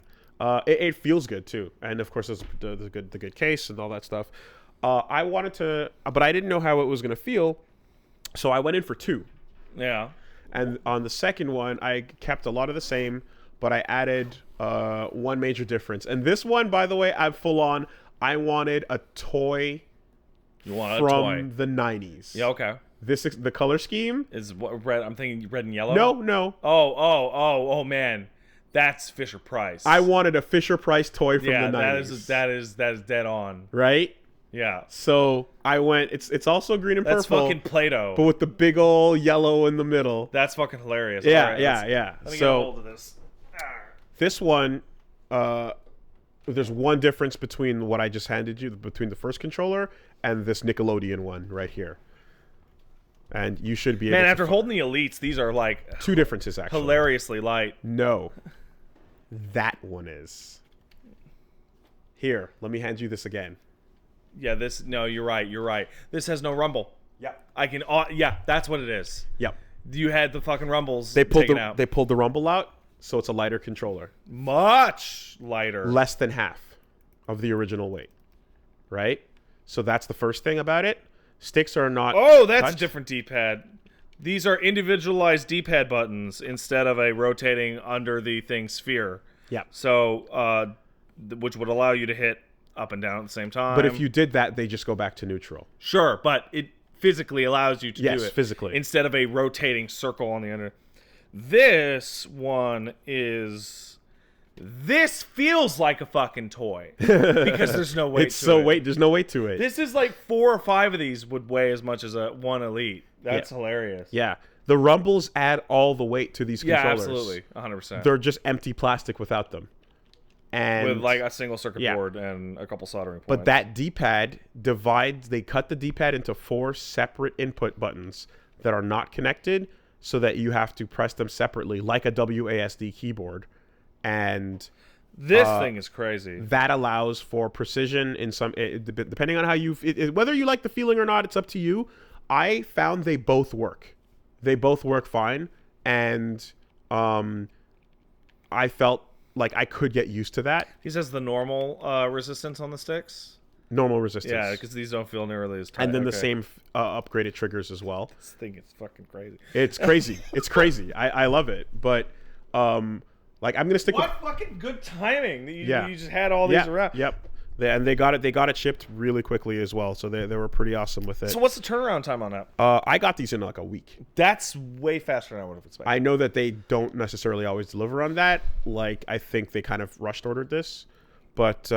it feels good too, and of course there's the good case and all that stuff. I wanted to, but I didn't know how it was gonna feel, so I went in for 2. Yeah. And on the second one, I kept a lot of the same, but I added one major difference. And this one, by the way, I'm full on. I wanted a toy. You want a from toy the 90s. Yeah. Okay. The color scheme is what red. I'm thinking red and yellow. No. Oh man, that's Fisher Price. I wanted a Fisher Price toy from the 90s. that is dead on. Right? Yeah. So I went. It's also green and that's purple. That's fucking Play-Doh. But with the big old yellow in the middle. That's fucking hilarious. Yeah, right, yeah. Let me get a hold of this. This one, there's one difference between what I just handed you, between the first controller and this Nickelodeon one right here. And you should be able to... Man, after holding the Elites, these are like... 2 differences, actually. Hilariously light. No. That one is. Here, let me hand you this again. Yeah, this... No, you're right. This has no rumble. Yep. I can... yeah, that's what it is. Yep. You had the fucking rumbles taken out. They pulled the rumble out, so it's a lighter controller. Much lighter. Less than half of the original weight. Right? So that's the first thing about it. Sticks are not... Oh, that's a different D-pad. These are individualized D-pad buttons instead of a rotating under the thing sphere. Yeah. So, which would allow you to hit up and down at the same time. But if you did that, they just go back to neutral. Sure, but it physically allows you to do it. Yes, physically. Instead of a rotating circle on the under. This one is... This feels like a fucking toy because there's no weight to it. There's no weight to it. This is like 4 or 5 of these would weigh as much as one Elite. That's hilarious. Yeah. The rumbles add all the weight to these controllers. Yeah, absolutely. 100%. They're just empty plastic without them. And with like a single circuit board and a couple soldering points. But that D-pad they cut the D-pad into 4 separate input buttons that are not connected so that you have to press them separately like a WASD keyboard. And this thing is crazy. That allows for precision in some, depending on how whether you like the feeling or not, it's up to you. I found they both work. They both work fine, and I felt like I could get used to that. He says the normal resistance on the sticks. Normal resistance. Yeah, because these don't feel nearly as tight. And then the same upgraded triggers as well. This thing is fucking crazy. It's crazy. It's crazy. I love it, but. Like I'm gonna stick. What fucking good timing! You just had all these around. Yep. They got it shipped really quickly as well, so they were pretty awesome with it. So what's the turnaround time on that? I got these in like a week. That's way faster than I would have expected. I know that they don't necessarily always deliver on that. Like, I think they kind of rushed ordered this, but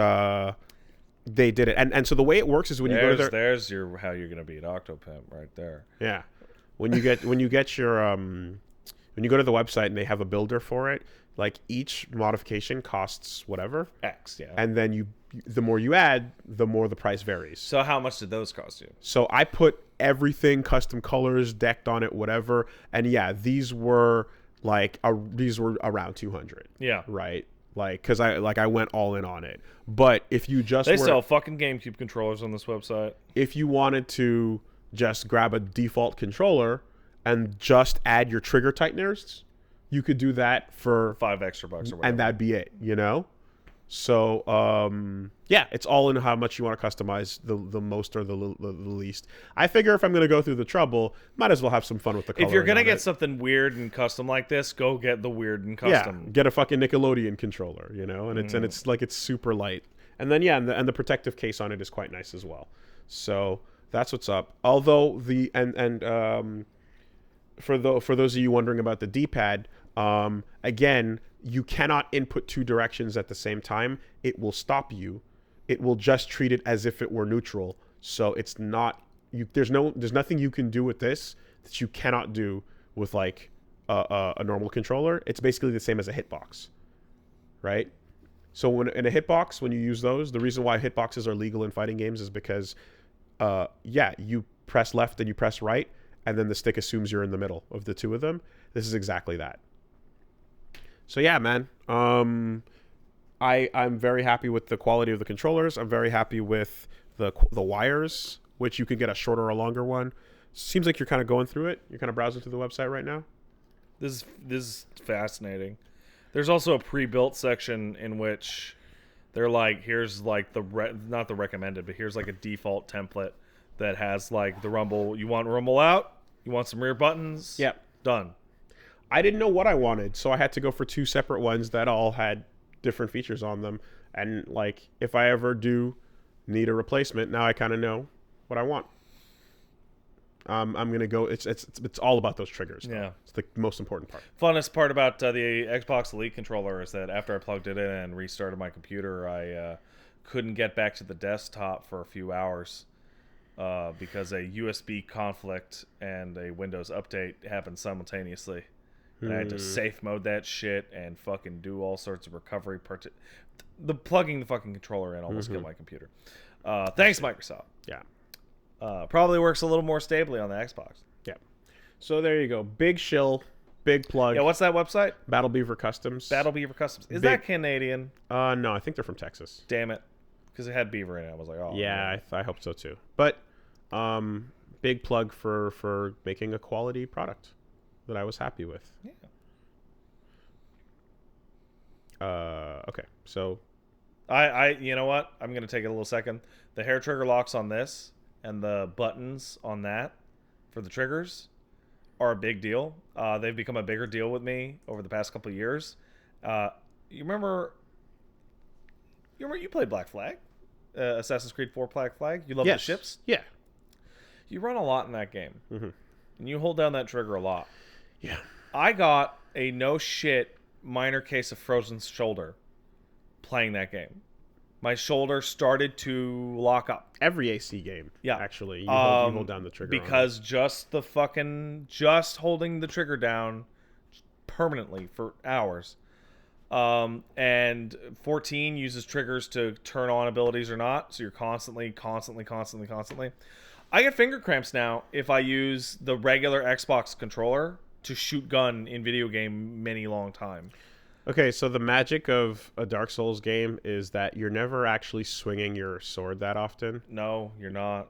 they did it. And so the way it works is when you go to there's your how you're gonna beat Octopimp right there. Yeah, when you get your when you go to the website and they have a builder for it, like each modification costs whatever X, yeah. and then the more you add, the more the price varies. So how much did those cost you? So I put everything, custom colors, decked on it, whatever, and yeah, these were around 200. Yeah, right. Like, because I went all in on it. But if you just sell fucking GameCube controllers on this website. If you wanted to just grab a default controller and just add your trigger tighteners, you could do that for $5 extra or whatever, and that'd be it. So yeah, it's all in how much you want to customize the most or the least. I figure if I'm going to go through the trouble, might as well have some fun with the color. If you're going to get something weird and custom like this, go get the weird and custom. Yeah, get a fucking Nickelodeon controller, and it's super light. And then yeah, and the protective case on it is quite nice as well. So that's what's up. Although for those of you wondering about the D-pad, again, you cannot input two directions at the same time. It will stop you. It will just treat it as if it were neutral. So it's not there's nothing you can do with this that you cannot do with like a normal controller. It's basically the same as a hitbox, right? So in a hitbox, when you use those, the reason why hitboxes are legal in fighting games is because you press left and you press right, and then the stick assumes you're in the middle of the two of them. This is exactly that. So yeah, man. I'm very happy with the quality of the controllers. I'm very happy with the wires, which you can get a shorter or a longer one. Seems like you're kind of going through it. You're kind of browsing through the website right now. This is fascinating. There's also a pre-built section in which they're like, here's like not the recommended, but here's like a default template that has like the rumble. You want rumble out? You want some rear buttons? Yep. Done. I didn't know what I wanted, so I had to go for two separate ones that all had different features on them. And like, if I ever do need a replacement, now I kind of know what I want. I'm gonna go. It's all about those triggers. Though. Yeah, it's the most important part. Funnest part about the Xbox Elite controller is that after I plugged it in and restarted my computer, I couldn't get back to the desktop for a few hours because a USB conflict and a Windows update happened simultaneously. And I had to safe mode that shit and fucking do all sorts of recovery. Plugging the fucking controller in almost killed my computer. Thanks, Microsoft. Yeah. Probably works a little more stably on the Xbox. Yeah. So there you go. Big shill, big plug. Yeah, what's that website? Battle Beaver Customs. Battle Beaver Customs. Is that Canadian? No, I think they're from Texas. Damn it. Because it had beaver in it. I was like, oh. Yeah, I hope so too. But big plug for making a quality product that I was happy with. Yeah. Okay, so I you know what? I'm gonna take a little second. The hair trigger locks on this and the buttons on that for the triggers are a big deal. They've become a bigger deal with me over the past couple of years. You remember you played Black Flag? Assassin's Creed 4 Black Flag? You love the ships? Yeah. You run a lot in that game. And you hold down that trigger a lot. Yeah. I got a no shit minor case of frozen shoulder playing that game. My shoulder started to lock up. Every AC game, yeah, actually, you hold down the trigger because just holding the trigger down permanently for hours. And 14 uses triggers to turn on abilities or not, so you're constantly. I get finger cramps now if I use the regular Xbox controller to shoot gun in video game many long time. Okay, so the magic of a Dark Souls game is that you're never actually swinging your sword that often. No, you're not.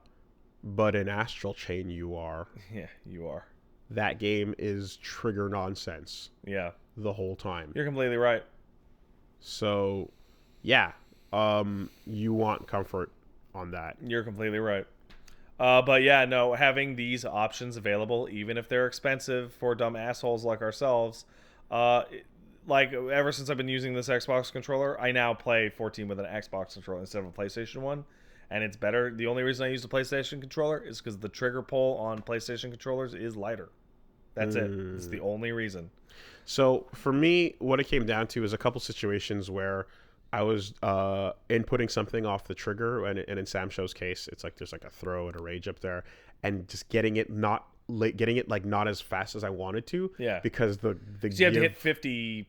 But in Astral Chain, you are. Yeah, you are. That game is trigger nonsense. Yeah. The whole time. You're completely right. So, yeah. You want comfort on that. You're completely right. But yeah, no, having these options available, even if they're expensive for dumb assholes like ourselves, like ever since I've been using this Xbox controller, I now play 14 with an Xbox controller instead of a PlayStation one, and it's better. The only reason I use the PlayStation controller is because the trigger pull on PlayStation controllers is lighter. That's it. It's the only reason. So for me, what it came down to is a couple situations where I was inputting something off the trigger, and in Sam Show's case, it's like there's like a throw and a rage up there, and just getting it not as fast as I wanted to. Yeah. Because the you have to hit 50%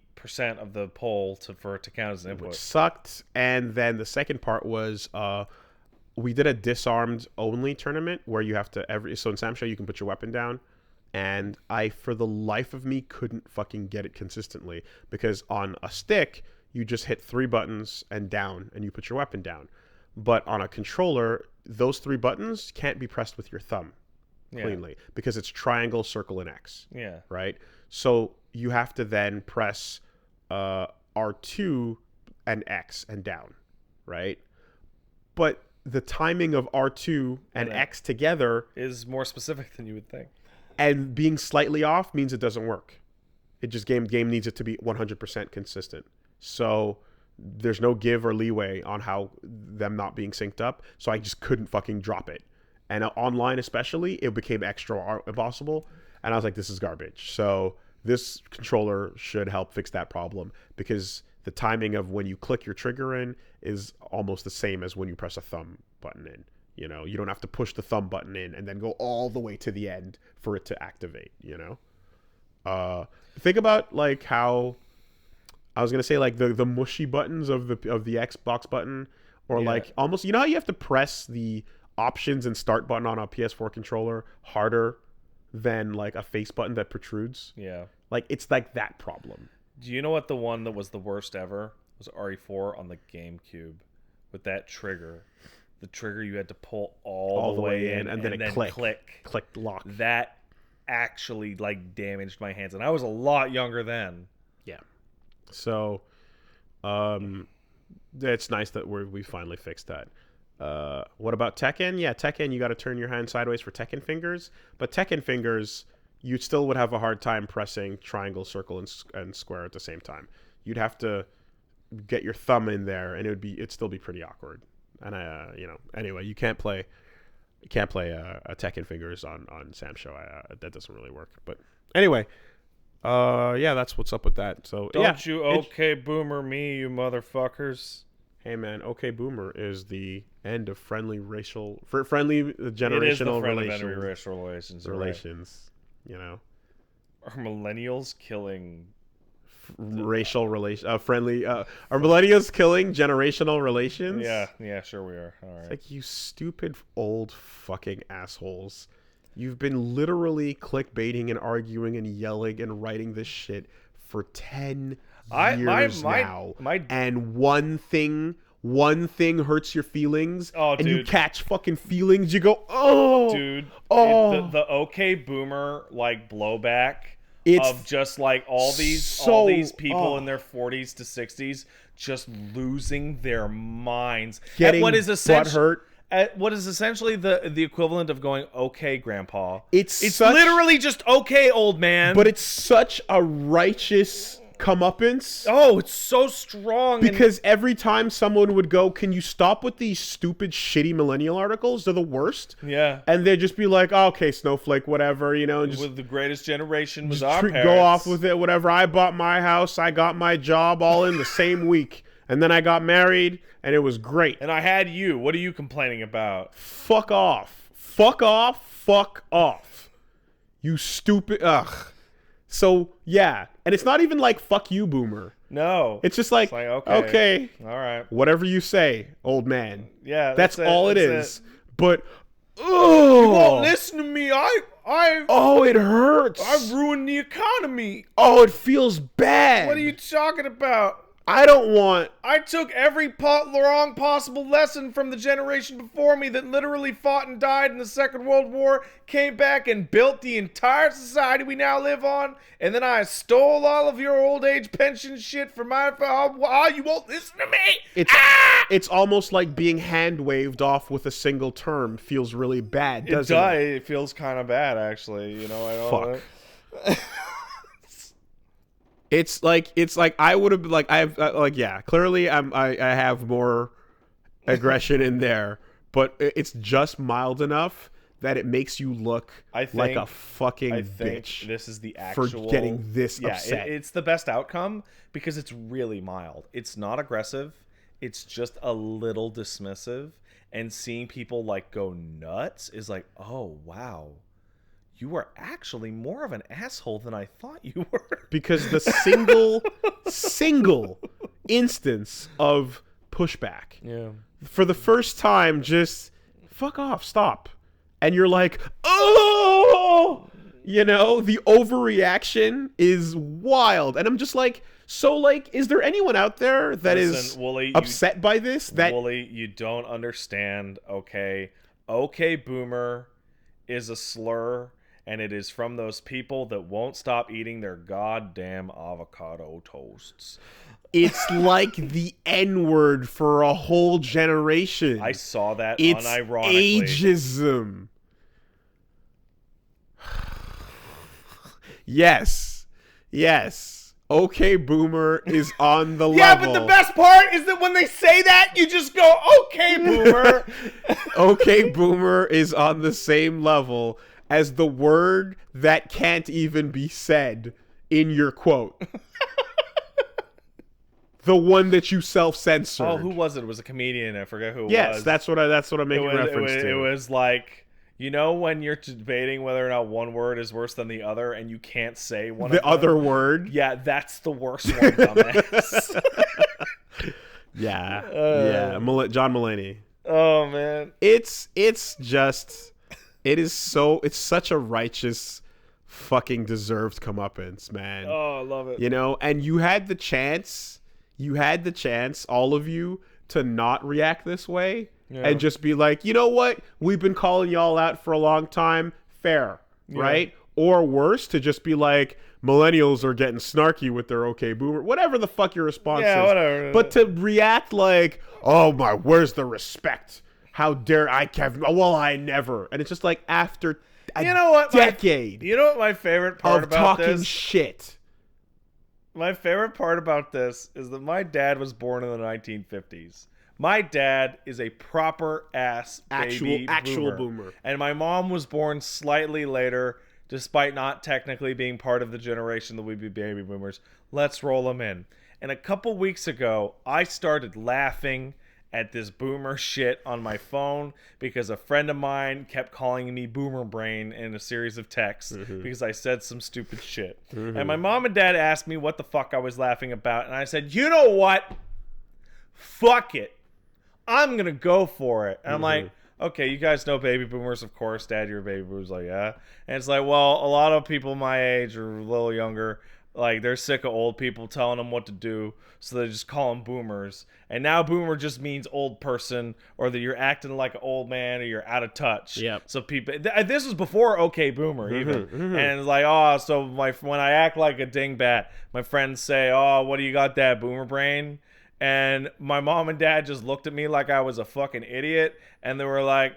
of the pull for it to count as an input. Which sucked. And then the second part was we did a disarmed only tournament where you have to so in Sam Show you can put your weapon down. And I, for the life of me, couldn't fucking get it consistently because on a stick, you just hit 3 buttons and down and you put your weapon down. But on a controller, those 3 buttons can't be pressed with your thumb cleanly because it's triangle, circle, and X. Yeah. Right? So you have to then press R2 and X and down. Right? But the timing of R2 and X together is more specific than you would think. And being slightly off means it doesn't work. It just game needs it to be 100% consistent. So there's no give or leeway on how them not being synced up. So I just couldn't fucking drop it. And online especially, it became extra impossible. And I was like, this is garbage. So this controller should help fix that problem because the timing of when you click your trigger in is almost the same as when you press a thumb button in. You know, you don't have to push the thumb button in and then go all the way to the end for it to activate, you know? Think about like how I was going to say like the mushy buttons of the Xbox button or like almost, you know how you have to press the options and start button on a PS4 controller harder than like a face button that protrudes? Yeah. Like it's like that problem. Do you know what the one that was the worst ever was? RE4 on the GameCube with that trigger. The trigger you had to pull all the way in and then it click lock. That actually like damaged my hands, and I was a lot younger then. Yeah. So, it's nice that we finally fixed that. What about Tekken? Yeah, Tekken, you got to turn your hand sideways for Tekken fingers, but Tekken fingers, you still would have a hard time pressing triangle, circle, and square at the same time. You'd have to get your thumb in there, and it'd still be pretty awkward. And anyway, you can't play a Tekken fingers on Sam Show. That doesn't really work. But anyway, that's what's up with that. So don't you okay boomer me, you motherfuckers. Hey man, okay boomer is the end of friendly generational it is the relations. Relations, right. You know, are millennials killing racial relation friendly are millennials killing generational relations? Yeah, sure we are. All right. It's like, you stupid old fucking assholes. You've been literally clickbaiting and arguing and yelling and writing this shit for 10 years now. And one thing hurts your feelings, and you catch fucking feelings, you go, dude, oh. The okay boomer like blowback of just like all these people in their 40s to 60s just losing their minds getting what is butthurt. At what is essentially the equivalent of going, okay, grandpa. It's literally just okay, old man. But it's such a righteous comeuppance. Oh, it's so strong. Because every time someone would go, can you stop with these stupid, shitty millennial articles? They're the worst. Yeah. And they'd just be like, oh, okay, snowflake, whatever, you know. And just with the greatest generation was our parents. Go off with it, whatever. I bought my house. I got my job all in the same week. And then I got married, and it was great. And I had you. What are you complaining about? Fuck off. Fuck off. Fuck off. You stupid. Ugh. So, yeah. And it's not even like, fuck you, boomer. No. It's just like okay. All right. Whatever you say, old man. Yeah. That's all it is. But, you won't listen to me. Oh, it hurts. I ruined the economy. Oh, it feels bad. What are you talking about? I don't want... I took every wrong possible lesson from the generation before me that literally fought and died in the Second World War, came back and built the entire society we now live on, and then I stole all of your old age pension shit for my... Oh, you won't listen to me! It's almost like being hand-waved off with a single term feels really bad, doesn't it? It feels kind of bad, actually. You know, I don't... Fuck. It's like I would have like I've like yeah, clearly I have more aggression in there, but it's just mild enough that it makes you look like a fucking bitch. This is the for actual getting this upset. It's the best outcome because it's really mild. It's not aggressive. It's just a little dismissive, and seeing people like go nuts is like, oh wow, you are actually more of an asshole than I thought you were. Because the single instance of pushback, for the first time, just fuck off, stop, and you're like, oh, you know, the overreaction is wild, and I'm just like, so like, is there anyone out there that is Wooly, upset by this? That Wooly, you don't understand. Okay, boomer is a slur. And it is from those people that won't stop eating their goddamn avocado toasts. It's like the N-word for a whole generation. I saw that it's unironically. Ageism. Yes. Okay, boomer is on the level. Yeah, but the best part is that when they say that, you just go, okay, boomer. Okay, boomer is on the same level as the word that can't even be said in your quote. The one that you self-censored. Oh, who was it? It was a comedian. I forget who it was. Yes, that's what I'm making reference to. It was like, you know, when you're debating whether or not one word is worse than the other and you can't say one of them? The other word? Yeah, that's the worst one, dumbass. Yeah. John Mulaney. Oh, man. It's such a righteous fucking deserved comeuppance, man. Oh, I love it. You know, and you had the chance, all of you, to not react this way and just be like, you know what? We've been calling y'all out for a long time. Fair, right? Or worse, to just be like, millennials are getting snarky with their okay boomer. Whatever the fuck your response is. Whatever. But to react like, oh my, where's the respect? How dare I, Kevin? Well, I never. And it's just like after decade. You know what my favorite part about talking this? Shit. My favorite part about this is that my dad was born in the 1950s. My dad is a proper ass actual boomer. And my mom was born slightly later, despite not technically being part of the generation that would be baby boomers. Let's roll them in. And a couple weeks ago, I started laughing at this boomer shit on my phone because a friend of mine kept calling me boomer brain in a series of texts because I said some stupid shit. And my mom and dad asked me what the fuck I was laughing about, and I said, you know what? Fuck it. I'm gonna go for it. And I'm like, okay, you guys know baby boomers, of course. Dad, you're a baby boomer. Like, yeah. And it's like, well, a lot of people my age or a little younger, like, they're sick of old people telling them what to do, so they just call them boomers. And now boomer just means old person, or that you're acting like an old man, or you're out of touch. Yep. So people, this was before okay boomer even. And it's like, oh, so when I act like a dingbat, my friends say, oh, what do you got, that boomer brain? And my mom and dad just looked at me like I was a fucking idiot, and they were like,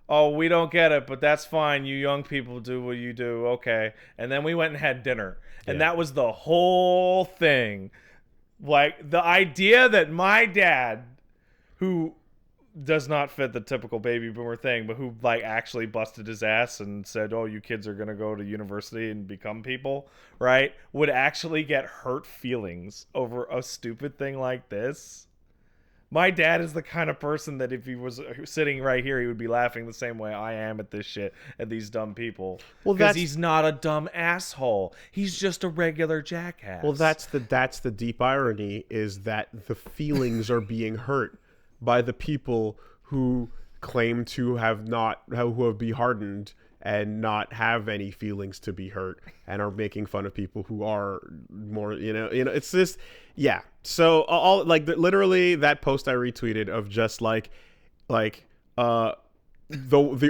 oh, we don't get it, but that's fine. You young people do what you do. Okay. And then we went and had dinner. And that was the whole thing. Like, the idea that my dad, who does not fit the typical baby boomer thing, but who, like, actually busted his ass and said, oh, you kids are going to go to university and become people, right, would actually get hurt feelings over a stupid thing like this. My dad is the kind of person that if he was sitting right here, he would be laughing the same way I am at this shit, at these dumb people. Well, because he's not a dumb asshole. He's just a regular jackass. Well, that's the deep irony, is that the feelings are being hurt by the people who claim to have be hardened and not have any feelings to be hurt, and are making fun of people who are more, you know, it's just, yeah. So all, like, literally that post I retweeted of just like the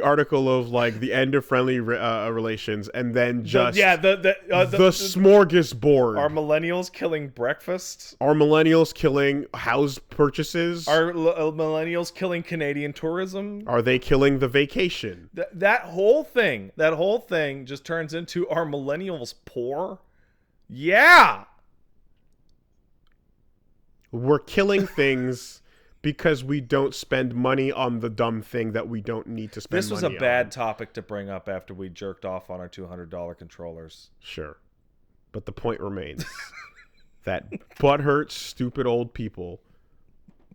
article of like the end of friendly relations, and then just the smorgasbord. Are millennials killing breakfast? Are millennials killing house purchases? Are millennials killing Canadian tourism? Are they killing the vacation? That whole thing just turns into, are millennials poor? Yeah. We're killing things because we don't spend money on the dumb thing that we don't need to spend money on. This was a bad topic to bring up after we jerked off on our $200 controllers. Sure. But the point remains that butthurt, stupid old people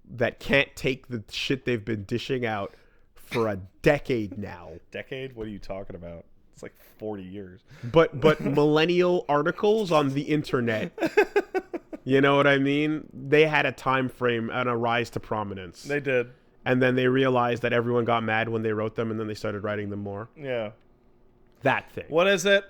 that can't take the shit they've been dishing out for a decade now. Decade? What are you talking about? It's like 40 years. But millennial articles on the internet. You know what I mean? They had a time frame and a rise to prominence. They did. And then they realized that everyone got mad when they wrote them, and then they started writing them more. Yeah. That thing. What is it?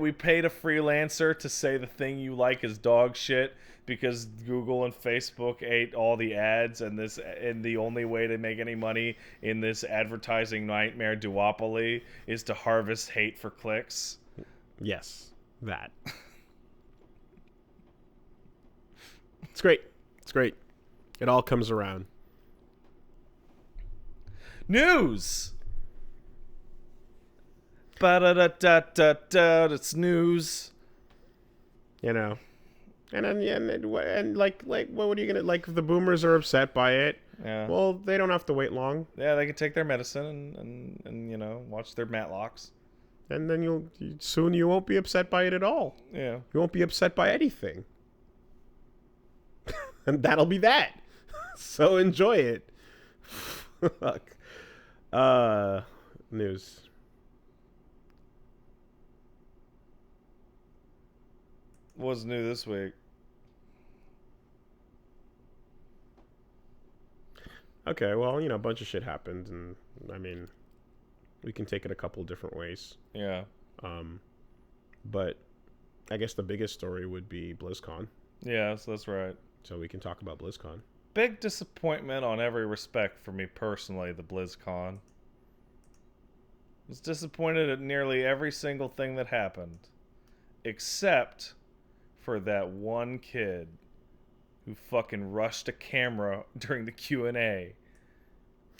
We paid a freelancer to say the thing you like is dog shit because Google and Facebook ate all the ads, and the only way to make any money in this advertising nightmare duopoly is to harvest hate for clicks. Yes, that. It's great. It's great. It all comes around. News. Ba-da-da-da-da-da. It's news. You know. And then and like what are you gonna like? If the boomers are upset by it, Yeah. well, they don't have to wait long. Yeah, they can take their medicine and you know, watch their Matlocks. And then soon you won't be upset by it at all. Yeah. You won't be upset by anything. And that'll be that. So enjoy it. Fuck. News. What's new this week? Okay, well, you know, a bunch of shit happened, and I mean, we can take it a couple different ways. Yeah. But I guess the biggest story would be BlizzCon. Yeah, so that's right. So we can talk about BlizzCon. Big disappointment on every respect for me personally, the BlizzCon. Was disappointed at nearly every single thing that happened. Except for that one kid who fucking rushed a camera during the Q&A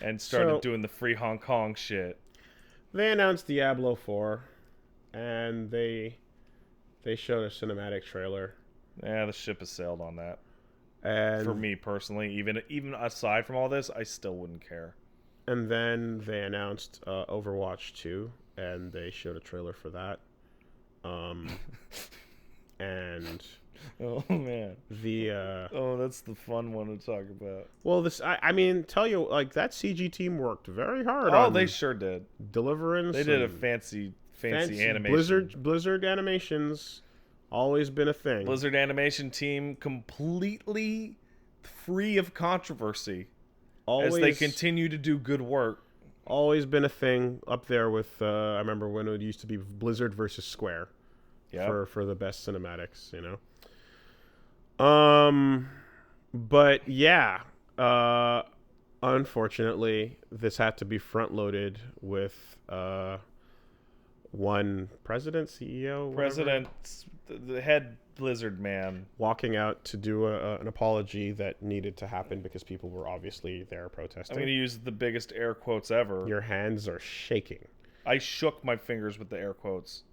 and started doing the free Hong Kong shit. They announced Diablo IV, and they showed a cinematic trailer. Yeah, the ship has sailed on that. And for me personally, even aside from all this, I still wouldn't care. And then they announced Overwatch 2, and they showed a trailer for that. And oh man, that's the fun one to talk about. Well, I mean, tell you, like, that CG team worked very hard. Oh, they sure did. Deliverance. They did a fancy animation. Blizzard animations, always been a thing. Blizzard animation team completely free of controversy. Always, as they continue to do good work. Always been a thing up there with, I remember when it used to be Blizzard versus Square. Yep. For the best cinematics, you know. But yeah, unfortunately, this had to be front loaded with one president, CEO, the head Blizzard man walking out to do an apology that needed to happen because people were obviously there protesting. I'm going to use the biggest air quotes ever. Your hands are shaking. I shook my fingers with the air quotes.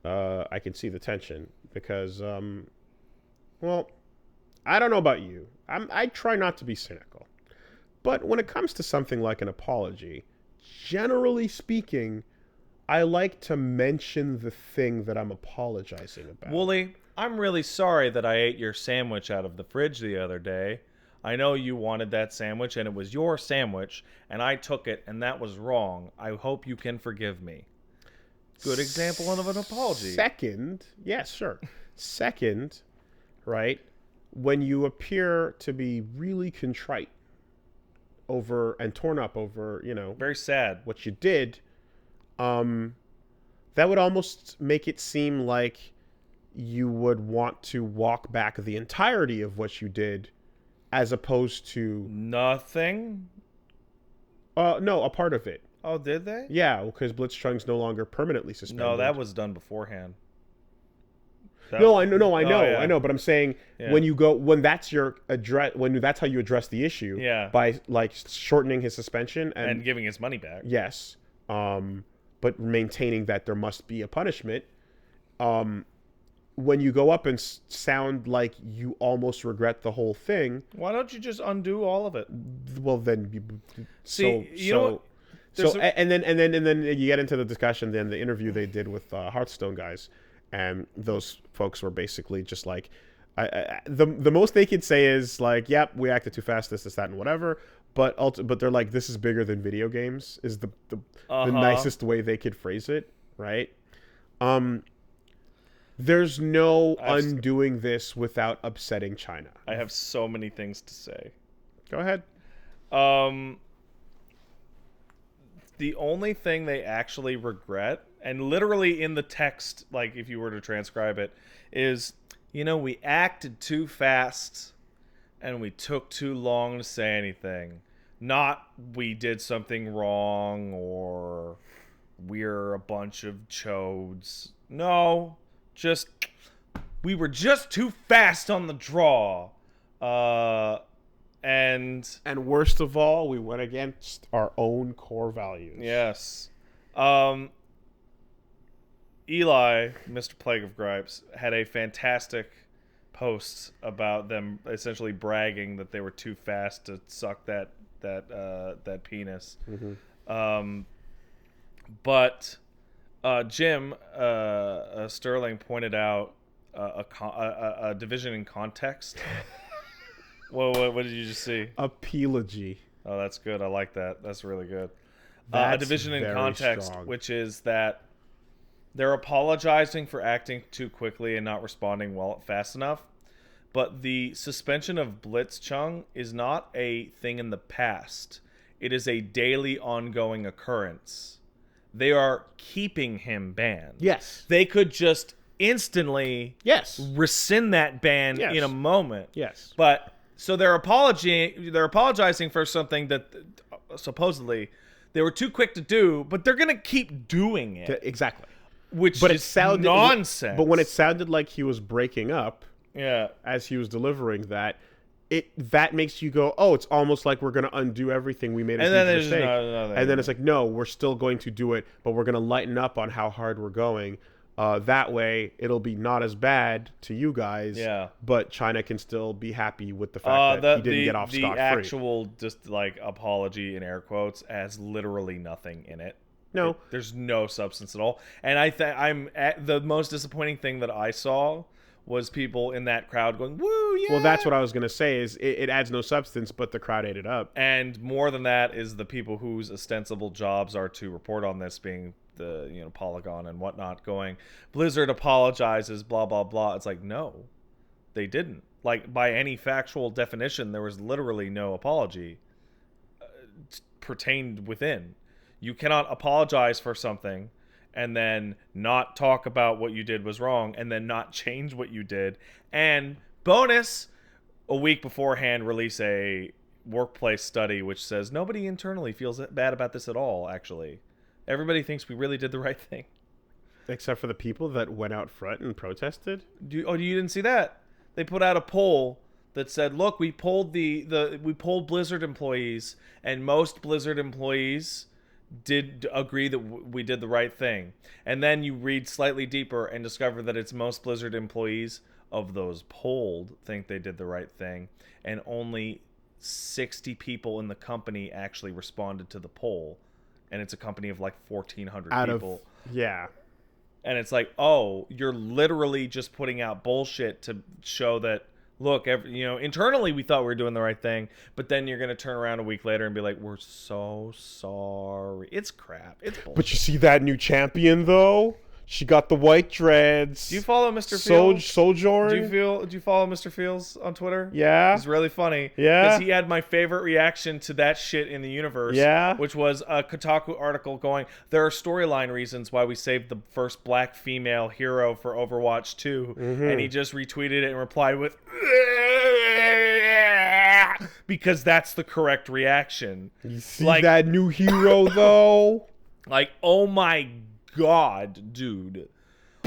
I can see the tension because, well, I don't know about you. I try not to be cynical. But when it comes to something like an apology, generally speaking, I like to mention the thing that I'm apologizing about. Wooly, I'm really sorry that I ate your sandwich out of the fridge the other day. I know you wanted that sandwich, and it was your sandwich, and I took it, and that was wrong. I hope you can forgive me. Good example of an apology. Second, yes, sure. Second, right, when you appear to be really contrite over and torn up over, you know, very sad what you did, that would almost make it seem like you would want to walk back the entirety of what you did, as opposed to nothing. No, a part of it. Oh, did they? Yeah, because Blitzchung's no longer permanently suspended. No, that was done beforehand. I know, but I'm saying when that's your address, when that's how you address the issue, by like shortening his suspension and giving his money back. Yes, but maintaining that there must be a punishment. when you go up and sound like you almost regret the whole thing, Why don't you just undo all of it? well then See, you know what? And then you get into the discussion, then the interview they did with Hearthstone guys, and those folks were basically just like, the most they could say is like, yep, we acted too fast, this, that, and whatever. But they're like, this is bigger than video games, is the nicest way they could phrase it, right? There's no undoing this without upsetting China. I have so many things to say. Go ahead. The only thing they actually regret, and literally in the text, like if you were to transcribe it, is, we acted too fast and we took too long to say anything. Not we did something wrong or we're a bunch of chodes. No, just we were just too fast on the draw. And worst of all, we went against our own core values. Yes. Eli, Mr. Plague of Gripes, had a fantastic post about them essentially bragging that they were too fast to suck that penis. Mm-hmm. But Jim Sterling pointed out a division in context. What did you just see? Apology. Oh, that's good. I like that. That's really good. That's a division in context, strong. which is that they're apologizing for acting too quickly and not responding fast enough. But the suspension of Blitzchung is not a thing in the past. It is a daily ongoing occurrence. They are keeping him banned. Yes. They could just instantly rescind that ban in a moment. Yes. But so they're apologizing for something that supposedly they were too quick to do, but they're going to keep doing it. Exactly. Which is nonsense. But when it sounded like he was breaking up, yeah, as he was delivering that, that makes you go, oh, it's almost like we're going to undo everything we made a huge mistake. And then it's like, no, we're still going to do it, but we're going to lighten up on how hard we're going. That way, it'll be not as bad to you guys, but China can still be happy with the fact that he didn't get off scot-free. The actual, just like, apology in air quotes has literally nothing in it. No. There's no substance at all. And the most disappointing thing that I saw was people in that crowd going, woo, yeah! Well, that's what I was going to say, is it adds no substance, but the crowd ate it up. And more than that is the people whose ostensible jobs are to report on this, being the Polygon and whatnot, going, Blizzard apologizes, blah, blah, blah. It's like, no, they didn't. Like, by any factual definition, there was literally no apology pertained within. You cannot apologize for something and then not talk about what you did was wrong, and then not change what you did. And bonus, a week beforehand, release a workplace study which says nobody internally feels bad about this at all, actually. Everybody thinks we really did the right thing. Except for the people that went out front and protested? You didn't see that? They put out a poll that said, look, we polled we polled Blizzard employees, and most Blizzard employees did agree that we did the right thing. And then you read slightly deeper and discover that it's most Blizzard employees of those polled think they did the right thing, and only 60 people in the company actually responded to the poll, and it's a company of like 1,400 people. And it's like, oh, you're literally just putting out bullshit to show that, look, internally we thought we were doing the right thing, but then you're going to turn around a week later and be like, we're so sorry. It's crap. It's bullshit. But you see that new champion, though? She got the white dreads. Do you follow Mr. Fields? Sojourn? Do you follow Mr. Fields on Twitter? Yeah. He's really funny. Yeah. Because he had my favorite reaction to that shit in the universe. Yeah. Which was a Kotaku article going, there are storyline reasons why we saved the first black female hero for Overwatch 2. Mm-hmm. And he just retweeted it and replied with, because that's the correct reaction. You see that new hero, though? Like, oh my God, dude.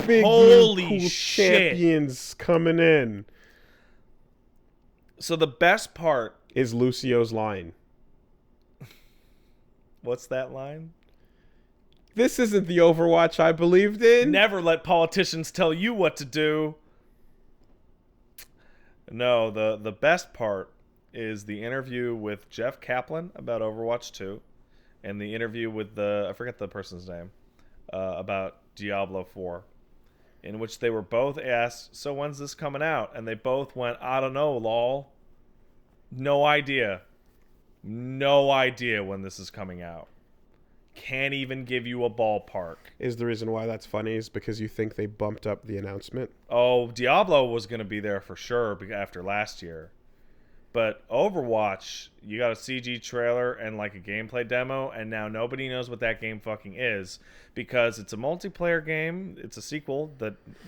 Big holy cool shit. Champions coming in. So the best part is Lucio's line. What's that line? This isn't the Overwatch I believed in. Never let politicians tell you what to do. No, the best part is the interview with Jeff Kaplan about Overwatch 2 and the interview with I forget the person's name, about Diablo 4, in which they were both asked, so when's this coming out? And they both went, I don't know, lol. No idea. No idea when this is coming out. Can't even give you a ballpark. Is the reason why that's funny is because you think they bumped up the announcement? Oh, Diablo was going to be there for sure after last year. But Overwatch, you got a CG trailer and like a gameplay demo, and now nobody knows what that game fucking is because it's a multiplayer game. It's a sequel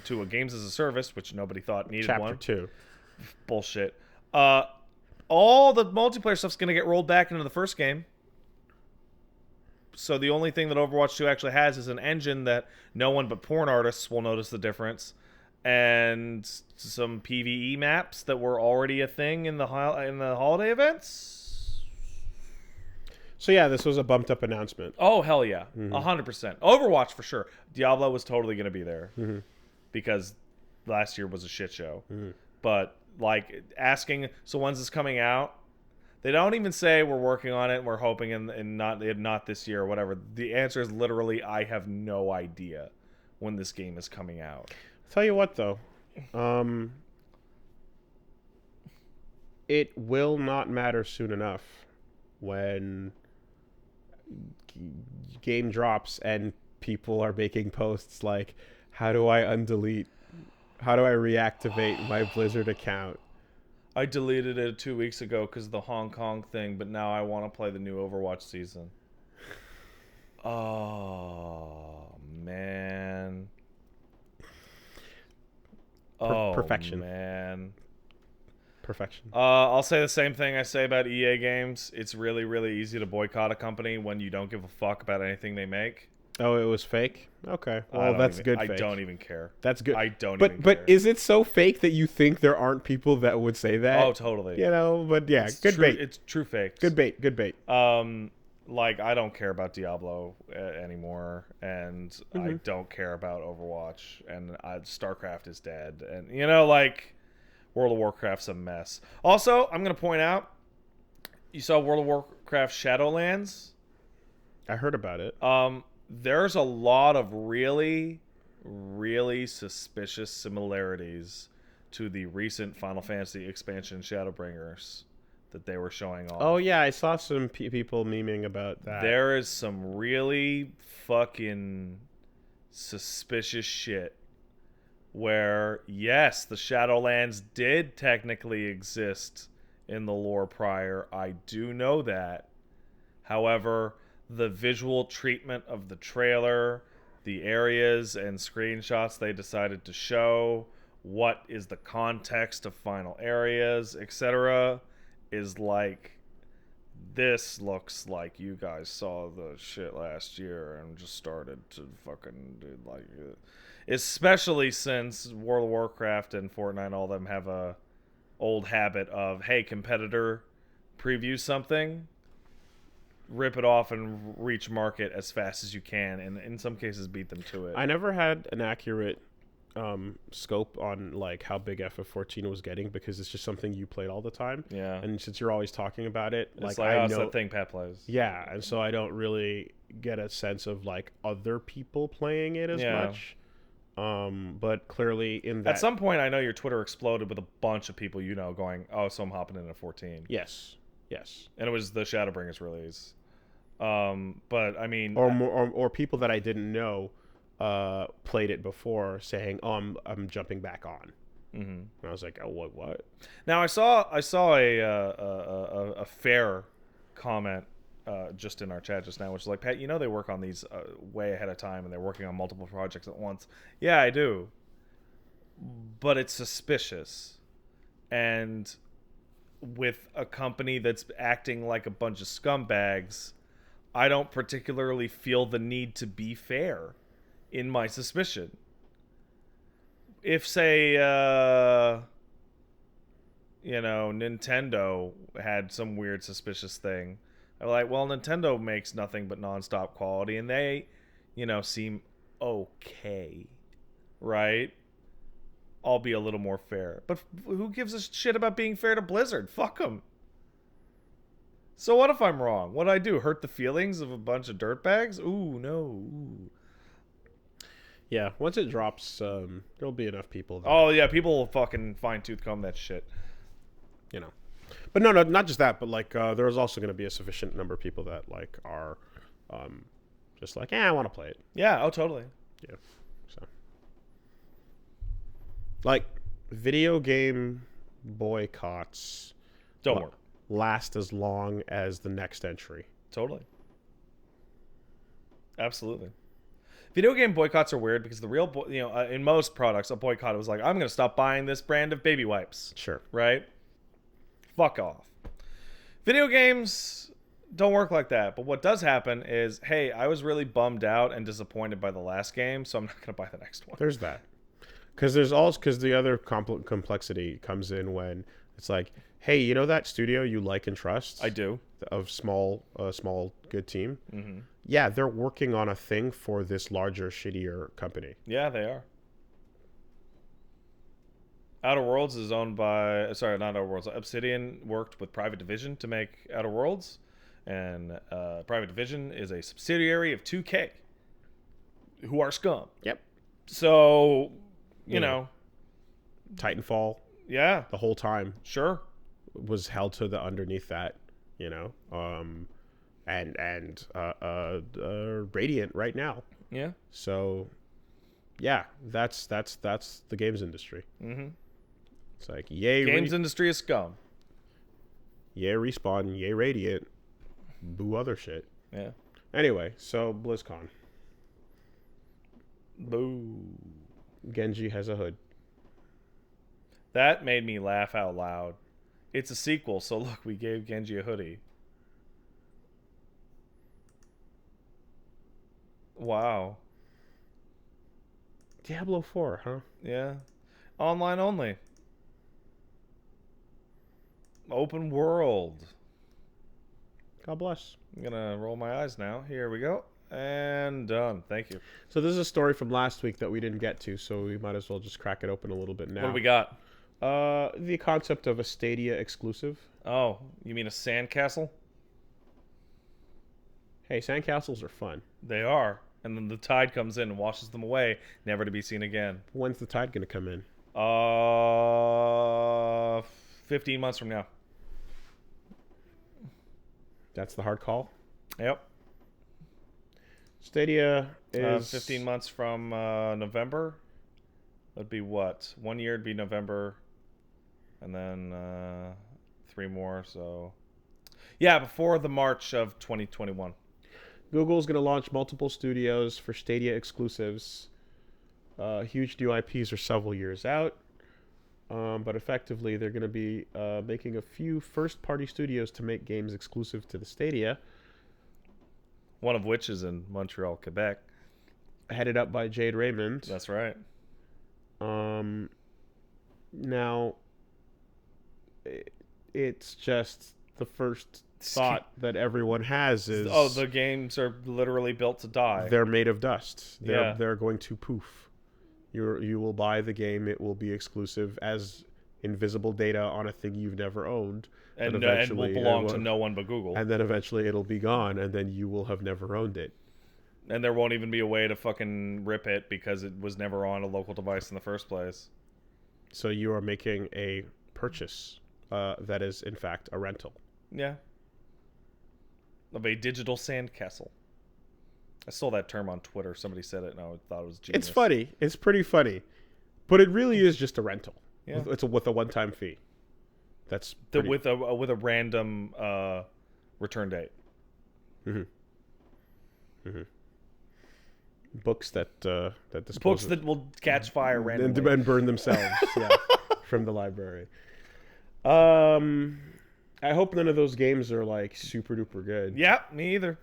to a games as a service, which nobody thought needed one. Chapter 2. Bullshit. All the multiplayer stuff's going to get rolled back into the first game. So the only thing that Overwatch 2 actually has is an engine that no one but porn artists will notice the difference, and some PvE maps that were already a thing in the holiday events. So yeah, this was a bumped up announcement. Oh hell yeah, 100%. Overwatch for sure. Diablo was totally going to be there because last year was a shit show. But like asking, so when's this coming out? They don't even say we're working on it and we're hoping and not this year or whatever. The answer is literally I have no idea when this game is coming out. Tell you what though, it will not matter soon enough when game drops and people are making posts like, how do I undelete? How do I reactivate my Blizzard account? I deleted it 2 weeks ago because of the Hong Kong thing, but now I want to play the new Overwatch season. Oh, man. Perfection. Man. Perfection. I'll say the same thing I say about EA games. It's really, really easy to boycott a company when you don't give a fuck about anything they make. Oh, it was fake? Okay. Well, that's good fake. I don't even care. That's good. I don't even care. But is it so fake that you think there aren't people that would say that? Oh, totally. You know, but yeah, It's good true, bait. It's true fake. Good bait. Good bait. Like, I don't care about Diablo anymore, and I don't care about Overwatch, and StarCraft is dead, and, you know, like, World of Warcraft's a mess. Also, I'm going to point out, you saw World of Warcraft Shadowlands? I heard about it. There's a lot of really, really suspicious similarities to the recent Final Fantasy expansion Shadowbringers that they were showing off. Oh, yeah, I saw some people memeing about that. There is some really fucking suspicious shit where, yes, the Shadowlands did technically exist in the lore prior. I do know that. However, the visual treatment of the trailer, the areas and screenshots they decided to show, what is the context of final areas, etc., is like, this looks like you guys saw the shit last year and just started to fucking do like it. Especially since World of Warcraft and Fortnite, all of them have a old habit of, hey, competitor, preview something, rip it off and reach market as fast as you can, and in some cases beat them to it. I never had an accurate scope on like how big FF14 was getting because it's just something you played all the time. Yeah. And since you're always talking about it, It's I it's know that thing Pat plays. Yeah, and so I don't really get a sense of like other people playing it as much. But clearly in that, at some point, I know your Twitter exploded with a bunch of people you know going, "Oh, so I'm hopping into 14." Yes. And it was the Shadowbringers release. But I mean, or people that I didn't know played it before, saying, "Oh, I'm jumping back on." And I was like, "Oh, what?" Now I saw a fair comment just in our chat just now, which is like, Pat, you know they work on these way ahead of time, and they're working on multiple projects at once. Yeah, I do. But it's suspicious, and with a company that's acting like a bunch of scumbags, I don't particularly feel the need to be fair in my suspicion. If, say, Nintendo had some weird suspicious thing, I'm like, well, Nintendo makes nothing but nonstop quality, and they, seem okay, right? I'll be a little more fair. But who gives a shit about being fair to Blizzard? Fuck them. So what if I'm wrong? What'd I do? Hurt the feelings of a bunch of dirtbags? Ooh, no. Ooh. Yeah, once it drops, there'll be enough people that, Oh, yeah, people will fucking fine-tooth comb that shit. But no, not just that, but like there's also going to be a sufficient number of people that like are just like, I want to play it. Yeah, oh, totally. Yeah. So like video game boycotts Don't work. last as long as the next entry. Totally. Absolutely. Video game boycotts are weird because the real, in most products, a boycott was like, I'm going to stop buying this brand of baby wipes. Sure. Right? Fuck off. Video games don't work like that. But what does happen is, hey, I was really bummed out and disappointed by the last game, so I'm not going to buy the next one. There's that. Because the other complexity comes in when it's like, hey, that studio you like and trust? I do. Of small good team? Mm-hmm. Yeah, they're working on a thing for this larger, shittier company. Yeah, they are. Outer Worlds is owned by... Sorry, not Outer Worlds. Obsidian worked with Private Division to make Outer Worlds. And Private Division is a subsidiary of 2K, who are scum. Yep. So, you know. Titanfall. Yeah. The whole time. Sure. Was held to the underneath that, and Radiant right now. Yeah. So, yeah, that's the games industry. Mm-hmm. It's like, yay, games industry is scum. Yay, Respawn, yay, Radiant, boo other shit. Yeah. Anyway, so BlizzCon. Boo. Genji has a hood. That made me laugh out loud. It's a sequel, so look, we gave Genji a hoodie. Wow. Diablo IV, huh? Yeah. Online only. Open world. God bless. I'm gonna roll my eyes now. Here we go. And done. Thank you. So this is a story from last week that we didn't get to, so we might as well just crack it open a little bit now. What do we got? The concept of a Stadia exclusive. Oh, you mean a sandcastle? Hey, sandcastles are fun. They are. And then the tide comes in and washes them away, never to be seen again. When's the tide going to come in? 15 months from now. That's the hard call? Yep. Stadia is... 15 months from November. That'd be what? 1 year would be November. And then 3 more, so... Yeah, before the March of 2021. Google's going to launch multiple studios for Stadia exclusives. Huge new IPs are several years out. But effectively, they're going to be making a few first-party studios to make games exclusive to the Stadia. One of which is in Montreal, Quebec. Headed up by Jade Raymond. That's right. Now, it's just the first thought that everyone has is... Oh, the games are literally built to die. They're made of dust. Yeah. They're going to poof. You will buy the game. It will be exclusive as invisible data on a thing you've never owned. And will belong to no one but Google. And then eventually it'll be gone, and then you will have never owned it. And there won't even be a way to fucking rip it because it was never on a local device in the first place. So you are making a purchase that is, in fact, a rental. Yeah. Of a digital sandcastle. I stole that term on Twitter. Somebody said it and I thought it was genius. It's funny. It's pretty funny. But it really is just a rental. Yeah. It's with a one-time fee. That's pretty... with a random return date. Mm-hmm. Mm-hmm. Books that dispose Books that will catch fire randomly and burn themselves. Yeah, from the library. I hope none of those games are like super duper good. Yeah, me either.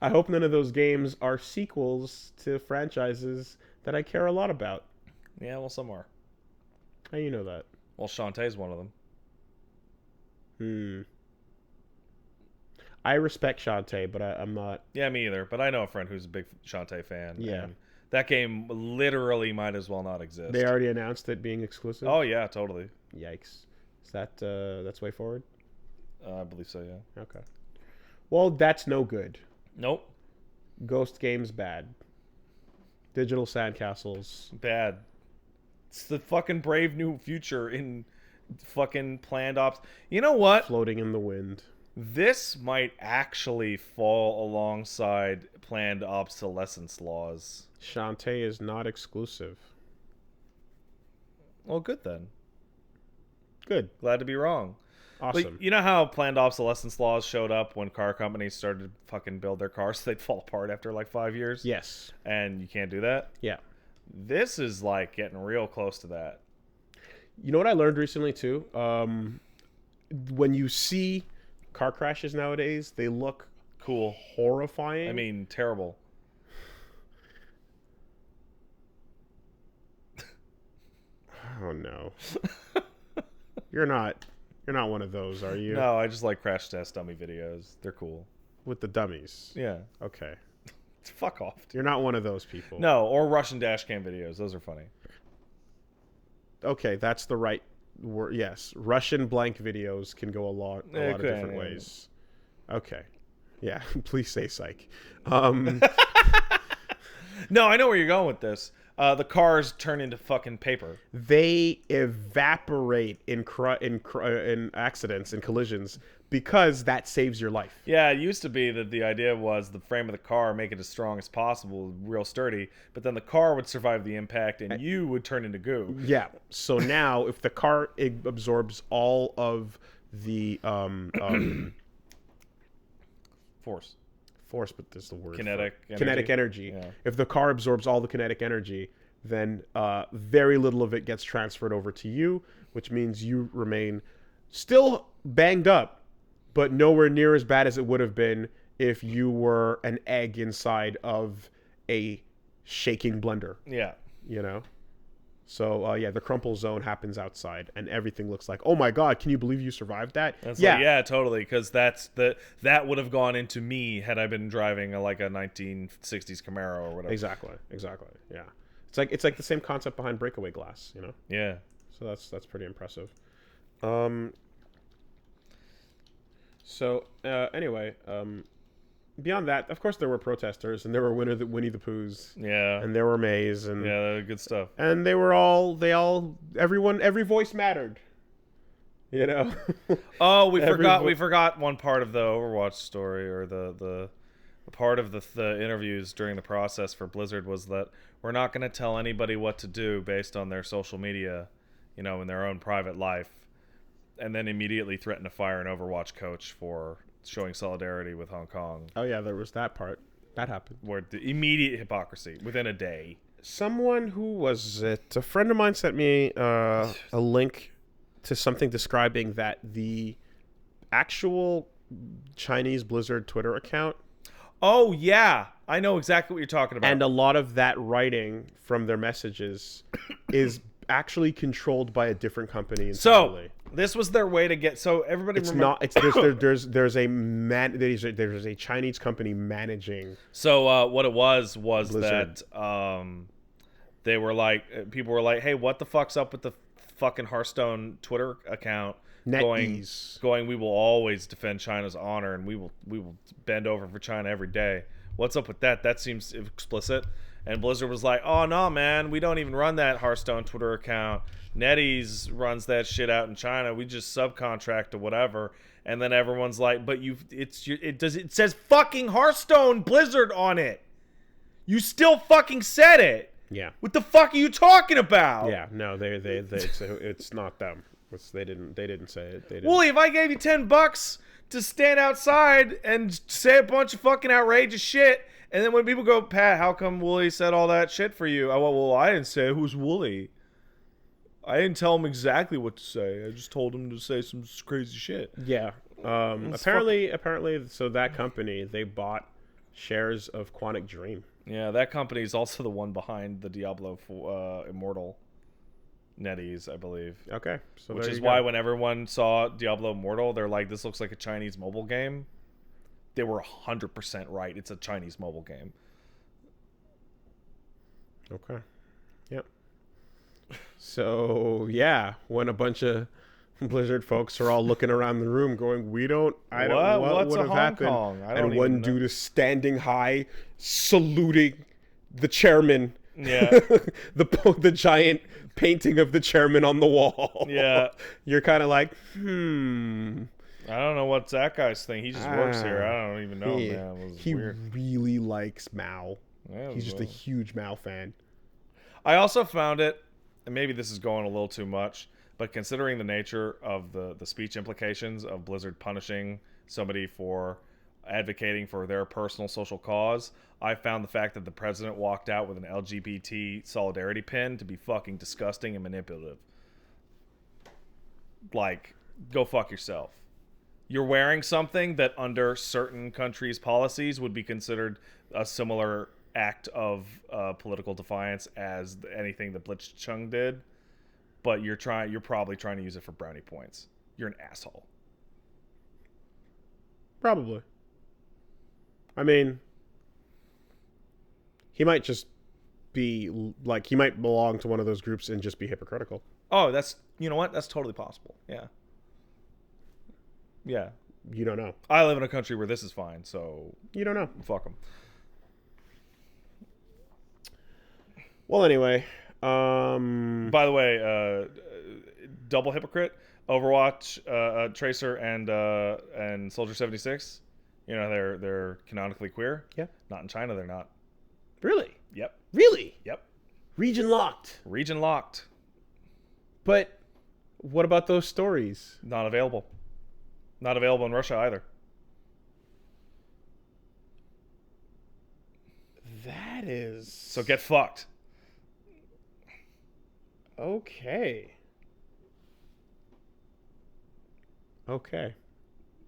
I hope none of those games are sequels to franchises that I care a lot about. Yeah, well, some are. How you know that? Well, Shantae's one of them. I respect Shantae, but I'm not. Yeah, me either. But I know a friend who's a big Shantae fan. Yeah. And that game literally might as well not exist. They already announced it being exclusive. Oh yeah, totally. Yikes! Is that's way forward? I believe so. Yeah. Okay. Well, that's no good. Nope. Ghost games bad. Digital Sandcastles Bad. It's the fucking brave new future in fucking planned ops. You know what? floating in the wind. This might actually fall alongside planned obsolescence laws. Shantae is not exclusive. Well, good then. Good. Glad to be wrong. Awesome. But you know how planned obsolescence laws showed up when car companies started to fucking build their cars so they'd fall apart after like 5 years? Yes. And you can't do that? Yeah. This is like getting real close to that. You know what I learned recently too? When you see car crashes nowadays, they look Cool. horrifying. I mean, terrible. Oh no. You're not one of those, are you? No, I just like crash test dummy videos. They're cool. With the dummies. Yeah. Okay. Fuck off, dude. You're not one of those people. No, or Russian dash cam videos. Those are funny. Okay, that's the right word. Yes, Russian blank videos can go a lot of different ways. Okay. Yeah, please say Sike. No, I know where you're going with this. The cars turn into fucking paper. They evaporate in accidents and collisions because that saves your life. Yeah, it used to be that the idea was the frame of the car, make it as strong as possible, real sturdy, but then the car would survive the impact and you would turn into goo. Yeah. So now, if the car absorbs all of the force, but there's the word kinetic energy. Yeah. If the car absorbs all the kinetic energy, then very little of it gets transferred over to you, which means you remain still banged up, but nowhere near as bad as it would have been if you were an egg inside of a shaking blender. Yeah. You know? So, yeah, the crumple zone happens outside, and everything looks like, oh my god, can you believe you survived that? Yeah, totally, because that would have gone into me had I been driving a 1960s Camaro or whatever. Exactly, yeah. It's like the same concept behind breakaway glass, you know? Yeah. So that's pretty impressive. Anyway, beyond that, of course, there were protesters, and there were Winnie the Poohs. Yeah. And there were Mays, and yeah, good stuff. And every voice mattered. You know. Oh, we forgot one part of the Overwatch story, or the part of the interviews during the process for Blizzard was that we're not going to tell anybody what to do based on their social media, in their own private life, and then immediately threaten to fire an Overwatch coach for showing solidarity with Hong Kong. Oh yeah, there was that part. That happened. Where the immediate hypocrisy within a day. Someone, who was it? A friend of mine sent me a link to something describing that the actual Chinese Blizzard Twitter account. Oh yeah, I know exactly what you're talking about. And a lot of that writing from their messages is actually controlled by a different company entirely. So this was their way to get. So everybody, it's remember, not. It's there's a Chinese company managing. So what it was Blizzard. that they were like, people were like, hey, what the fuck's up with the fucking Hearthstone Twitter account? Going, we will always defend China's honor, and we will bend over for China every day. What's up with that? That seems explicit. And Blizzard was like, oh no, man, we don't even run that Hearthstone Twitter account. NetEase runs that shit out in China. We just subcontract to whatever. And then everyone's like, but it says fucking Hearthstone Blizzard on it. You still fucking said it. Yeah. What the fuck are you talking about? Yeah. No, it's not them. They didn't say it. Wooly, if I gave you $10 to stand outside and say a bunch of fucking outrageous shit, and then when people go, Pat, how come Wooly said all that shit for you? I went, well, I didn't say it. Who's Wooly? I didn't tell him exactly what to say. I just told him to say some crazy shit. Yeah. Apparently, so that company, they bought shares of Quantic Dream. Yeah, that company is also the one behind the Diablo Immortal NetEase, I believe. Okay. So which is why when everyone saw Diablo Immortal, they're like, this looks like a Chinese mobile game. they were 100% right. It's a Chinese mobile game. Okay. Yep. So, yeah, when a bunch of Blizzard folks are all looking around the room going, what would have happened? And one dude is standing high, saluting the chairman. Yeah. the giant painting of the chairman on the wall. Yeah. You're kind of like, I don't know what's that guy's thing. He just works here. I don't even know, man. It was weird. He really likes Mao. Yeah, he's just a huge Mao fan. I also found it, and maybe this is going a little too much, but considering the nature of the speech implications of Blizzard punishing somebody for advocating for their personal social cause, I found the fact that the president walked out with an LGBT solidarity pin to be fucking disgusting and manipulative. Like, go fuck yourself. You're wearing something that under certain countries' policies would be considered a similar act of political defiance as anything that Blitzchung did, but you're probably trying to use it for brownie points. You're an asshole. Probably. I mean, he might just be like, he might belong to one of those groups and just be hypocritical. Oh, you know what? That's totally possible. Yeah. Yeah. You don't know. I live in a country where this is fine, so you don't know. Fuck them. Well, anyway. By the way, double hypocrite. Overwatch, Tracer, and Soldier 76. You know, they're canonically queer. Yeah. Not in China, they're not. Really? Yep. Really? Yep. Region locked. Region locked. But what about those stories? Not available. Not available in Russia either. That is... So get fucked. Okay. Okay.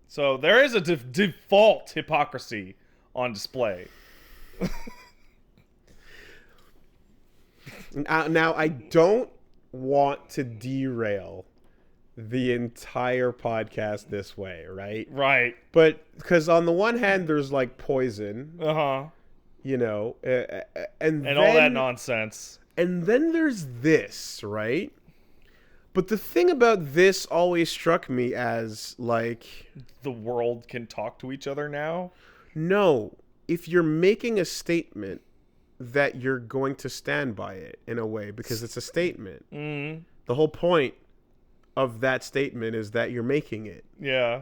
So there is a default hypocrisy on display. Now, I don't want to derail the entire podcast this way, right? Right. But because on the one hand, there's like poison. Uh-huh. You know, and then, all that nonsense. And then there's this, right? But the thing about this always struck me as, like... The world can talk to each other now? No. If you're making a statement, that you're going to stand by it, in a way, because it's a statement. Mm. The whole point of that statement is that you're making it. Yeah.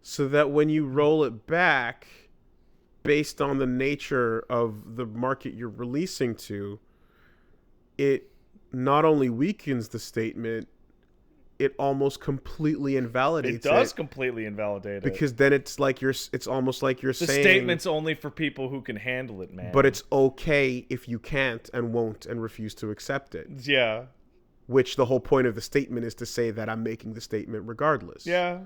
So that when you roll it back, based on the nature of the market you're releasing to, it not only weakens the statement, it almost completely invalidates it. It does completely invalidate it. Because then it's like it's almost like you're saying... The statement's only for people who can handle it, man. But it's okay if you can't and won't and refuse to accept it. Yeah. Which the whole point of the statement is to say that I'm making the statement regardless. Yeah.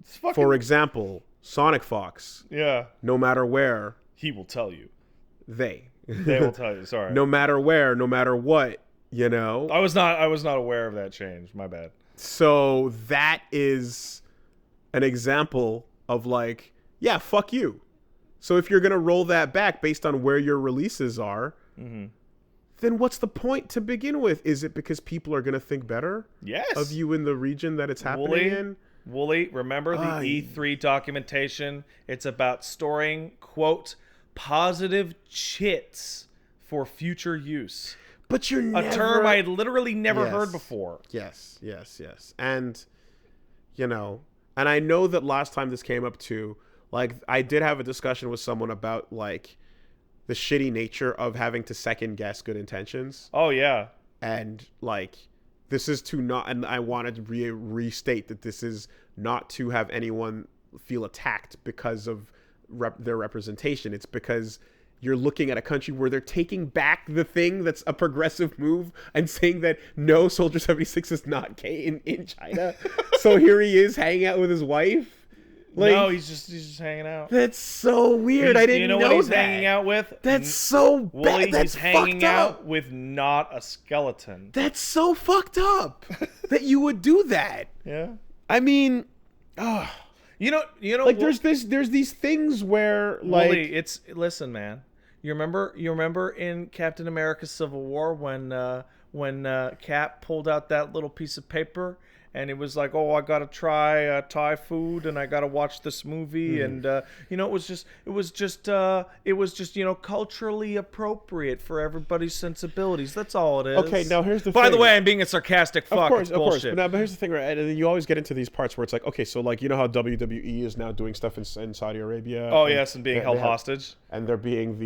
It's fucking... For example, Sonic Fox. Yeah. No matter where... He will tell you. They will tell you, sorry. No matter where, no matter what, you know. I was not aware of that change. My bad. So that is an example of like, yeah, fuck you. So if you're going to roll that back based on where your releases are, then what's the point to begin with? Is it because people are going to think better of you in the region that it's happening in? Wooly, remember the E3 documentation? It's about storing, quote, positive chits for future use. But you're never... A term I had literally never heard before. Yes. And, you know, and I know that last time this came up too, like, I did have a discussion with someone about, like, the shitty nature of having to second guess good intentions. Oh, yeah. And, like, this is to not... And I wanted to restate that this is not to have anyone feel attacked because of their representation. It's because... You're looking at a country where they're taking back the thing that's a progressive move and saying that no, Soldier 76 is not gay in China. So here he is hanging out with his wife. Like, no, he's just hanging out. That's so weird. I didn't know that. You know what he's hanging out with? That's so bad. That's he's hanging out with not a skeleton. That's so fucked up that you would do that. Yeah. I mean, You know. Like there's these things where like Wooly, listen, man. You remember in Captain America: Civil War when Cap pulled out that little piece of paper and it was like, oh, I gotta try Thai food and I gotta watch this movie and it was just culturally appropriate for everybody's sensibilities. That's all it is. Okay, now here's the By thing. the way, I'm being a sarcastic fuck. Of course. Bullshit. But here's the thing, right? And you always get into these parts where it's like, okay, so like how WWE is now doing stuff in Saudi Arabia. Oh yes, and being held hostage. And they're being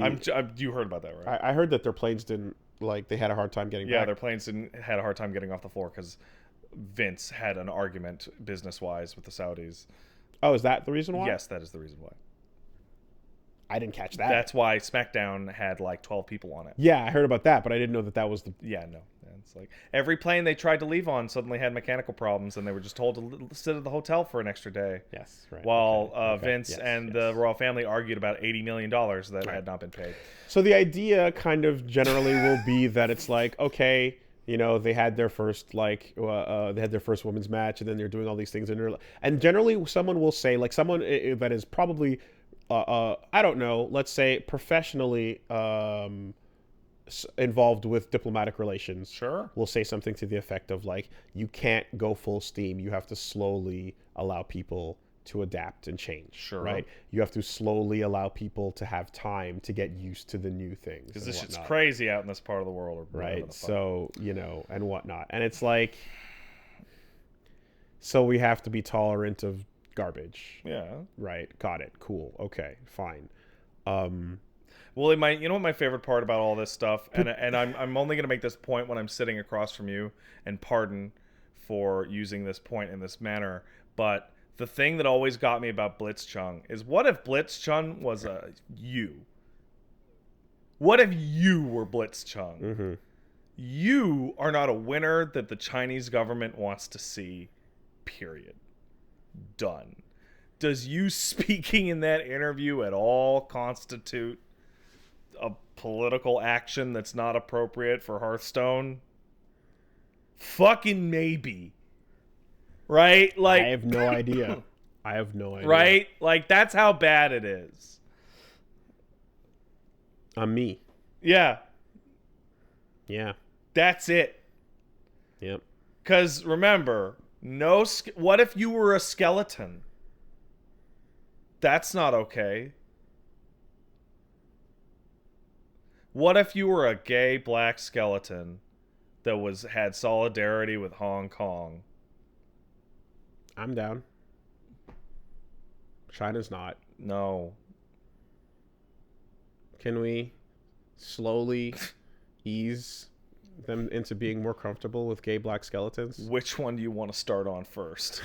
you heard about that, right? I heard that their planes didn't they had a hard time getting back. Yeah, their planes had a hard time getting off the floor because Vince had an argument business-wise with the Saudis. Oh, is that the reason why? Yes, that is the reason why. I didn't catch that. That's why SmackDown had like 12 people on it. Yeah, I heard about that, but I didn't know that was the... Yeah, no. It's like every plane they tried to leave on suddenly had mechanical problems, and they were just told to sit at the hotel for an extra day. Yes, right. While Vince and the royal family argued about $80 million that had not been paid. So the idea kind of generally will be that it's like, okay... they had their first women's match, and then they're doing all these things, and generally someone will say, like someone that is probably, I don't know, let's say professionally involved with diplomatic relations, sure, will say something to the effect of like, you can't go full steam, you have to slowly allow people to adapt and change. Sure. Right? You have to slowly allow people to have time to get used to the new things. Because this shit's crazy out in this part of the world. Right. So, and whatnot. And it's like, so we have to be tolerant of garbage. Yeah. Right. Got it. Cool. Okay. Fine. Well, you know what my favorite part about all this stuff, and I'm only going to make this point when I'm sitting across from you, and pardon for using this point in this manner, but the thing that always got me about Blitzchung is, what if Blitzchung was you? What if you were Blitzchung? Mm-hmm. You are not a winner that the Chinese government wants to see, period. Done. Does you speaking in that interview at all constitute a political action that's not appropriate for Hearthstone? Fucking maybe. Right? Like, I have no idea. I have no idea. Right? Like, that's how bad it is. Me. Yeah. Yeah. That's it. Yep. Because remember, what if you were a skeleton? That's not okay. What if you were a gay black skeleton that had solidarity with Hong Kong? I'm down. China's not. No. Can we slowly ease them into being more comfortable with gay black skeletons? Which one do you want to start on first?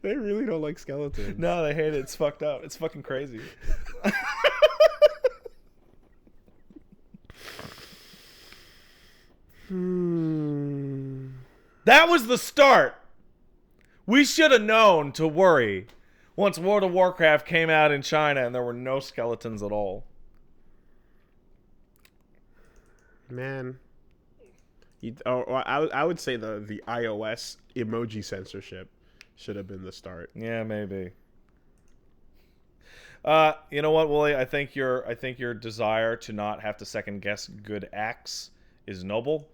They really don't like skeletons. No, they hate it. It's fucked up. It's fucking crazy. That was the start. We should have known to worry once World of Warcraft came out in China and there were no skeletons at all. Man. I would say the iOS emoji censorship should have been the start. Yeah, maybe. You know what, Wooly? I think your desire to not have to second guess good acts is noble,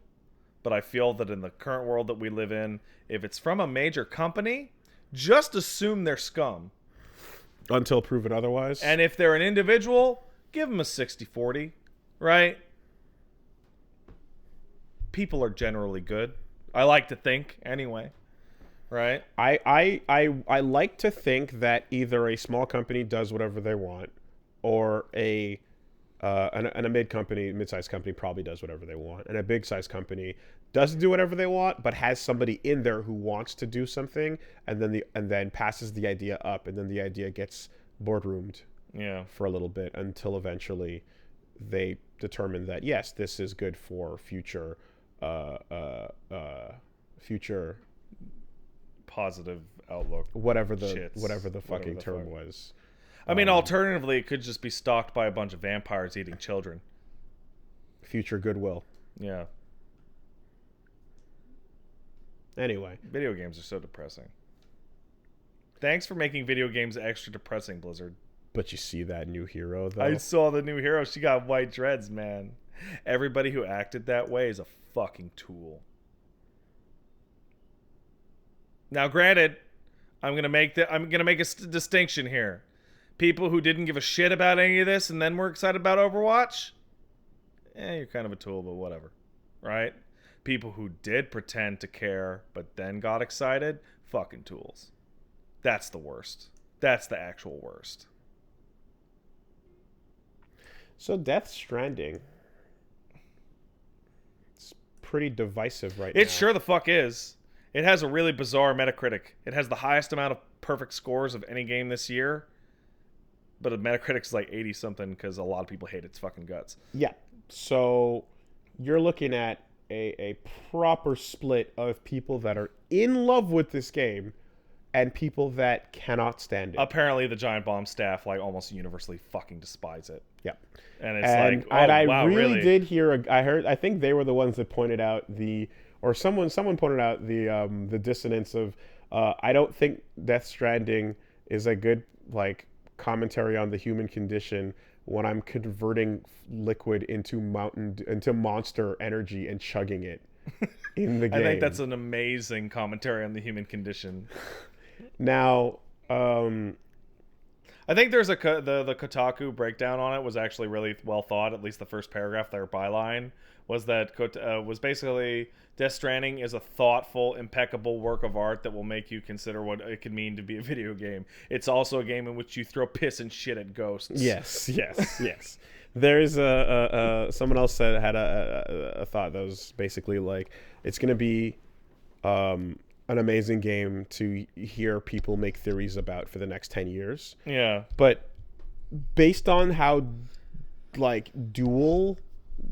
but I feel that in the current world that we live in, if it's from a major company, just assume they're scum. Until proven otherwise. And if they're an individual, give them a 60-40, right? People are generally good. I like to think, anyway. Right? I like to think that either a small company does whatever they want, or a mid-sized company probably does whatever they want, and a big-sized company doesn't do whatever they want, but has somebody in there who wants to do something, and then passes the idea up, and then the idea gets boardroomed, for a little bit until eventually they determine that yes, this is good for future positive outlook, whatever the fucking term was. I mean, alternatively, it could just be stalked by a bunch of vampires eating children. future goodwill. Yeah. Anyway, Video games are so depressing. Thanks for making video games extra depressing, Blizzard. but you see that new hero though. I saw the new hero. She got white dreads, man. Everybody who acted that way is a fucking tool. Now, granted, I'm gonna make a distinction here. People who didn't give a shit about any of this and then were excited about Overwatch, you're kind of a tool, but whatever, right? People who did pretend to care but then got excited, fucking tools. That's the worst. That's the actual worst. So Death Stranding, it's pretty divisive right now. It sure the fuck is. It has a really bizarre Metacritic. It has the highest amount of perfect scores of any game this year, but the Metacritic's like 80 something because a lot of people hate its fucking guts. Yeah. So you're looking at a proper split of people that are in love with this game and people that cannot stand it. Apparently, the Giant Bomb staff like almost universally fucking despise it. Yeah. And it's like, oh, and I wow, really did hear. I think they were the ones that pointed out someone pointed out the dissonance of. I don't think Death Stranding is a good commentary on the human condition when I'm converting liquid into monster energy and chugging it in the game. I think that's an amazing commentary on the human condition. Now, I think there's the Kotaku breakdown on it was actually really well thought. At least the first paragraph, their byline was that was basically Death Stranding is a thoughtful, impeccable work of art that will make you consider what it could mean to be a video game. It's also a game in which you throw piss and shit at ghosts. Yes. There's someone else that had a thought that was basically like it's going to be an amazing game to hear people make theories about for the next 10 years. Yeah. But based on how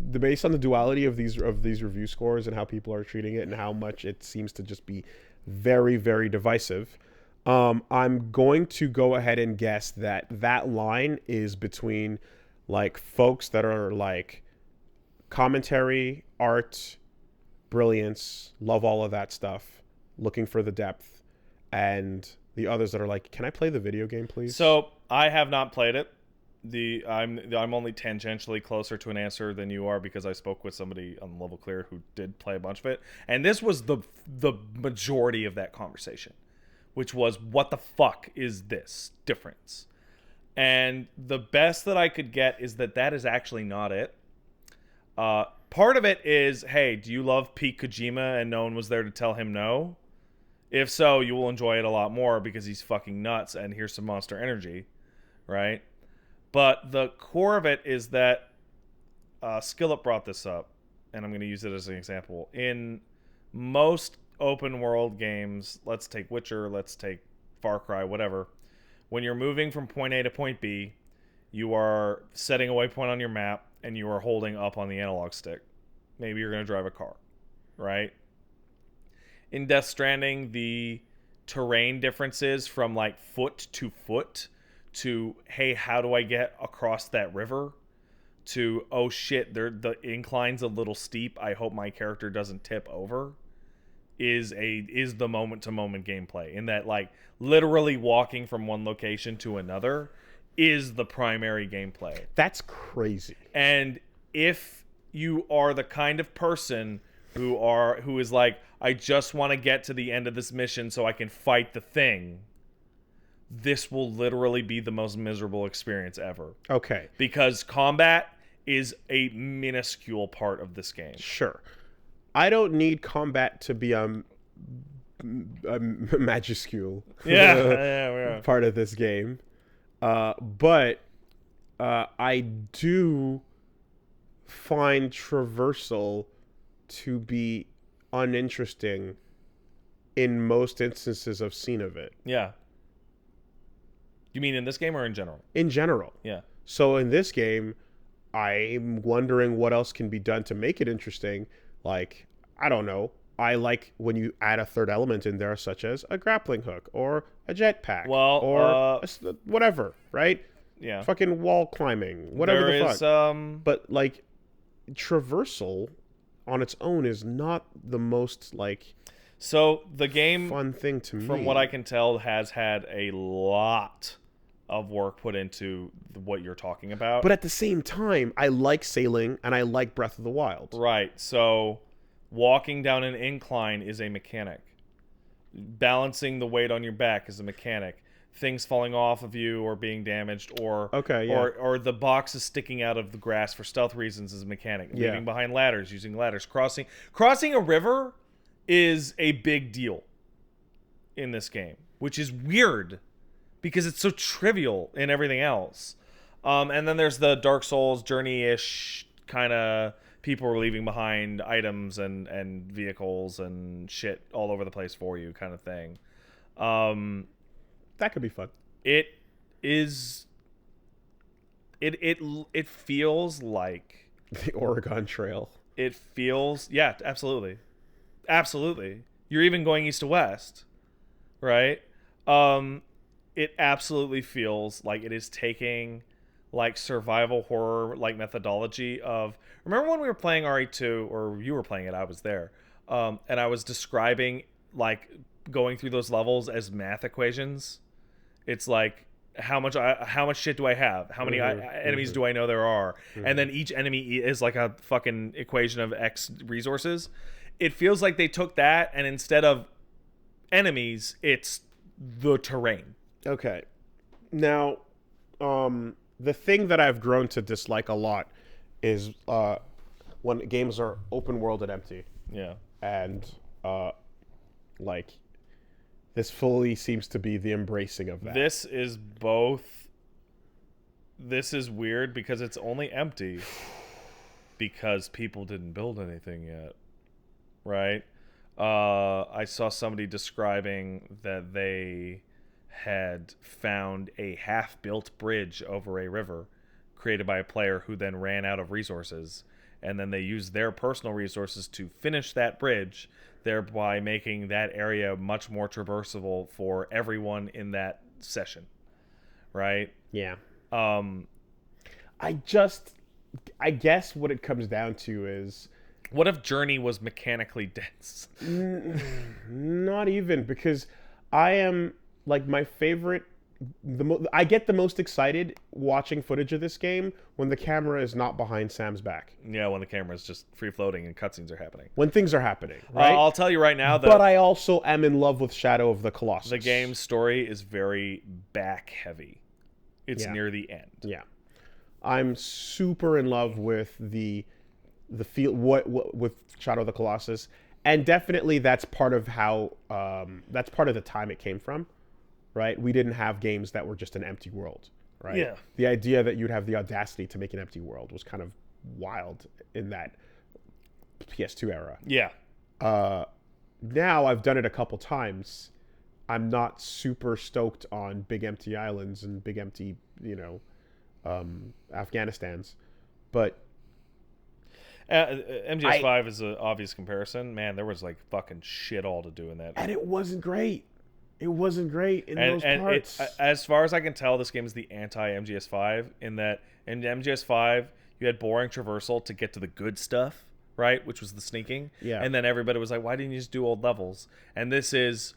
based on the duality of these review scores and how people are treating it and how much it seems to just be very, very divisive, I'm going to go ahead and guess that line is between folks that are commentary, art, brilliance, love all of that stuff, looking for the depth, and the others that are like, can I play the video game, please? So I have not played it. I'm only tangentially closer to an answer than you are because I spoke with somebody on Level Clear who did play a bunch of it, and this was the majority of that conversation, which was, what the fuck is this difference? And the best that I could get is that is actually not it. Part of it is, hey, do you love Pete Kojima and no one was there to tell him no? If so, you will enjoy it a lot more because he's fucking nuts and here's some monster energy, right? But the core of it is that Skillup brought this up, and I'm going to use it as an example. In most open world games, let's take Witcher, let's take Far Cry, whatever. When you're moving from point A to point B, you are setting a waypoint on your map, and you are holding up on the analog stick. Maybe you're going to drive a car, right? In Death Stranding, the terrain differences from foot to, hey, how do I get across that river? To, oh shit, the incline's a little steep, I hope my character doesn't tip over, is the moment-to-moment gameplay. In that, literally walking from one location to another is the primary gameplay. That's crazy. And if you are the kind of person who is like, I just want to get to the end of this mission so I can fight the thing, this will literally be the most miserable experience ever. Okay. Because combat is a minuscule part of this game. Sure. I don't need combat to be a majuscule part of this game. But I do find traversal to be uninteresting in most instances I've seen of it. Yeah. You mean in this game or in general? In general. Yeah. So in this game, I'm wondering what else can be done to make it interesting. I don't know. I like when you add a third element in there, such as a grappling hook or a jetpack, or whatever, right? Yeah. Fucking wall climbing, whatever there the is, fuck. But traversal on its own is not the most like So the game, fun thing to me. from what I can tell, has had a lot of work put into what you're talking about. But at the same time, I like sailing and I like Breath of the Wild. Right. So walking down an incline is a mechanic. Balancing the weight on your back is a mechanic. Things falling off of you or being damaged, or or the boxes sticking out of the grass for stealth reasons is a mechanic. Yeah. Leaving behind ladders, using ladders, crossing a river is a big deal in this game, which is weird because it's so trivial in everything else. And then there's the Dark Souls journey-ish kind of people are leaving behind items and vehicles and shit all over the place for you kind of thing. That could be fun. It is. It feels like the Oregon Trail. It feels, yeah, absolutely. Absolutely. You're even going east to west, right? It absolutely feels like it is taking like survival horror like methodology of, remember when we were playing RE2, or you were playing it, I was there, and I was describing like going through those levels as math equations. It's like how much shit do I have? How many enemies do I know there are? And then each enemy is like a fucking equation of X resources. It feels like they took that, and instead of enemies, it's the terrain. Okay. Now, the thing that I've grown to dislike a lot is when games are open world and empty. Yeah. And like this fully seems to be the embracing of that. This is both. This is weird because it's only empty because people didn't build anything yet. Right? I saw somebody describing that they had found a half-built bridge over a river created by a player who then ran out of resources, and then they used their personal resources to finish that bridge, thereby making that area much more traversable for everyone in that session. Right? Yeah. I guess what it comes down to is, what if Journey was mechanically dense? Not even, because I am like my favorite. I get the most excited watching footage of this game when the camera is not behind Sam's back. Yeah, when the camera is just free floating and cutscenes are happening. When things are happening, right? I'll tell you right now that. But I also am in love with Shadow of the Colossus. The game's story is very back heavy. It's near the end. Yeah, I'm super in love with the feel with Shadow of the Colossus, and definitely that's part of how that's part of the time it came from. Right, we didn't have games that were just an empty world, right? Yeah. The idea that you'd have the audacity to make an empty world was kind of wild in that PS2 era. Yeah. Now I've done it a couple times. I'm not super stoked on big empty islands and big empty, Afghanistans, but MGS5 is an obvious comparison. Man, there was like fucking shit all to do in that, and it wasn't great. It wasn't great in those parts. As far as I can tell, this game is the anti-MGS5 in that in MGS5 you had boring traversal to get to the good stuff, right? Which was the sneaking. Yeah. And then everybody was like, why didn't you just do old levels? And this is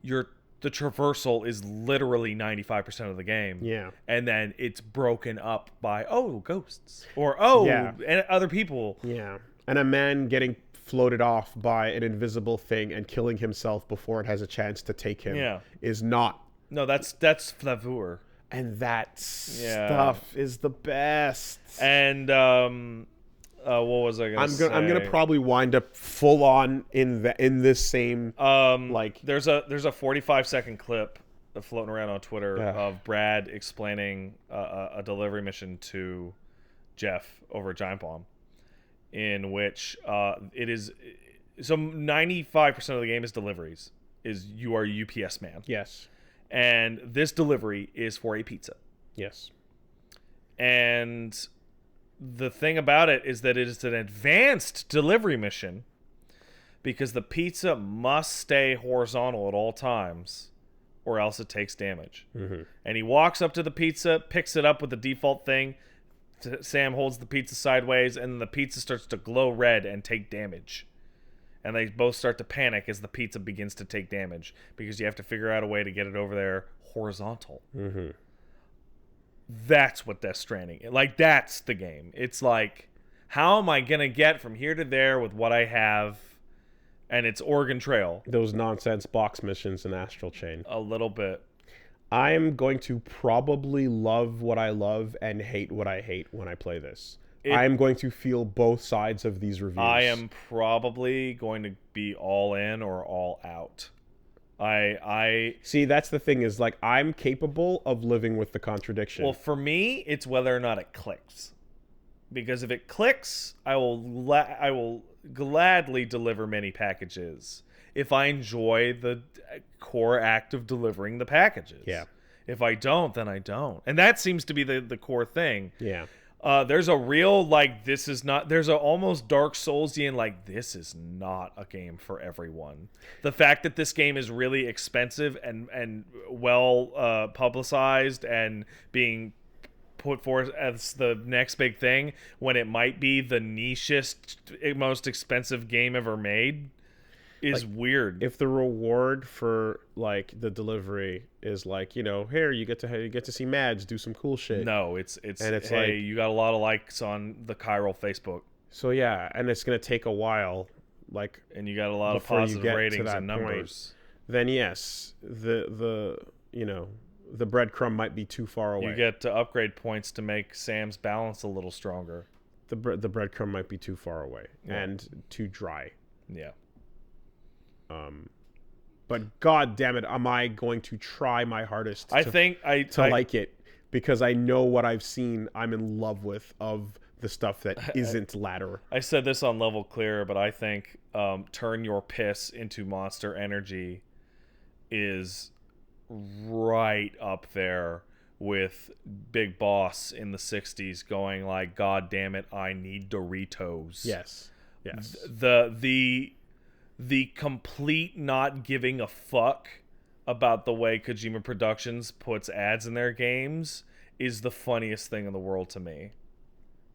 the traversal is literally 95% of the game. Yeah. And then it's broken up by, ghosts. Or, and other people. Yeah. And a man getting floated off by an invisible thing and killing himself before it has a chance to take him is not. No, that's flavor. And that stuff is the best. And what was I gonna say? I'm gonna probably wind up full on in this same there's a 45-second clip floating around on Twitter of Brad explaining a delivery mission to Jeff over at Giant Bomb, in which it is so 95% of the game is deliveries. Is you are a UPS man. Yes. And this delivery is for a pizza. Yes. And the thing about it is that it is an advanced delivery mission because the pizza must stay horizontal at all times or else it takes damage. Mm-hmm. And he walks up to the pizza, picks it up with the default thing, Sam holds the pizza sideways, and the pizza starts to glow red and take damage. And they both start to panic as the pizza begins to take damage because you have to figure out a way to get it over there horizontal. Mm-hmm. That's what Death Stranding is. Like, that's the game. It's like, how am I going to get from here to there with what I have? And it's Oregon Trail. Those nonsense box missions in Astral Chain. A little bit. I am going to probably love what I love and hate what I hate when I play this. I am going to feel both sides of these reviews. I am probably going to be all in or all out. I see, that's the thing, is like, I'm capable of living with the contradiction. Well, for me, it's whether or not it clicks. Because if it clicks, I will gladly deliver many packages if I enjoy the core act of delivering the packages. Yeah. If I don't, then I don't. And that seems to be the core thing. Yeah. There's a real, like, this is not... There's a almost Dark Soulsian, like, this is not a game for everyone. The fact that this game is really expensive and well publicized and being put forth as the next big thing when it might be the nichest, most expensive game ever made is like, weird. If the reward for like the delivery is like, you know, here you get to see Mads do some cool shit. No, it's and it's hey, like, you got a lot of likes on the chiral Facebook. So yeah, and it's gonna take a while, like, and you got a lot of positive ratings and numbers. Then yes, the you know, the breadcrumb might be too far away. You get to upgrade points to make Sam's balance a little stronger. The breadcrumb might be too far away and too dry. Yeah. But god damn it, am I going to try my hardest to like it, because I know what I've seen I'm in love with of the stuff that isn't ladder. I said this on Level Clear, but I think turn your piss into monster energy is right up there with Big Boss in the 60s going like, god damn it, I need Doritos. Yes. The complete not giving a fuck about the way Kojima Productions puts ads in their games is the funniest thing in the world to me.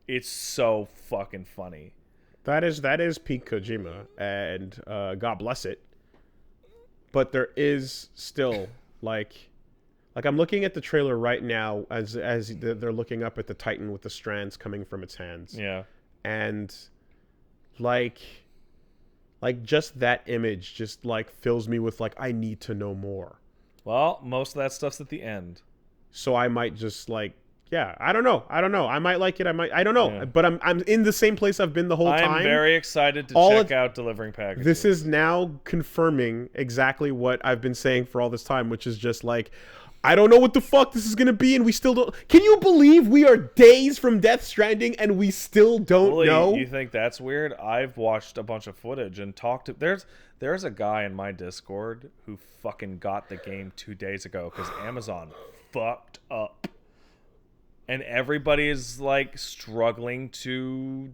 It's so fucking funny. That is peak Kojima, and God bless it. But there is still like I'm looking at the trailer right now as they're looking up at the Titan with the strands coming from its hands. Yeah. And like just that image just like fills me with like, I need to know more. Well, most of that stuff's at the end. So I might just like, yeah, I don't know. I might like it. I don't know. Yeah. But I'm in the same place I've been the whole time. I'm very excited to check out delivering packages. This is now confirming exactly what I've been saying for all this time, which is just like, I don't know what the fuck this is going to be, and we still don't... Can you believe we are days from Death Stranding, and we still don't know? You think that's weird? I've watched a bunch of footage and talked to... There's a guy in my Discord who fucking got the game 2 days ago because Amazon fucked up. And everybody is, like, struggling to...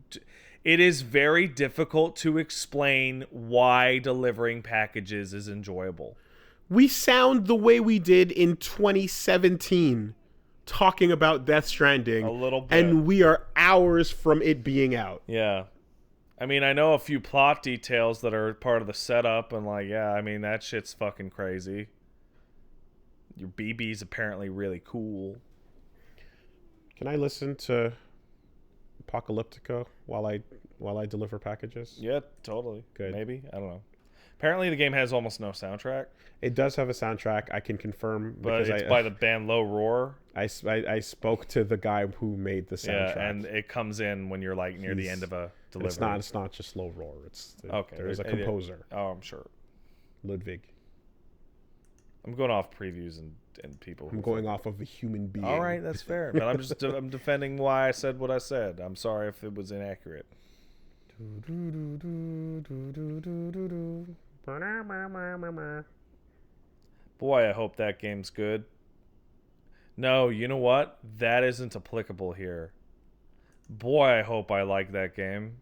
It is very difficult to explain why delivering packages is enjoyable. We sound the way we did in 2017 talking about Death Stranding. A little bit. And we are hours from it being out. Yeah. I mean, I know a few plot details that are part of the setup, and like, yeah, I mean, that shit's fucking crazy. Your BB's apparently really cool. Can I listen to Apocalyptica while I deliver packages? Yeah, totally. Good. Maybe. I don't know. Apparently, the game has almost no soundtrack. It does have a soundtrack, I can confirm. But it's by the band Low Roar. I spoke to the guy who made the soundtrack. Yeah, and it comes in when you're like near the end of a delivery. It's not just Low Roar. Okay. There's a composer. Oh, I'm sure. Ludwig. I'm going off previews and people. I'm going off of a human being. All right, that's fair. But I'm defending why I said what I said. I'm sorry if it was inaccurate. Boy, I hope that game's good. No, you know what? That isn't applicable here. Boy, I hope I like that game.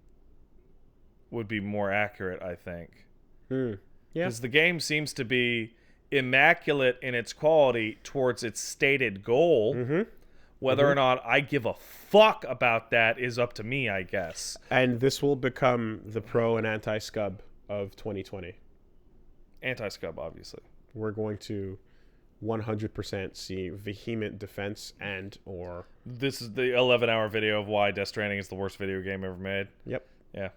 Would be more accurate, I think. Yeah. Because the game seems to be immaculate in its quality towards its stated goal, Whether or not I give a fuck about that is up to me, I guess. And this will become the pro and anti-scub of 2020. Anti-scub, obviously. We're going to 100% see vehement defense and or... This is the 11-hour video of why Death Stranding is the worst video game ever made. Yep. Yeah.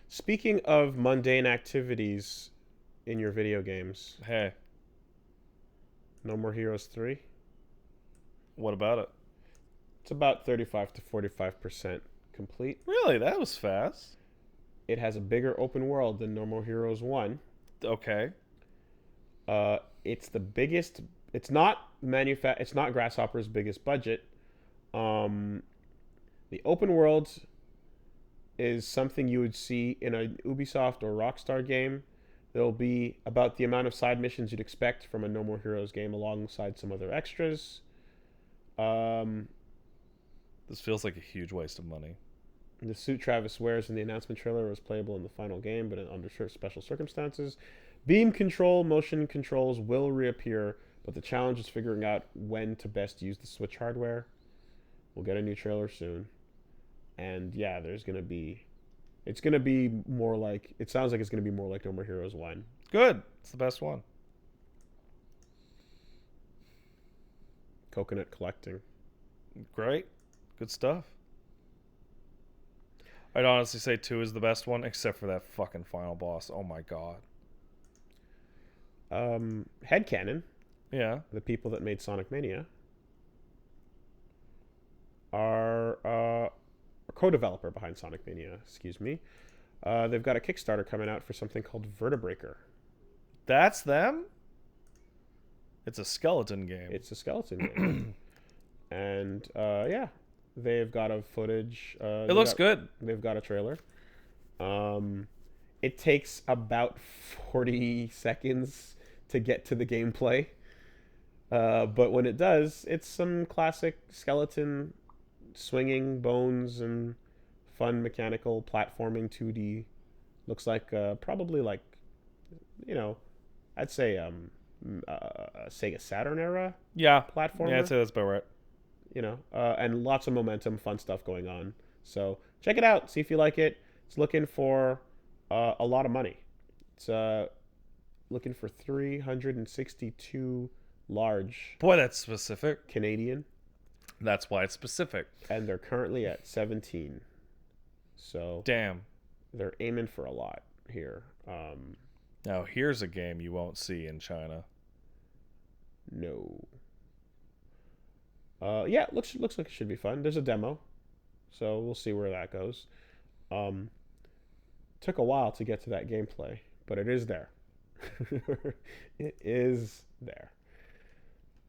Speaking of mundane activities in your video games... Hey. No More Heroes 3? What about it? It's about 35 to 45% complete. Really? That was fast. It has a bigger open world than No More Heroes 1. Okay. It's the biggest... It's not It's not Grasshopper's biggest budget. The open world is something you would see in a Ubisoft or Rockstar game. There'll be about the amount of side missions you'd expect from a No More Heroes game alongside some other extras. This feels like a huge waste of money. The suit Travis wears in the announcement trailer was playable in the final game, but under special circumstances. Beam control, motion controls will reappear, but the challenge is figuring out when to best use the Switch hardware. We'll get a new trailer soon. And yeah, there's going to be... It's going to be more like... It sounds like it's going to be more like No More Heroes 1. Good. It's the best one. Coconut collecting. Great. Good stuff. I'd honestly say 2 is the best one, except for that fucking final boss. Oh my god. Headcannon, Yeah. the people that made Sonic Mania, are a co-developer behind Sonic Mania, excuse me. They've got a Kickstarter coming out for something called Vertebreaker. That's them? It's a skeleton game. It's a skeleton game. And yeah, they've got a footage. It looks good. They've got a trailer. It takes about 40 seconds to get to the gameplay. But when it does, it's some classic skeleton swinging bones and fun mechanical platforming 2D. Looks like probably like, you know, I'd say Sega Saturn era platformer. Yeah, I'd say that's about right. You know, and lots of momentum, fun stuff going on. So check it out, see if you like it. It's looking for a lot of money. It's looking for 362 large. Boy, that's specific. Canadian. That's why it's specific. And they're currently at 17. So damn, they're aiming for a lot here. Now here's a game you won't see in China. No. Yeah, looks like it should be fun. There's a demo, so we'll see where that goes. Took a while to get to that gameplay, but it is there. It is there.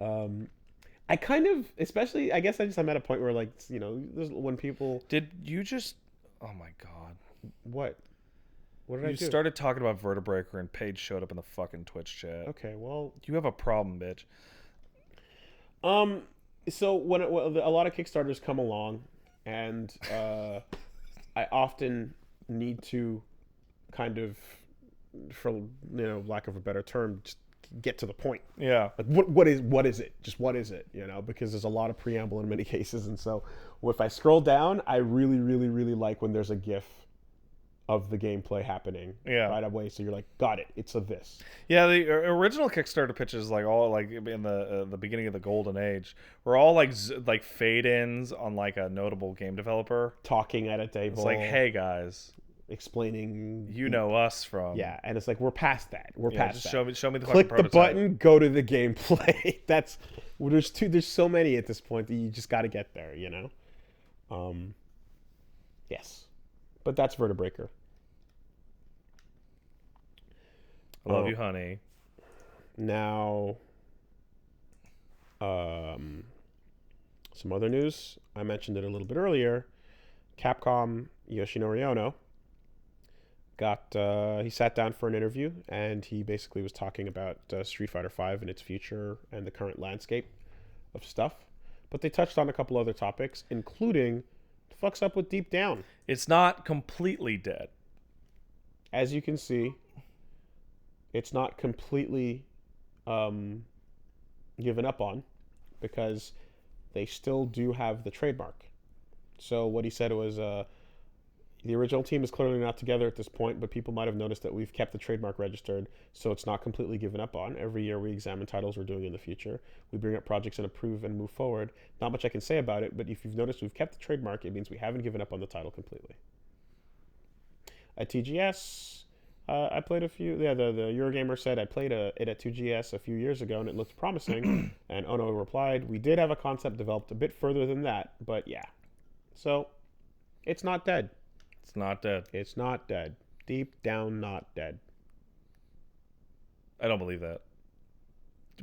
I kind of, especially, I guess I'm at a point where, like, you know, when people... Did you just... Oh my god. What? What did I do? You started talking about Vertebreaker and Paige showed up in the fucking Twitch chat. Okay, well... You have a problem, bitch. So when a lot of Kickstarters come along, and I often need to kind of, for lack of a better term, just get to the point. Yeah. Like what is it? Just what is it? Because there's a lot of preamble in many cases, and so if I scroll down, I really, really, really like when there's a GIF of the gameplay happening right away. So you're like, got it. It's a this. Yeah, the original Kickstarter pitches, like all like in the beginning of the golden age, were all like fade-ins on like a notable game developer talking at a table. It's like, hey guys, explaining. You know us from. Yeah, and it's like we're past that. We're past just that. Show me the click fucking the button, go to the gameplay. There's so many at this point that you just got to get there. Yes, but that's Vertebreaker. I love you, honey. Now, some other news. I mentioned it a little bit earlier. Capcom Yoshinori Ono he sat down for an interview, and he basically was talking about Street Fighter V and its future and the current landscape of stuff. But they touched on a couple other topics, including what fucks up with Deep Down. It's not completely dead. As you can see, it's not completely given up on, because they still do have the trademark. So what he said was, the original team is clearly not together at this point, but people might have noticed that we've kept the trademark registered, so it's not completely given up on. Every year we examine titles we're doing in the future. We bring up projects and approve and move forward. Not much I can say about it, but if you've noticed we've kept the trademark, it means we haven't given up on the title completely. At TGS, I played a few. Yeah, the Eurogamer said I played it at 2GS a few years ago, and it looked promising. And Ono replied, "We did have a concept developed a bit further than that, but yeah." So, it's not dead. It's not dead. It's not dead. Deep down, not dead. I don't believe that.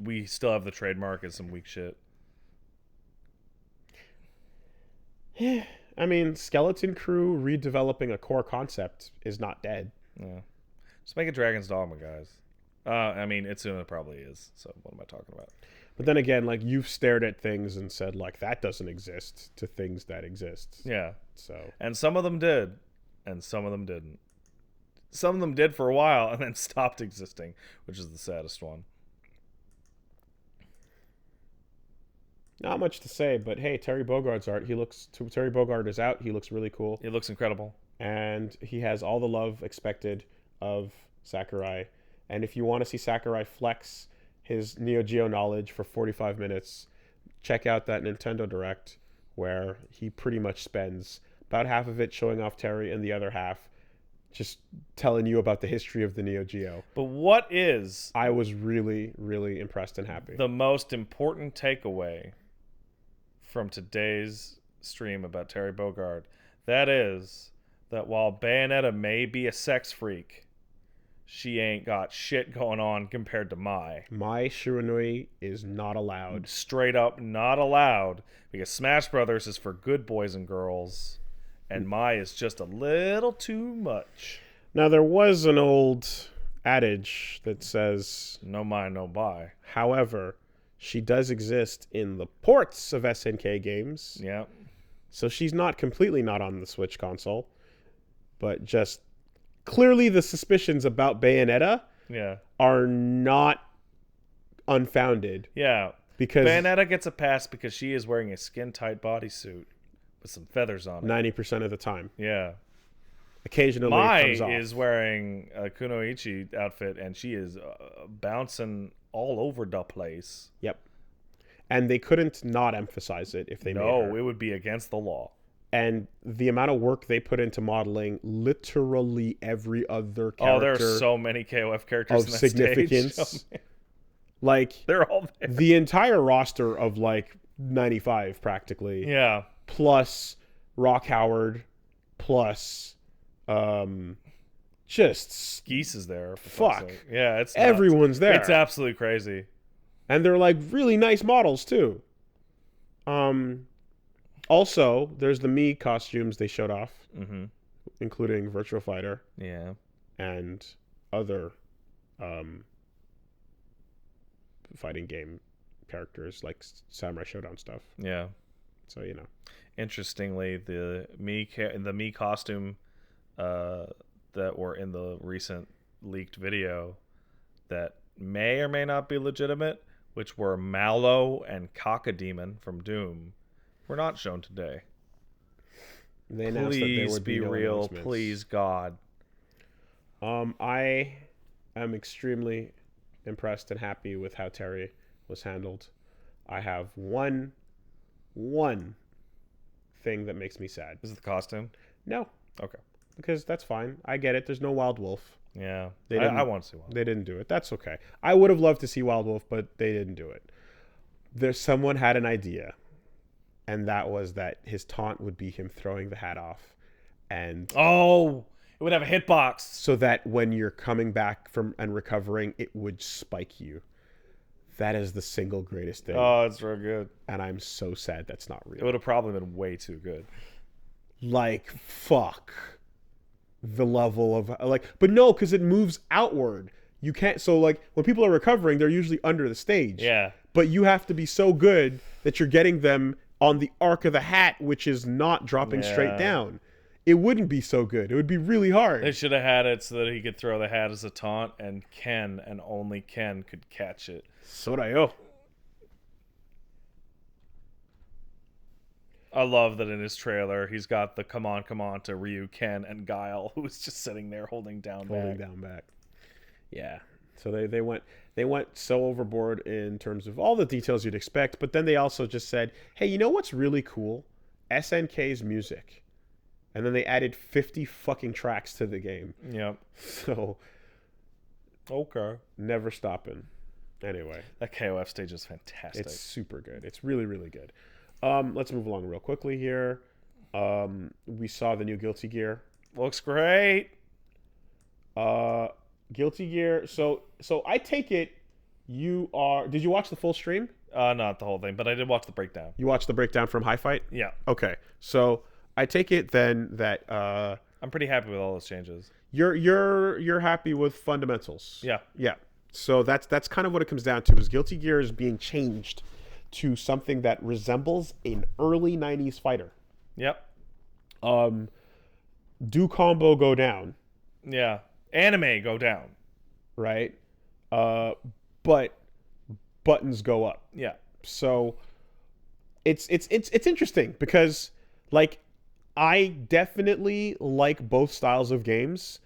We still have the trademark as some weak shit. I mean, Skeleton Crew redeveloping a core concept is not dead. Yeah. Just make a Dragon's Dogma, guys. I mean, Itsuna probably is, so what am I talking about? But then again, like, you've stared at things and said, like, that doesn't exist to things that exist. Yeah. So. And some of them did, and some of them didn't. Some of them did for a while and then stopped existing, which is the saddest one. Not much to say, but hey, Terry Bogard's art. Terry Bogard is out. He looks really cool. It looks incredible. And he has all the love expected of Sakurai. And if you want to see Sakurai flex his Neo Geo knowledge for 45 minutes, check out that Nintendo Direct where he pretty much spends about half of it showing off Terry and the other half just telling you about the history of the Neo Geo. But what is... I was really, really impressed and happy. The most important takeaway from today's stream about Terry Bogard, that is that while Bayonetta may be a sex freak, she ain't got shit going on compared to Mai. Mai Shiranui is not allowed. Straight up not allowed, because Smash Brothers is for good boys and girls, and Mai is just a little too much. Now, there was an old adage that says, no Mai, no buy. However, she does exist in the ports of SNK games. Yeah. So she's not completely not on the Switch console, but just clearly the suspicions about Bayonetta are not unfounded. Yeah. Because Bayonetta gets a pass because she is wearing a skin-tight bodysuit with some feathers on it. 90% of the time. Yeah. Occasionally Mai it comes off. is wearing a Kunoichi outfit, and she is bouncing all over the place. Yep. And they couldn't not emphasize it if they made her. No, it would be against the law. And the amount of work they put into modeling literally every other character. Oh, there are so many KOF characters of in that significance. Stage. Like, they're all there. The entire roster of like 95 practically. Yeah. Plus Rock Howard, plus just Geese is there. Fuck. Yeah, it's everyone's there. It's absolutely crazy. And they're like really nice models too. Also, there's the Mii costumes they showed off, including Virtua Fighter. Yeah. And other fighting game characters like Samurai Showdown stuff. Yeah. So, you know. Interestingly, the Mii costume that were in the recent leaked video that may or may not be legitimate, which were Mallow and Cockademon from Doom, were not shown today. They announced that there would be no real, please God. I am extremely impressed and happy with how Terry was handled. I have one thing that makes me sad. Is it the costume? No. Okay. Because that's fine. I get it. There's no Wild Wolf. Yeah. I want to see Wild Wolf. They didn't do it. That's okay. I would have loved to see Wild Wolf, but they didn't do it. Someone had an idea, and that was that his taunt would be him throwing the hat off. And it would have a hitbox. So that when you're coming back from and recovering, it would spike you. That is the single greatest thing. Oh, it's real good. And I'm so sad that's not real. It would have probably been way too good. Like, fuck. The level of, like, but no, because it moves outward. You can't, so like, when people are recovering, they're usually under the stage. Yeah. But you have to be so good that you're getting them on the arc of the hat, which is not dropping straight down. It wouldn't be so good. It would be really hard. They should have had it so that he could throw the hat as a taunt, and Ken, and only Ken, could catch it. Sorayo. I love that in his trailer he's got the come on to Ryu, Ken, and Guile, who's just sitting there holding down back. Yeah. So they went so overboard in terms of all the details you'd expect, but then they also just said, hey, you know what's really cool? SNK's music. And then they added 50 fucking tracks to the game. Yep. So okay. Never stopping. Anyway. That KOF stage is fantastic. It's super good. It's really, really good. Let's move along real quickly here. We saw the new Guilty Gear. Looks great. Guilty Gear. So I take it you are... Did you watch the full stream? Not the whole thing, but I did watch the breakdown. You watched the breakdown from High Fight? Yeah. Okay. So I take it then that I'm pretty happy with all those changes. You're happy with fundamentals. Yeah. Yeah. So that's kind of what it comes down to, is Guilty Gear is being changed to something that resembles an early 90s fighter. Yep. Do combo go down? Yeah. Anime go down. Right? But buttons go up. Yeah. So it's interesting because, like, I definitely like both styles of games,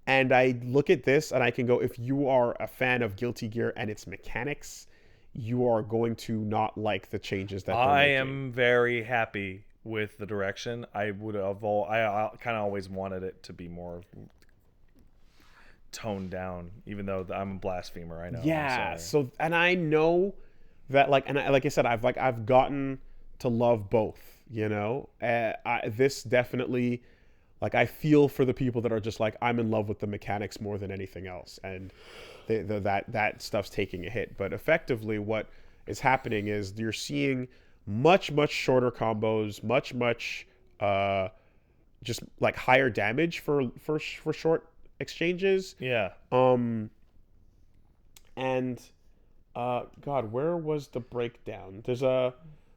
and I look at this and I can go, if you are a fan of Guilty Gear and its mechanics, you are going to not like the changes that I they're making. am very happy with the direction. I would have I kind of always wanted it to be more toned down, even though I'm a blasphemer. I know. Yeah. So, and I know that, like, and like I said, I've gotten to love both. You know, this definitely, like, I feel for the people that are just like, I'm in love with the mechanics more than anything else, and that stuff's taking a hit. But effectively, what is happening is you're seeing much shorter combos, much just like higher damage for short exchanges. Yeah. And God, where was the breakdown?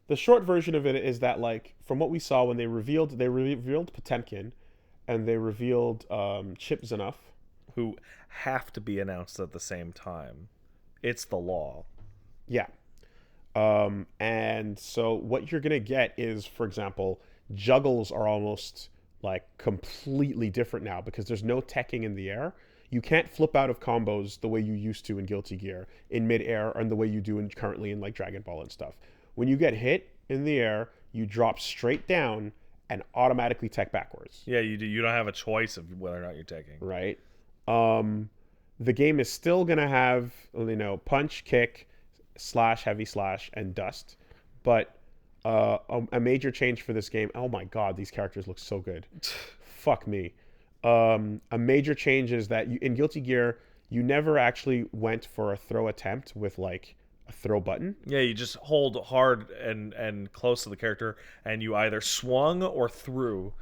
The short version of it is that, like, from what we saw when they revealed Potemkin, and they revealed Chipp Zanuff, who have to be announced at the same time. It's the law. Yeah. And so what you're gonna get is, for example, juggles are almost like completely different now because there's no teching in the air. You can't flip out of combos the way you used to in Guilty Gear in midair, and the way you do currently in, like, Dragon Ball and stuff. When you get hit in the air, you drop straight down and automatically tech backwards. Yeah, you do. You don't have a choice of whether or not you're taking. Right. The game is still gonna have, you know, punch, kick, slash, heavy slash, and dust, but a major change for this game. Oh my God, these characters look so good. Fuck me. A major change is that in Guilty Gear, you never actually went for a throw attempt with, like, a throw button. Yeah, you just hold hard and close to the character, and you either swung or threw.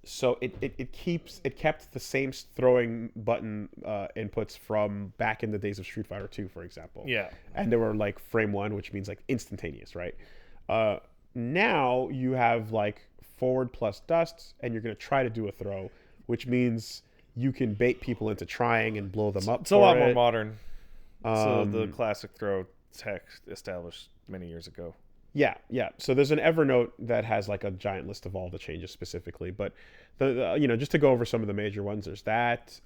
So it kept the same throwing button inputs from back in the days of Street Fighter 2, for example. Yeah. And they were like frame 1, which means like instantaneous, right? Now you have like forward plus dust, and you're going to try to do a throw, which means you can bait people into trying and blow them up. It's a lot more modern. So the classic throw tech established many years ago. Yeah. So there's an Evernote that has like a giant list of all the changes specifically, but the you know, just to go over some of the major ones, there's that.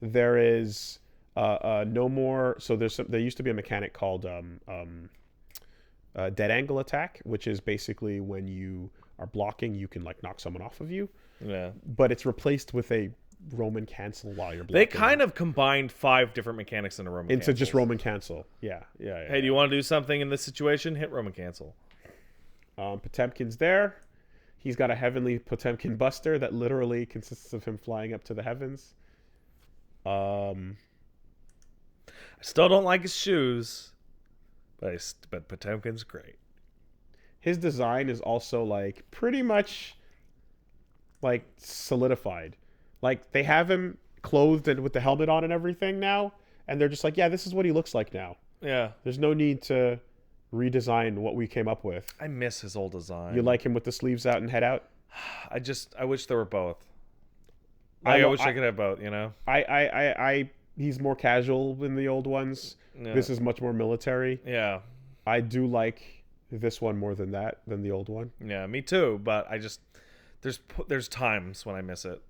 There is no more. So there used to be a mechanic called dead angle attack, which is basically when you are blocking, you can like knock someone off of you. Yeah. But it's replaced with a Roman cancel while you're blocking. They kind of combined 5 different mechanics into Roman into cancels. just Roman cancel. Yeah. Hey, do you want to do something in this situation? Hit Roman cancel. Potemkin's there. He's got a heavenly Potemkin buster that literally consists of him flying up to the heavens. I still don't like his shoes, but Potemkin's great. His design is also like pretty much like solidified. Like, they have him clothed and with the helmet on and everything now, and they're just like, yeah, this is what he looks like now. Yeah. There's no need to redesign what we came up with. I miss his old design. You like him with the sleeves out and head out? I wish there were both. I wish I could have both, you know? He's more casual than the old ones. Yeah. This is much more military. Yeah. I do like this one more than the old one. Yeah, me too. But I just there's times when I miss it.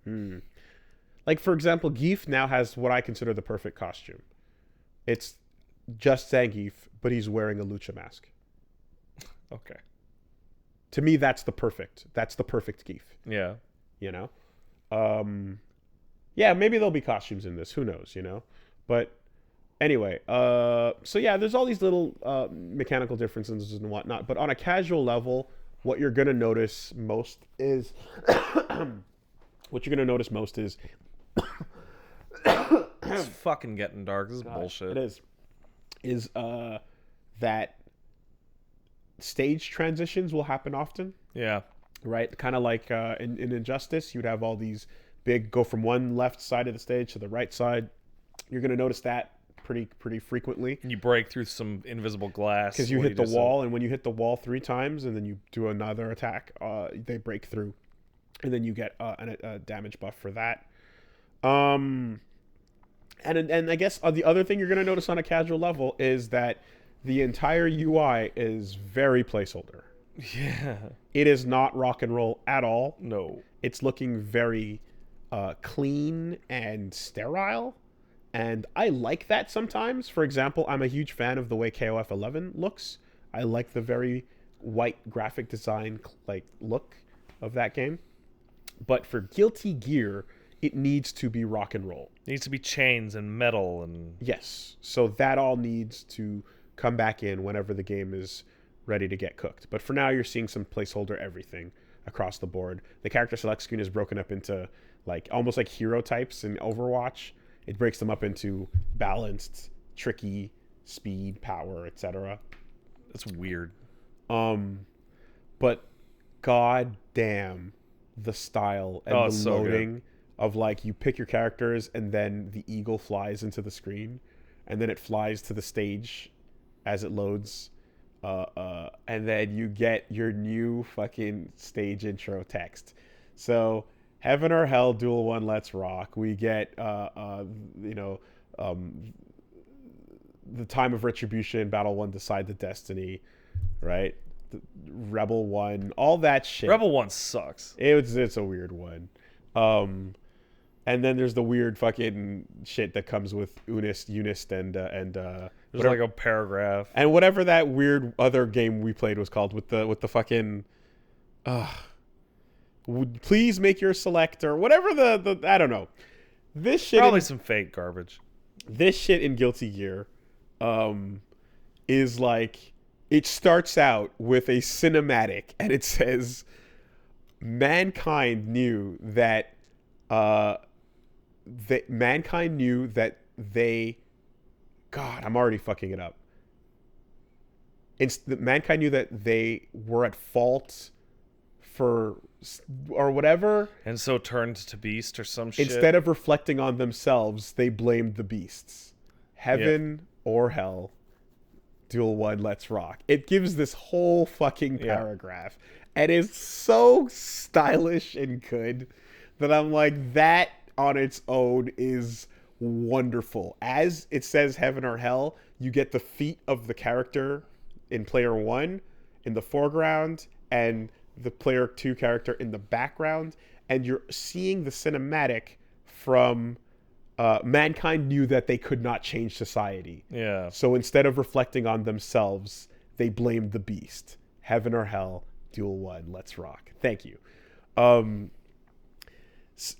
Like, for example, Geef now has what I consider the perfect costume. It's just Zangief, but he's wearing a lucha mask. Okay. To me, that's the perfect Geef. Yeah. You know? Yeah, maybe there'll be costumes in this. Who knows, you know? But anyway, so yeah, there's all these little mechanical differences and whatnot. But on a casual level, what you're going to notice most is... It's fucking getting dark. This is bullshit. It is that stage transitions will happen often. Yeah. Right? Kind of like in Injustice, you'd have all these big go from one left side of the stage to the right side. You're going to notice that pretty frequently. And you break through some invisible glass. Because you hit the wall, and when you hit the wall 3 times and then you do another attack, they break through. And then you get a damage buff for that. And I guess the other thing you're going to notice on a casual level is that the entire UI is very placeholder. Yeah. It is not rock and roll at all. No. It's looking very clean and sterile. And I like that sometimes. For example, I'm a huge fan of the way KOF 11 looks. I like the very white graphic design look of that game. But for Guilty Gear, it needs to be rock and roll. It needs to be chains and metal and... Yes. So that all needs to come back in whenever the game is ready to get cooked. But for now, you're seeing some placeholder everything across the board. The character select screen is broken up into almost like hero types in Overwatch. It breaks them up into balanced, tricky, speed, power, etc. That's weird. But god damn the style and the loading of you pick your characters and then the eagle flies into the screen and then it flies to the stage as it loads. And then you get your new fucking stage intro text. So, Heaven or Hell, Duel 1, Let's Rock. We get, the Time of Retribution, Battle 1, Decide the Destiny, right? Rebel 1, all that shit. Rebel 1 sucks. It's a weird one. And then there's the weird fucking shit that comes with Unist, and there's whatever, like a paragraph. And whatever that weird other game we played was called with the fucking would please make your select or whatever the I don't know. This shit probably some fake garbage. This shit in Guilty Gear is like, it starts out with a cinematic and it says mankind knew that God, I'm already fucking it up. Mankind knew that they were at fault for or whatever, and so turned to beast or some shit. Instead of reflecting on themselves, they blamed the beasts. Heaven or Hell, Duel 1, Let's Rock. It gives this whole fucking paragraph and is so stylish and good that I'm like, that on its own is wonderful. As it says Heaven or Hell, you get the feet of the character in player 1 in the foreground and the player 2 character in the background, and you're seeing the cinematic from mankind knew that they could not change society. Yeah. So instead of reflecting on themselves, they blamed the beast. Heaven or Hell, Duel 1, Let's Rock. Thank you.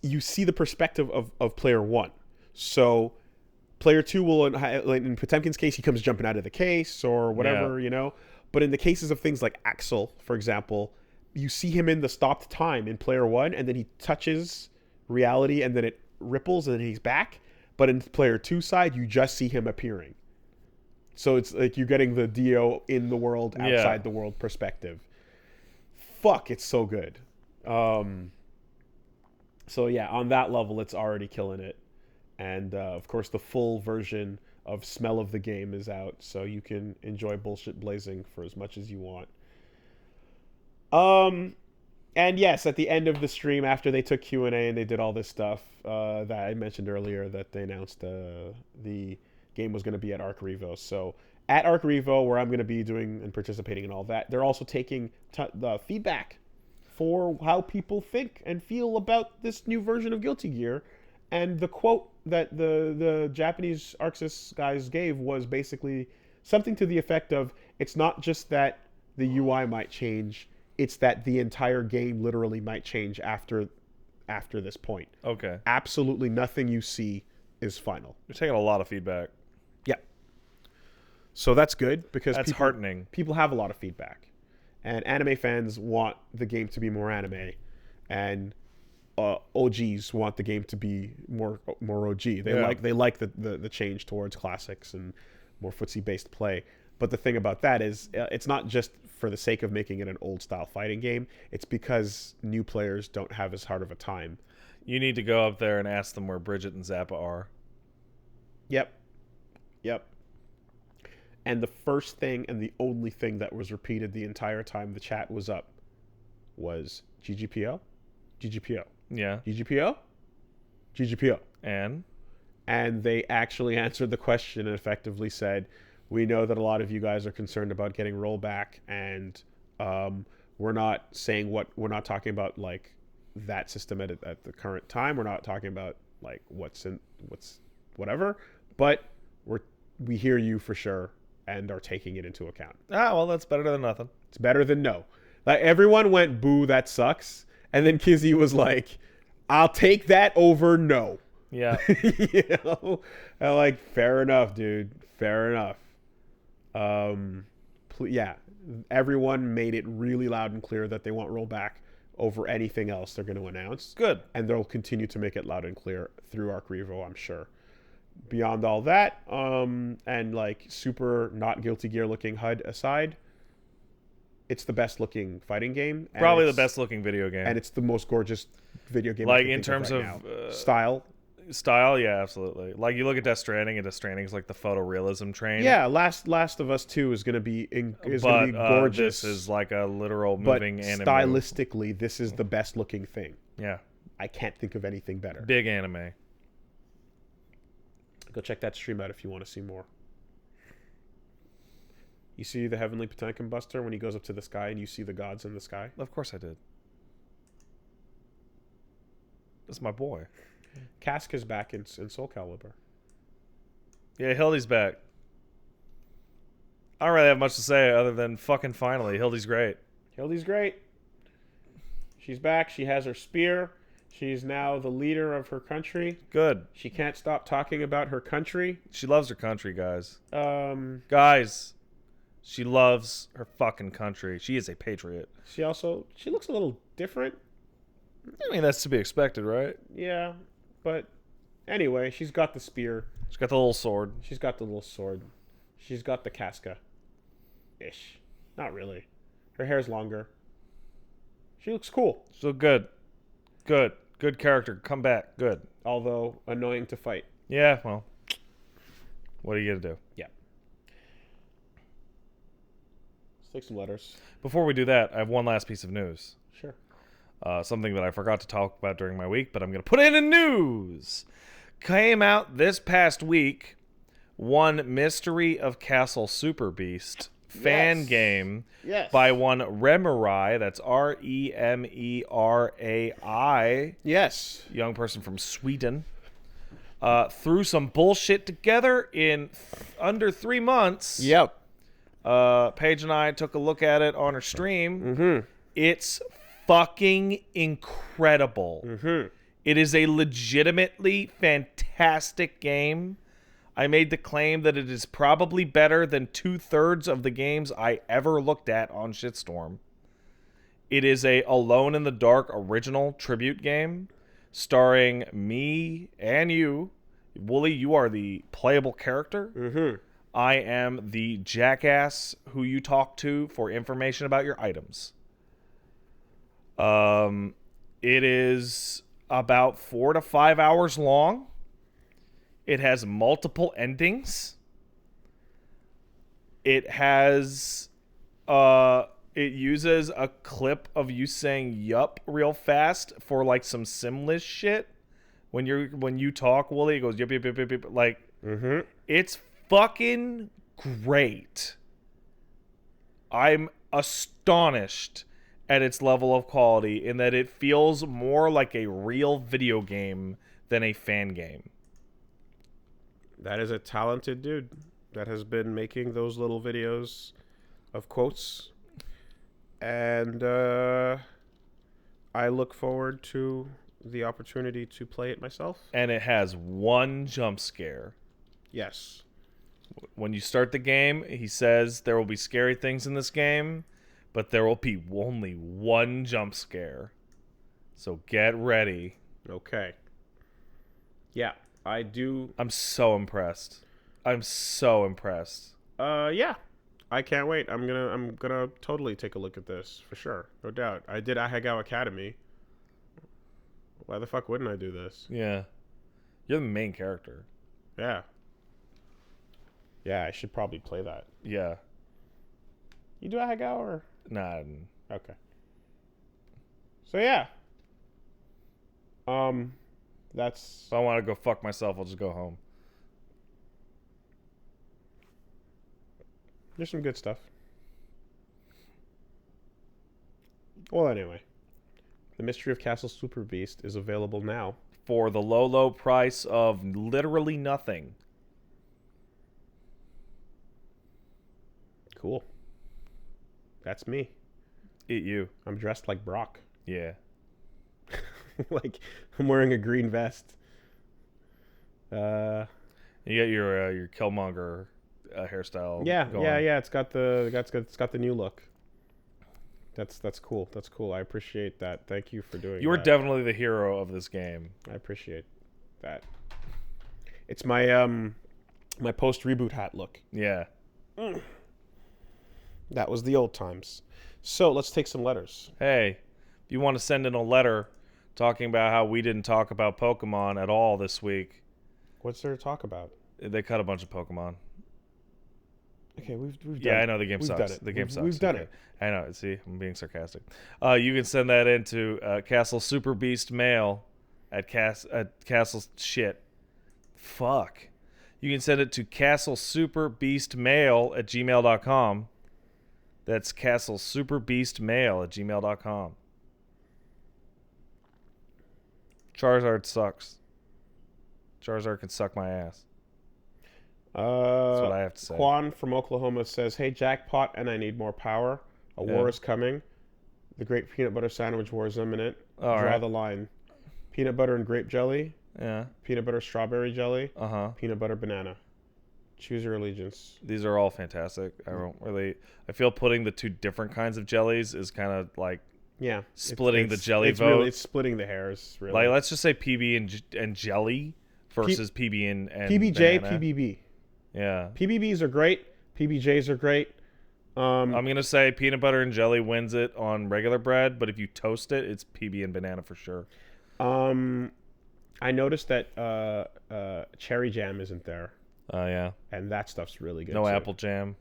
You see the perspective of player 1. So player 2 will, in Potemkin's case, he comes jumping out of the case or whatever, you know. But in the cases of things like Axel, for example, you see him in the stopped time in player 1, and then he touches reality, and then it ripples, and then he's back. But in player 2 side, you just see him appearing. So it's like you're getting the Dio in the world, outside the world perspective. Fuck, it's so good. So yeah, on that level, it's already killing it. And of course, the full version of Smell of the Game is out, so you can enjoy Bullshit Blazing for as much as you want. And yes, at the end of the stream, after they took Q&A and they did all this stuff that I mentioned earlier, that they announced the game was going to be at Arc Revo. So at Arc Revo, where I'm going to be doing and participating in all that, they're also taking the feedback for how people think and feel about this new version of Guilty Gear. And the quote that the Japanese Arxis guys gave was basically something to the effect of, it's not just that the UI might change, it's that the entire game literally might change after this point. Okay. Absolutely nothing you see is final. You're taking a lot of feedback. Yeah. So that's good, because That's heartening. People have a lot of feedback. And anime fans want the game to be more anime. And OGs want the game to be more OG. They like the change towards classics and more footsie based play. But the thing about that is, it's not just for the sake of making it an old style fighting game. It's because new players don't have as hard of a time. You need to go up there and ask them where Bridget and Zappa are. Yep. And the first thing and the only thing that was repeated the entire time the chat was up was GGPO. Yeah. GGPO. And they actually answered the question and effectively said, we know that a lot of you guys are concerned about getting rollback, and we're not talking about like that system at the current time. We're not talking about like what's whatever, but we hear you for sure and are taking it into account. well, that's better than nothing. It's better than no. Like, everyone went, boo, that sucks. And then Kizzy was like, I'll take that over no. Yeah. You know? And like, fair enough, dude. Fair enough. Yeah. Everyone made it really loud and clear that they want rollback over anything else they're going to announce. Good. And they'll continue to make it loud and clear through Arc Revo, I'm sure. Beyond all that, and like super not Guilty Gear looking HUD aside, it's the best looking fighting game. Probably the best looking video game. And it's the most gorgeous video game. Like in terms of style. Style, yeah, absolutely. Like you look at Death Stranding, and Death Stranding is like the photorealism train. Yeah, Last of Us 2 is gonna be gorgeous. This is like a literal moving anime. Stylistically, this is the best looking thing. Yeah. I can't think of anything better. Big anime. Go check that stream out if you want to see more. You see the Heavenly Potemkin Buster when he goes up to the sky and you see the gods in the sky? Of course I did. That's my boy. Casca's back in Soulcalibur. Yeah, Hilde's back. I don't really have much to say other than fucking finally. Hilde's great. Hilde's great. She's back. She has her spear. She's now the leader of her country. Good. She can't stop talking about her country. She loves her country, guys. Guys, she loves her fucking country. She is a patriot. She looks a little different. I mean, that's to be expected, right? Yeah, but anyway, she's got the spear. She's got the little sword. She's got the casca-ish. Not really. Her hair's longer. She looks cool. So good. Good character. Come back. Good. Although annoying to fight. Yeah, well, what are you going to do? Yeah. Let's take some letters. Before we do that, I have one last piece of news. Sure. Something that I forgot to talk about during my week, but I'm going to put it in news. Came out this past week, one Mystery of Castle Superbeast fan game by one Remerai. That's Remerai. Yes. Young person from Sweden. Threw some bullshit together in under 3 months. Yep. Paige and I took a look at it on her stream. Mm-hmm. It's fucking incredible. Mm-hmm. It is a legitimately fantastic game. I made the claim that it is probably better than 2/3 of the games I ever looked at on Shitstorm. It is a Alone in the Dark original tribute game starring me and you. Wooly, you are the playable character. Mm-hmm. I am the jackass who you talk to for information about your items. It is about 4 to 5 hours long. It has multiple endings. It has it uses a clip of you saying yup real fast for like some Simlish shit. When you talk, Wooly, it goes yup yup yup yup yup. Like it's fucking great. I'm astonished at its level of quality in that it feels more like a real video game than a fan game. That is a talented dude that has been making those little videos of quotes. And I look forward to the opportunity to play it myself. And it has one jump scare. Yes. When you start the game, he says there will be scary things in this game, but there will be only one jump scare. So get ready. Okay. Yeah, I do. I'm so impressed. Yeah. I can't wait. I'm gonna totally take a look at this for sure. No doubt. I did Ahegao Academy. Why the fuck wouldn't I do this? Yeah. You're the main character. Yeah. Yeah, I should probably play that. Yeah. You do Ahegao or? Nah. Okay. So yeah. That's. If I want to go fuck myself, I'll just go home. There's some good stuff. Well, anyway. The Mystery of Castle Super Beast is available now. For the low, low price of literally nothing. Cool. That's me. Eat you. I'm dressed like Brock. Yeah. Like, I'm wearing a green vest. You got your Killmonger hairstyle. Yeah, going. yeah. It's got the new look. That's cool. That's cool. I appreciate that. Thank you for doing. You were that. definitely the hero of this game. I appreciate that. It's my my post reboot hat look. Yeah. That was the old times. So let's take some letters. Hey, if you want to send in a letter talking about how we didn't talk about Pokemon at all this week, What's there to talk about? they cut a bunch of Pokemon. Okay, we've done Yeah, it. I know the game We've sucks. done it. The game sucks. We've done Okay. it. I know. See, I'm being sarcastic. You can send that into Castle Super Beast Mail at Castle shit. Fuck. You can send it to Castle Super Beast Mail at gmail.com. That's Castle Super Beast Mail at gmail.com. Charizard sucks. Charizard can suck my ass. That's what I have to say. Quan from Oklahoma says, "Hey, jackpot, and I need more power. A war is coming. The great peanut butter sandwich war is imminent. All Draw right. the line. Peanut butter and grape jelly. Yeah. Peanut butter strawberry jelly. Uh-huh. Peanut butter banana. Choose your allegiance." These are all fantastic. I feel putting the two different kinds of jellies is kind of like Yeah, splitting the jelly it's vote. Really, it's splitting the hairs. Really. Like, let's just say PB and jelly versus PB and PBJ, banana. PBB. Yeah. PBBs are great. PBJs are great. I'm going to say peanut butter and jelly wins it on regular bread, but if you toast it, it's PB and banana for sure. I noticed that cherry jam isn't there, Yeah. and that stuff's really good. No too. apple jam.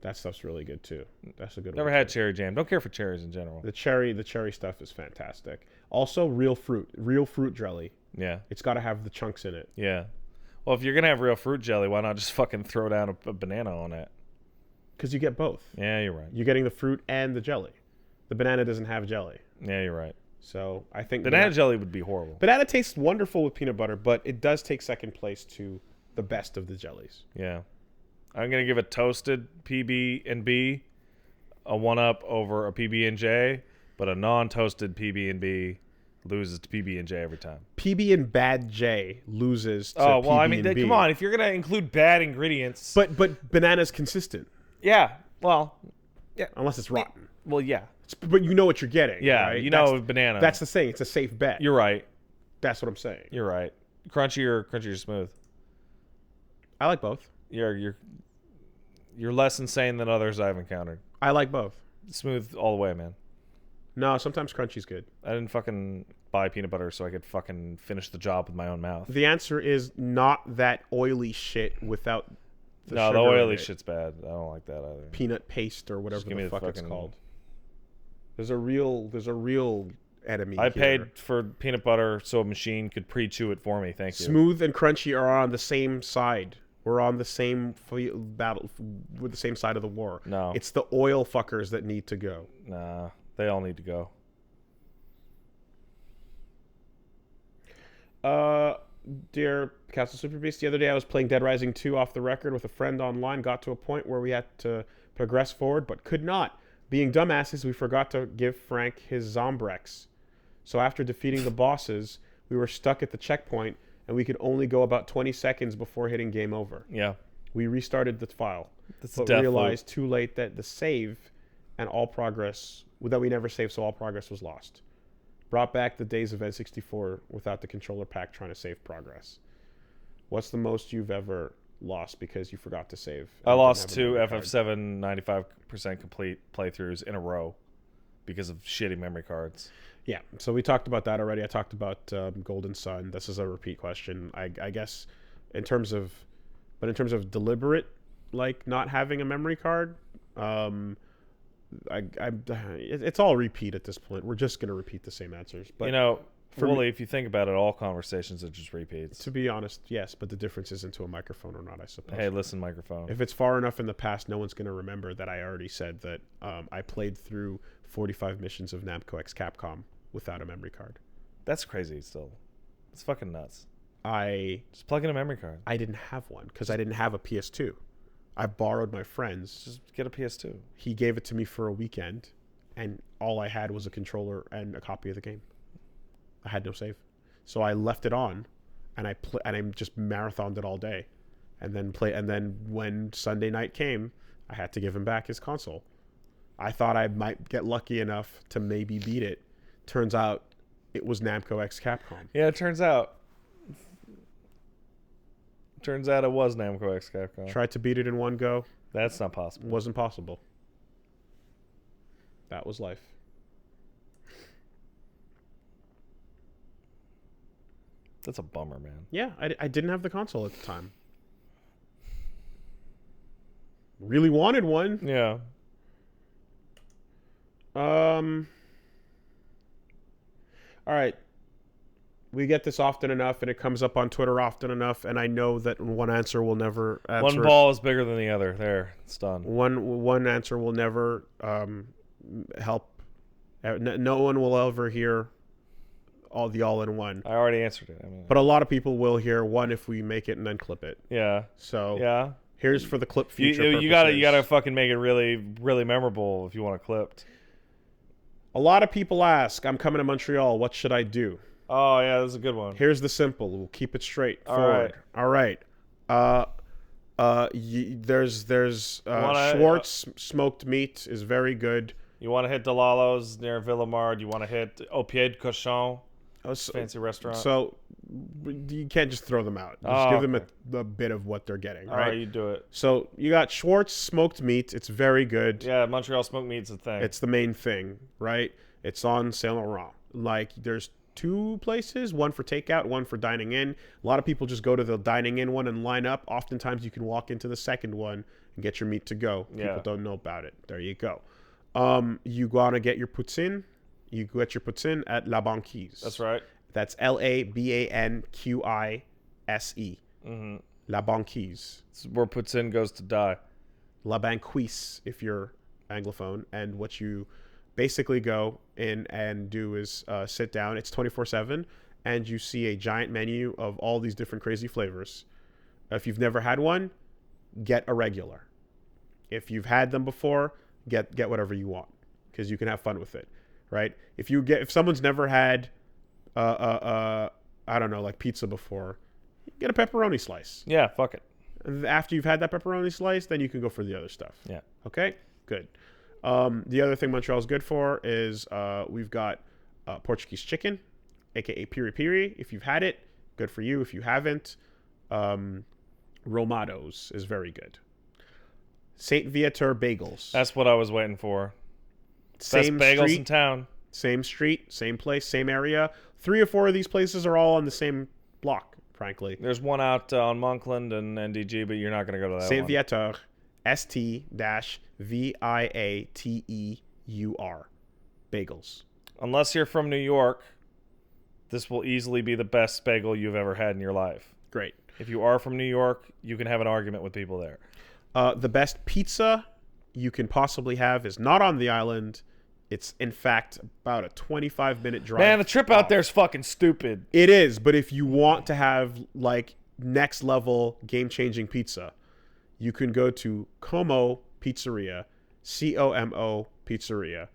That stuff's really good too. That's a good Never one. had cherry jam. Don't care for cherries in general. The cherry stuff is fantastic. Also, real fruit jelly. Yeah. It's got to have the chunks in it. Yeah. Well, if you're going to have real fruit jelly, why not just fucking throw down a banana on it? Because you get both. Yeah, you're right. You're getting the fruit and the jelly. The banana doesn't have jelly. Yeah, you're right. So I think Banana jelly would be horrible. Banana tastes wonderful with peanut butter, but it does take second place to the best of the jellies. Yeah. I'm going to give a toasted PB&B a 1-up over a PB&J, but a non-toasted PB&B loses to PB&J every time. PB and Bad J loses to Oh, well, I mean, PB&B. come on. If you're going to include bad ingredients. But banana's consistent. Yeah. Well, yeah. Unless it's rotten. Well, yeah. But you know what you're getting. Yeah, right? you know banana. That's the saying. It's a safe bet. You're right. That's what I'm saying. You're right. Crunchy or smooth? I like both. You're less insane than others I've encountered. I like both. Smooth all the way, man. No, sometimes crunchy's good. I didn't fucking buy peanut butter so I could fucking finish the job with my own mouth. The answer is not that oily shit without the No, the sugar in oily it. shit's bad. I don't like that either. Peanut paste or whatever give me the the fuck it's fucking- called. There's a real enemy I here. paid for peanut butter so a machine could pre-chew it for me. Thank you. Smooth and crunchy are on the same side. We're on the same battle. We're the same side of the war. No. It's the oil fuckers that need to go. Nah, they all need to go. Dear Castle Super Beast, the other day I was playing Dead Rising 2 off the record with a friend online. Got to a point where we had to progress forward, but could not. Being dumbasses, we forgot to give Frank his Zombrex. So after defeating the bosses, we were stuck at the checkpoint, and we could only go about 20 seconds before hitting game over. Yeah. We restarted the file, That's but realized too late that the save and all progress, that we never saved, so all progress was lost. Brought back the days of N64 without the controller pack trying to save progress. What's the most you've ever lost because you forgot to save? I lost 2 FF7 95% complete playthroughs in a row because of shitty memory cards. Yeah, so we talked about that already. I talked about Golden Sun. This is a repeat question. I guess in terms of deliberate, like not having a memory card, it's all repeat at this point. We're just going to repeat the same answers. But Wooly, if you think about it, all conversations are just repeats. To be honest, yes, but the difference is into a microphone or not, I suppose. Hey, listen, microphone. If it's far enough in the past, no one's going to remember that I already said that I played through 45 missions of Namco X Capcom without a memory card. That's crazy still. It's fucking nuts. Just plug in a memory card. I didn't have one because I didn't have a PS2. I borrowed my friend's. Just get a PS2. He gave it to me for a weekend, and all I had was a controller and a copy of the game. I had no save, so I left it on, and I just marathoned it all day, and then when Sunday night came, I had to give him back his console. I thought I might get lucky enough to maybe beat it. Turns out it was Namco X Capcom. Yeah, it turns out it was Namco X Capcom. Tried to beat it in one go. That's not possible. Wasn't possible. That was life. That's a bummer, man. Yeah, I didn't have the console at the time. Really wanted one. Yeah. All right. We get this often enough, and it comes up on Twitter often enough, and I know that one answer will never answer. One ball is bigger than the other. There, it's done. One answer will never help. No one will ever hear all in one. I already answered it. But a lot of people will hear one if we make it and then clip it. Yeah. So yeah. Here's for the clip feature. You gotta fucking make it really, really memorable if you want it clipped. A lot of people ask, I'm coming to Montreal, what should I do? Oh, yeah, that's a good one. Here's the simple. We'll keep it straight forward. All right. There's Schwartz smoked meat is very good. You want to hit Delalo's near Villemard. You want to hit Au Pied de Cochon, fancy restaurant. So you can't just throw them out. Just give them a bit of what they're getting, right? All right, you do it. So you got Schwartz smoked meat. It's very good. Yeah, Montreal smoked meat's a thing. It's the main thing, right? It's on Saint Laurent. Like, there's 2 places, one for takeout, one for dining in. A lot of people just go to the dining in one and line up. Oftentimes you can walk into the second one and get your meat to go. People don't know about it. There you go. You want to get your poutine. You get your poutine at La Banquise. That's right. That's LABANQISE. Mm-hmm. La Banquise. It's where poutine goes to die. La Banquise, if you're Anglophone. And what you basically go in and do is sit down. It's 24/7, and you see a giant menu of all these different crazy flavors. If you've never had one, get a regular. If you've had them before, get whatever you want, because you can have fun with it, right? If someone's never had I don't know, like pizza before, get a pepperoni slice. Yeah, fuck it. After you've had that pepperoni slice, then you can go for the other stuff. Yeah. Okay? Good. The other thing Montreal's good for is we've got Portuguese chicken, aka piri piri. If you've had it, good for you. If you haven't, Romado's is very good. Saint Viateur bagels. That's what I was waiting for. Same Best bagels street, in town. Same street, same place, same area. 3 or 4 of these places are all on the same block, frankly. There's one out on Monkland and NDG, but you're not going to go to that Saint one. Viateur, ST-VIATEUR. Bagels. Unless you're from New York, this will easily be the best bagel you've ever had in your life. Great. If you are from New York, you can have an argument with people there. The best pizza you can possibly have is not on the island. It's, in fact, about a 25-minute drive. Man, the trip out there is fucking stupid. It is, but if you want to have, like, next-level, game-changing pizza, you can go to Como Pizzeria, C-O-M-O Pizzeria.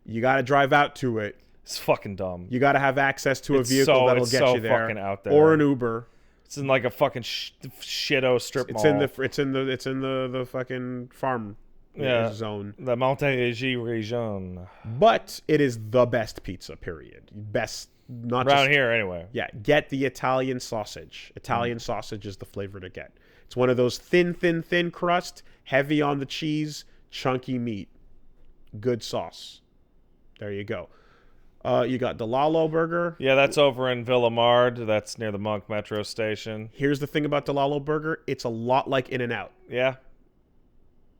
You got to drive out to it. It's fucking dumb. You got to have access to a vehicle that'll get you there, fucking out there, or an Uber. It's in like a fucking shitto strip mall. It's in the fucking farm zone. The Montérégie region. But it is the best pizza. Period. Best, not around just, here anyway. Yeah, get the Italian sausage. Italian sausage is the flavor to get. It's one of those thin crust, heavy on the cheese, chunky meat, good sauce. There you go. You got the Lalo Burger. Yeah, that's over in Villamard. That's near the Monk Metro Station. Here's the thing about the Lalo Burger. It's a lot like In-N-Out. Yeah.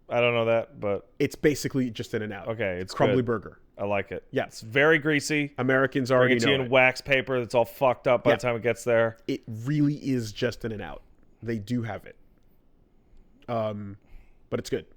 I don't know that, but... It's basically just In-N-Out. Okay, it's crumbly good. burger. I like it. Yeah. It's very greasy. Americans already know Bring it to you in wax paper that's all fucked up by the time it gets there. It really is just In-N-Out. They do have it. But it's good.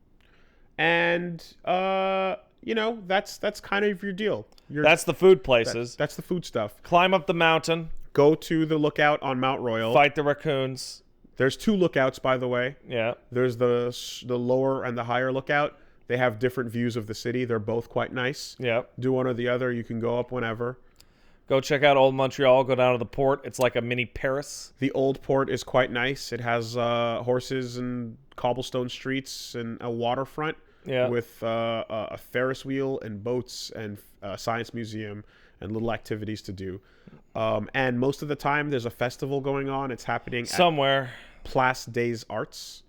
And, that's kind of your deal. That's the food places. That's the food stuff. Climb up the mountain. Go to the lookout on Mount Royal. Fight the raccoons. There's 2 lookouts, by the way. Yeah. There's the lower and the higher lookout. They have different views of the city. They're both quite nice. Yeah. Do one or the other. You can go up whenever. Go check out Old Montreal. Go down to the port. It's like a mini Paris. The old port is quite nice. It has horses and cobblestone streets and a waterfront. Yeah. With a Ferris wheel and boats and a science museum and little activities to do. And most of the time, there's a festival going on. It's happening somewhere. At Place des Arts.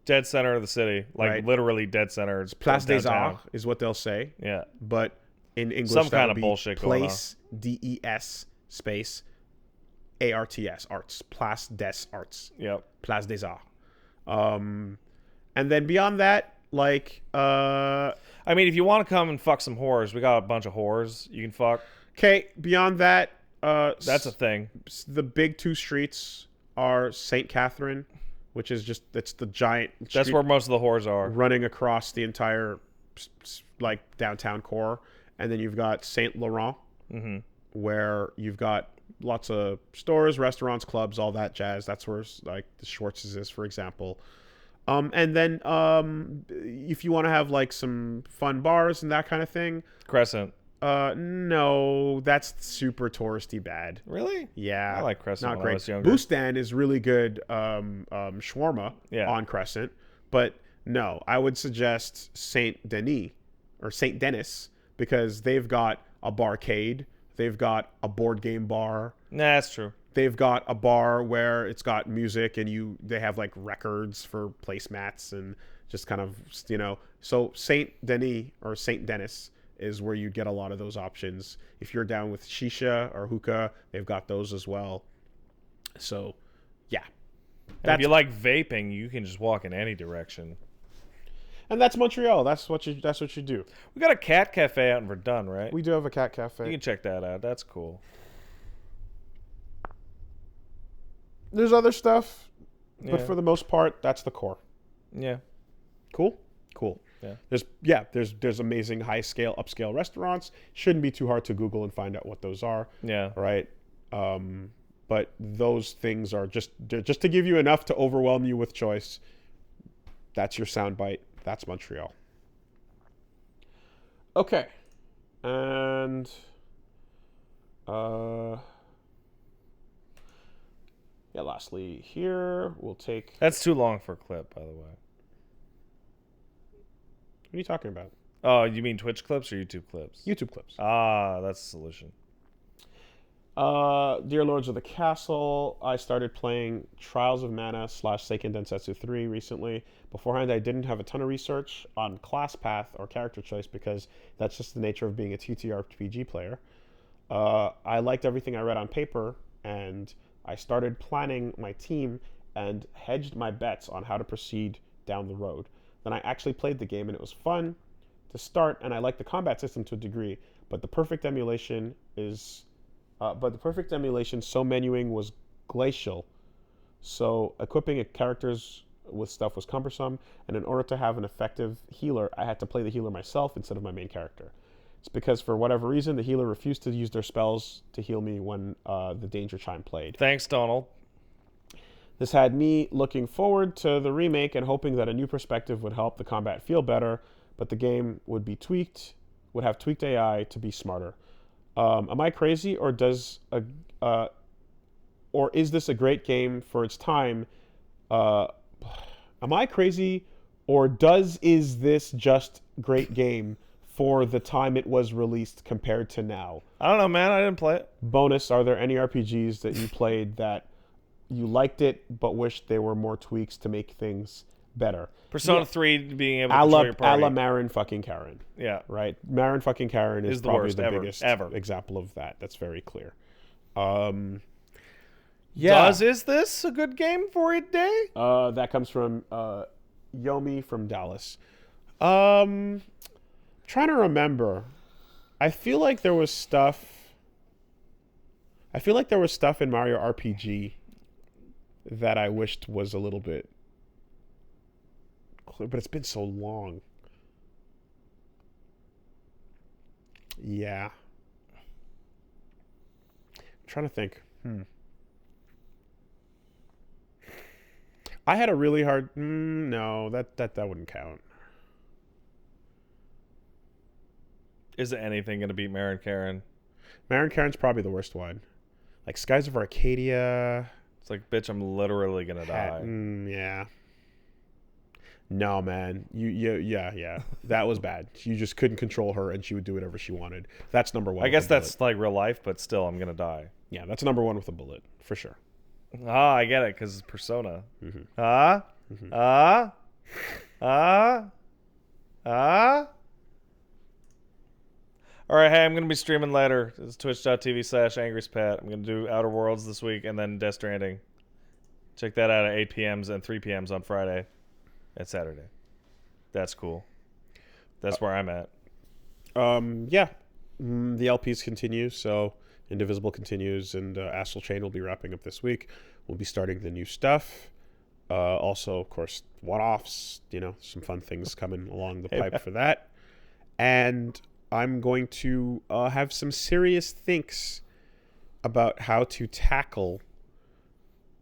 Dead center of the city. Like literally dead center. It's Place des Arts is what they'll say. Yeah. But in English, some kind of bullshit going on. Place, D-E-S, space, A-R-T-S, Arts. Place des Arts. Yep. Place des Arts. And then beyond that, like, I mean, if you want to come and fuck some whores, we got a bunch of whores you can fuck. Okay, beyond that, that's a thing. The big 2 streets are St. Catherine, which is it's the giant street. That's where most of the whores are. Running across the entire, like, downtown core. And then you've got St. Laurent, where you've got lots of stores, restaurants, clubs, all that jazz. That's where, like, the Schwartz's is, for example. And then if you want to have, like, some fun bars and that kind of thing. Crescent. No, that's super touristy bad. Really? Yeah. I like Crescent not when great. I was younger. Bustan is really good shawarma on Crescent. But no, I would suggest Saint Denis or Saint Denis because they've got a barcade. They've got a board game bar. Nah, that's true. They've got a bar where it's got music and they have like records for placemats and just kind of, so Saint Denis or Saint Denis is where you get a lot of those options. If you're down with shisha or hookah, they've got those as well. So, yeah. If you like vaping, you can just walk in any direction. And that's Montreal. That's what you do. We got a cat cafe out in Verdun, right? We do have a cat cafe. You can check that out. That's cool. There's other stuff, but for the most part, that's the core. Yeah. Cool. Yeah. There's amazing upscale restaurants. Shouldn't be too hard to Google and find out what those are. Yeah. Right. But those things are just to give you enough to overwhelm you with choice. That's your soundbite. That's Montreal. Okay. And lastly here we'll take. That's too long for a clip, by the way. What are you talking about? Oh, you mean Twitch clips or YouTube clips? YouTube clips. Ah, that's the solution. Dear Lords of the Castle, I started playing Trials of Mana / Seiken Densetsu 3 recently. Beforehand, I didn't have a ton of research on class path or character choice because that's just the nature of being a TTRPG player. I liked everything I read on paper, and I started planning my team and hedged my bets on how to proceed down the road. Then I actually played the game, and it was fun to start, and I liked the combat system to a degree, but the perfect emulation so menuing was glacial. So equipping characters with stuff was cumbersome, and in order to have an effective healer, I had to play the healer myself instead of my main character. It's because for whatever reason, the healer refused to use their spells to heal me when the danger chime played. Thanks, Donald. This had me looking forward to the remake and hoping that a new perspective would help the combat feel better, but the game would have tweaked AI to be smarter. Am I crazy, or is this a great game for its time? Am I crazy, or is this just great game for the time it was released compared to now? I don't know, man. I didn't play it. Bonus, are there any RPGs that you played that you liked it but wished there were more tweaks to make things better? Persona 3 being able to control your party. A la Marin fucking Karen. Yeah. Right? Marin fucking Karen is the probably worst the ever, biggest ever. example of that. That's very clear. Is this a good game for a day? That comes from Yomi from Dallas. Trying to remember. I feel like there was stuff in Mario RPG that I wished was a little bit clear, but it's been so long. Yeah. I'm trying to think. I had a really hard... no, that wouldn't count. Is anything going to beat Marin Karen? Marin Karen's probably the worst one. Like Skies of Arcadia... It's like, bitch, I'm literally going to die. Yeah. No, man. Yeah. That was bad. You just couldn't control her, and she would do whatever she wanted. That's number one. I guess that's like real life, but still, I'm going to die. Yeah, that's number one with a bullet, for sure. Ah, I get it, because it's Persona. Mm-hmm. All right, hey, I'm going to be streaming later. It's twitch.tv/AngrySpat. I'm going to do Outer Worlds this week and then Death Stranding. Check that out at 8 p.m. and 3 p.m. on Friday and Saturday. That's cool. That's where I'm at. Yeah. The LPs continue, so Indivisible continues, and Astral Chain will be wrapping up this week. We'll be starting the new stuff. Also, of course, one-offs, some fun things coming along the pipe for that. And I'm going to have some serious thinks about how to tackle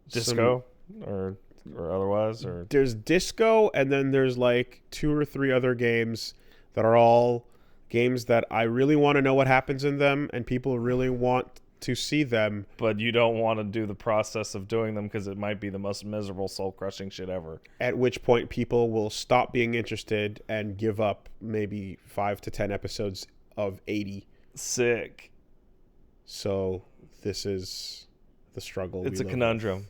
Disco or otherwise, or there's Disco, and then there's like 2 or 3 other games that are all games that I really want to know what happens in them, and people really want to see them, but you don't want to do the process of doing them because it might be the most miserable, soul-crushing shit ever. At which point people will stop being interested and give up maybe 5 to 10 episodes of 80. Sick. So this is the struggle. It's a conundrum.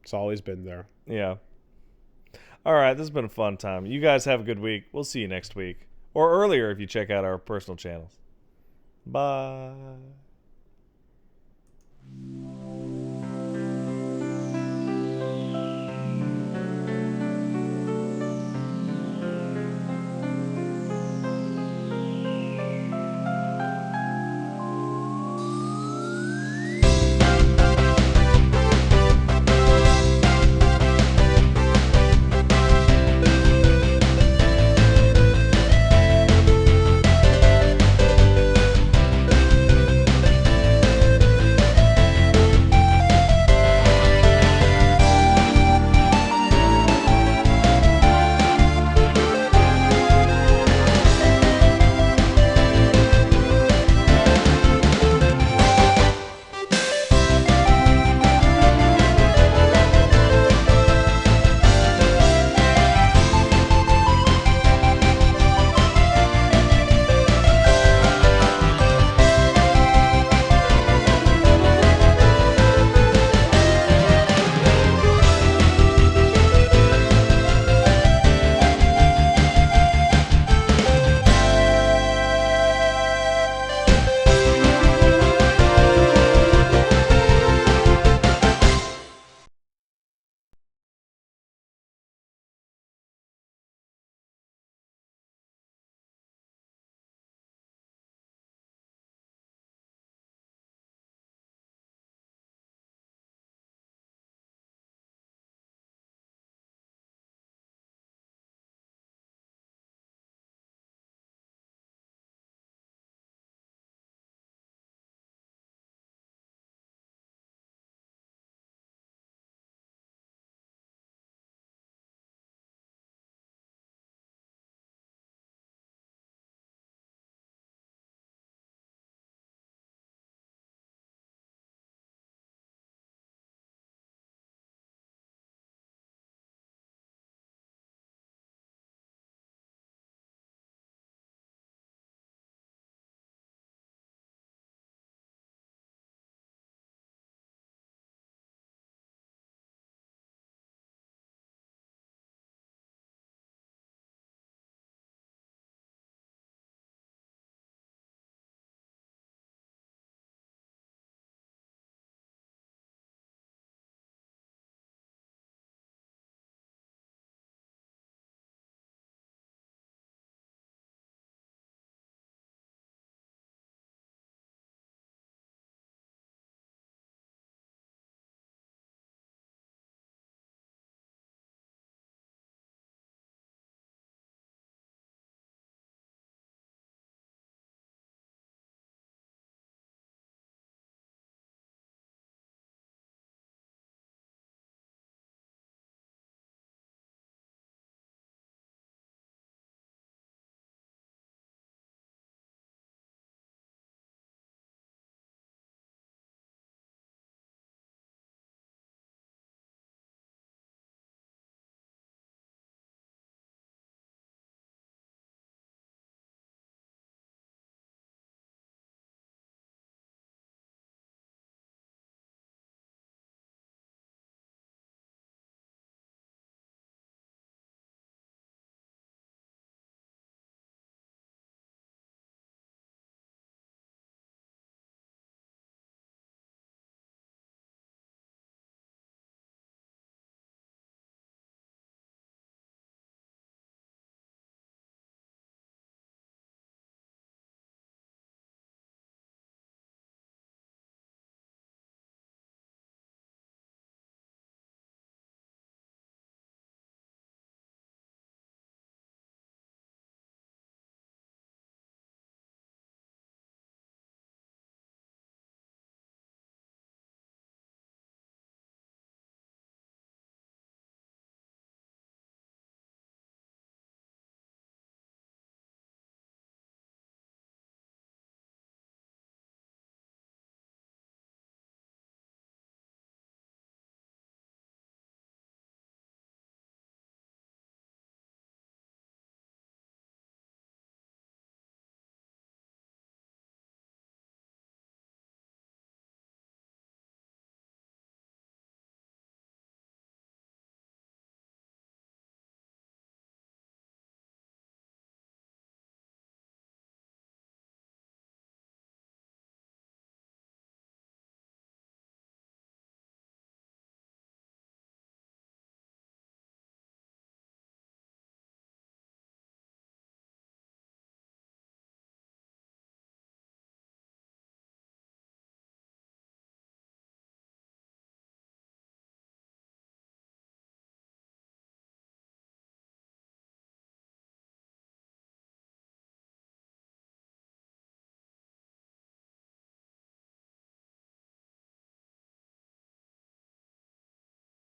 It's always been there. Yeah. All right, this has been a fun time. You guys have a good week. We'll see you next week. Or earlier if you check out our personal channels. Bye.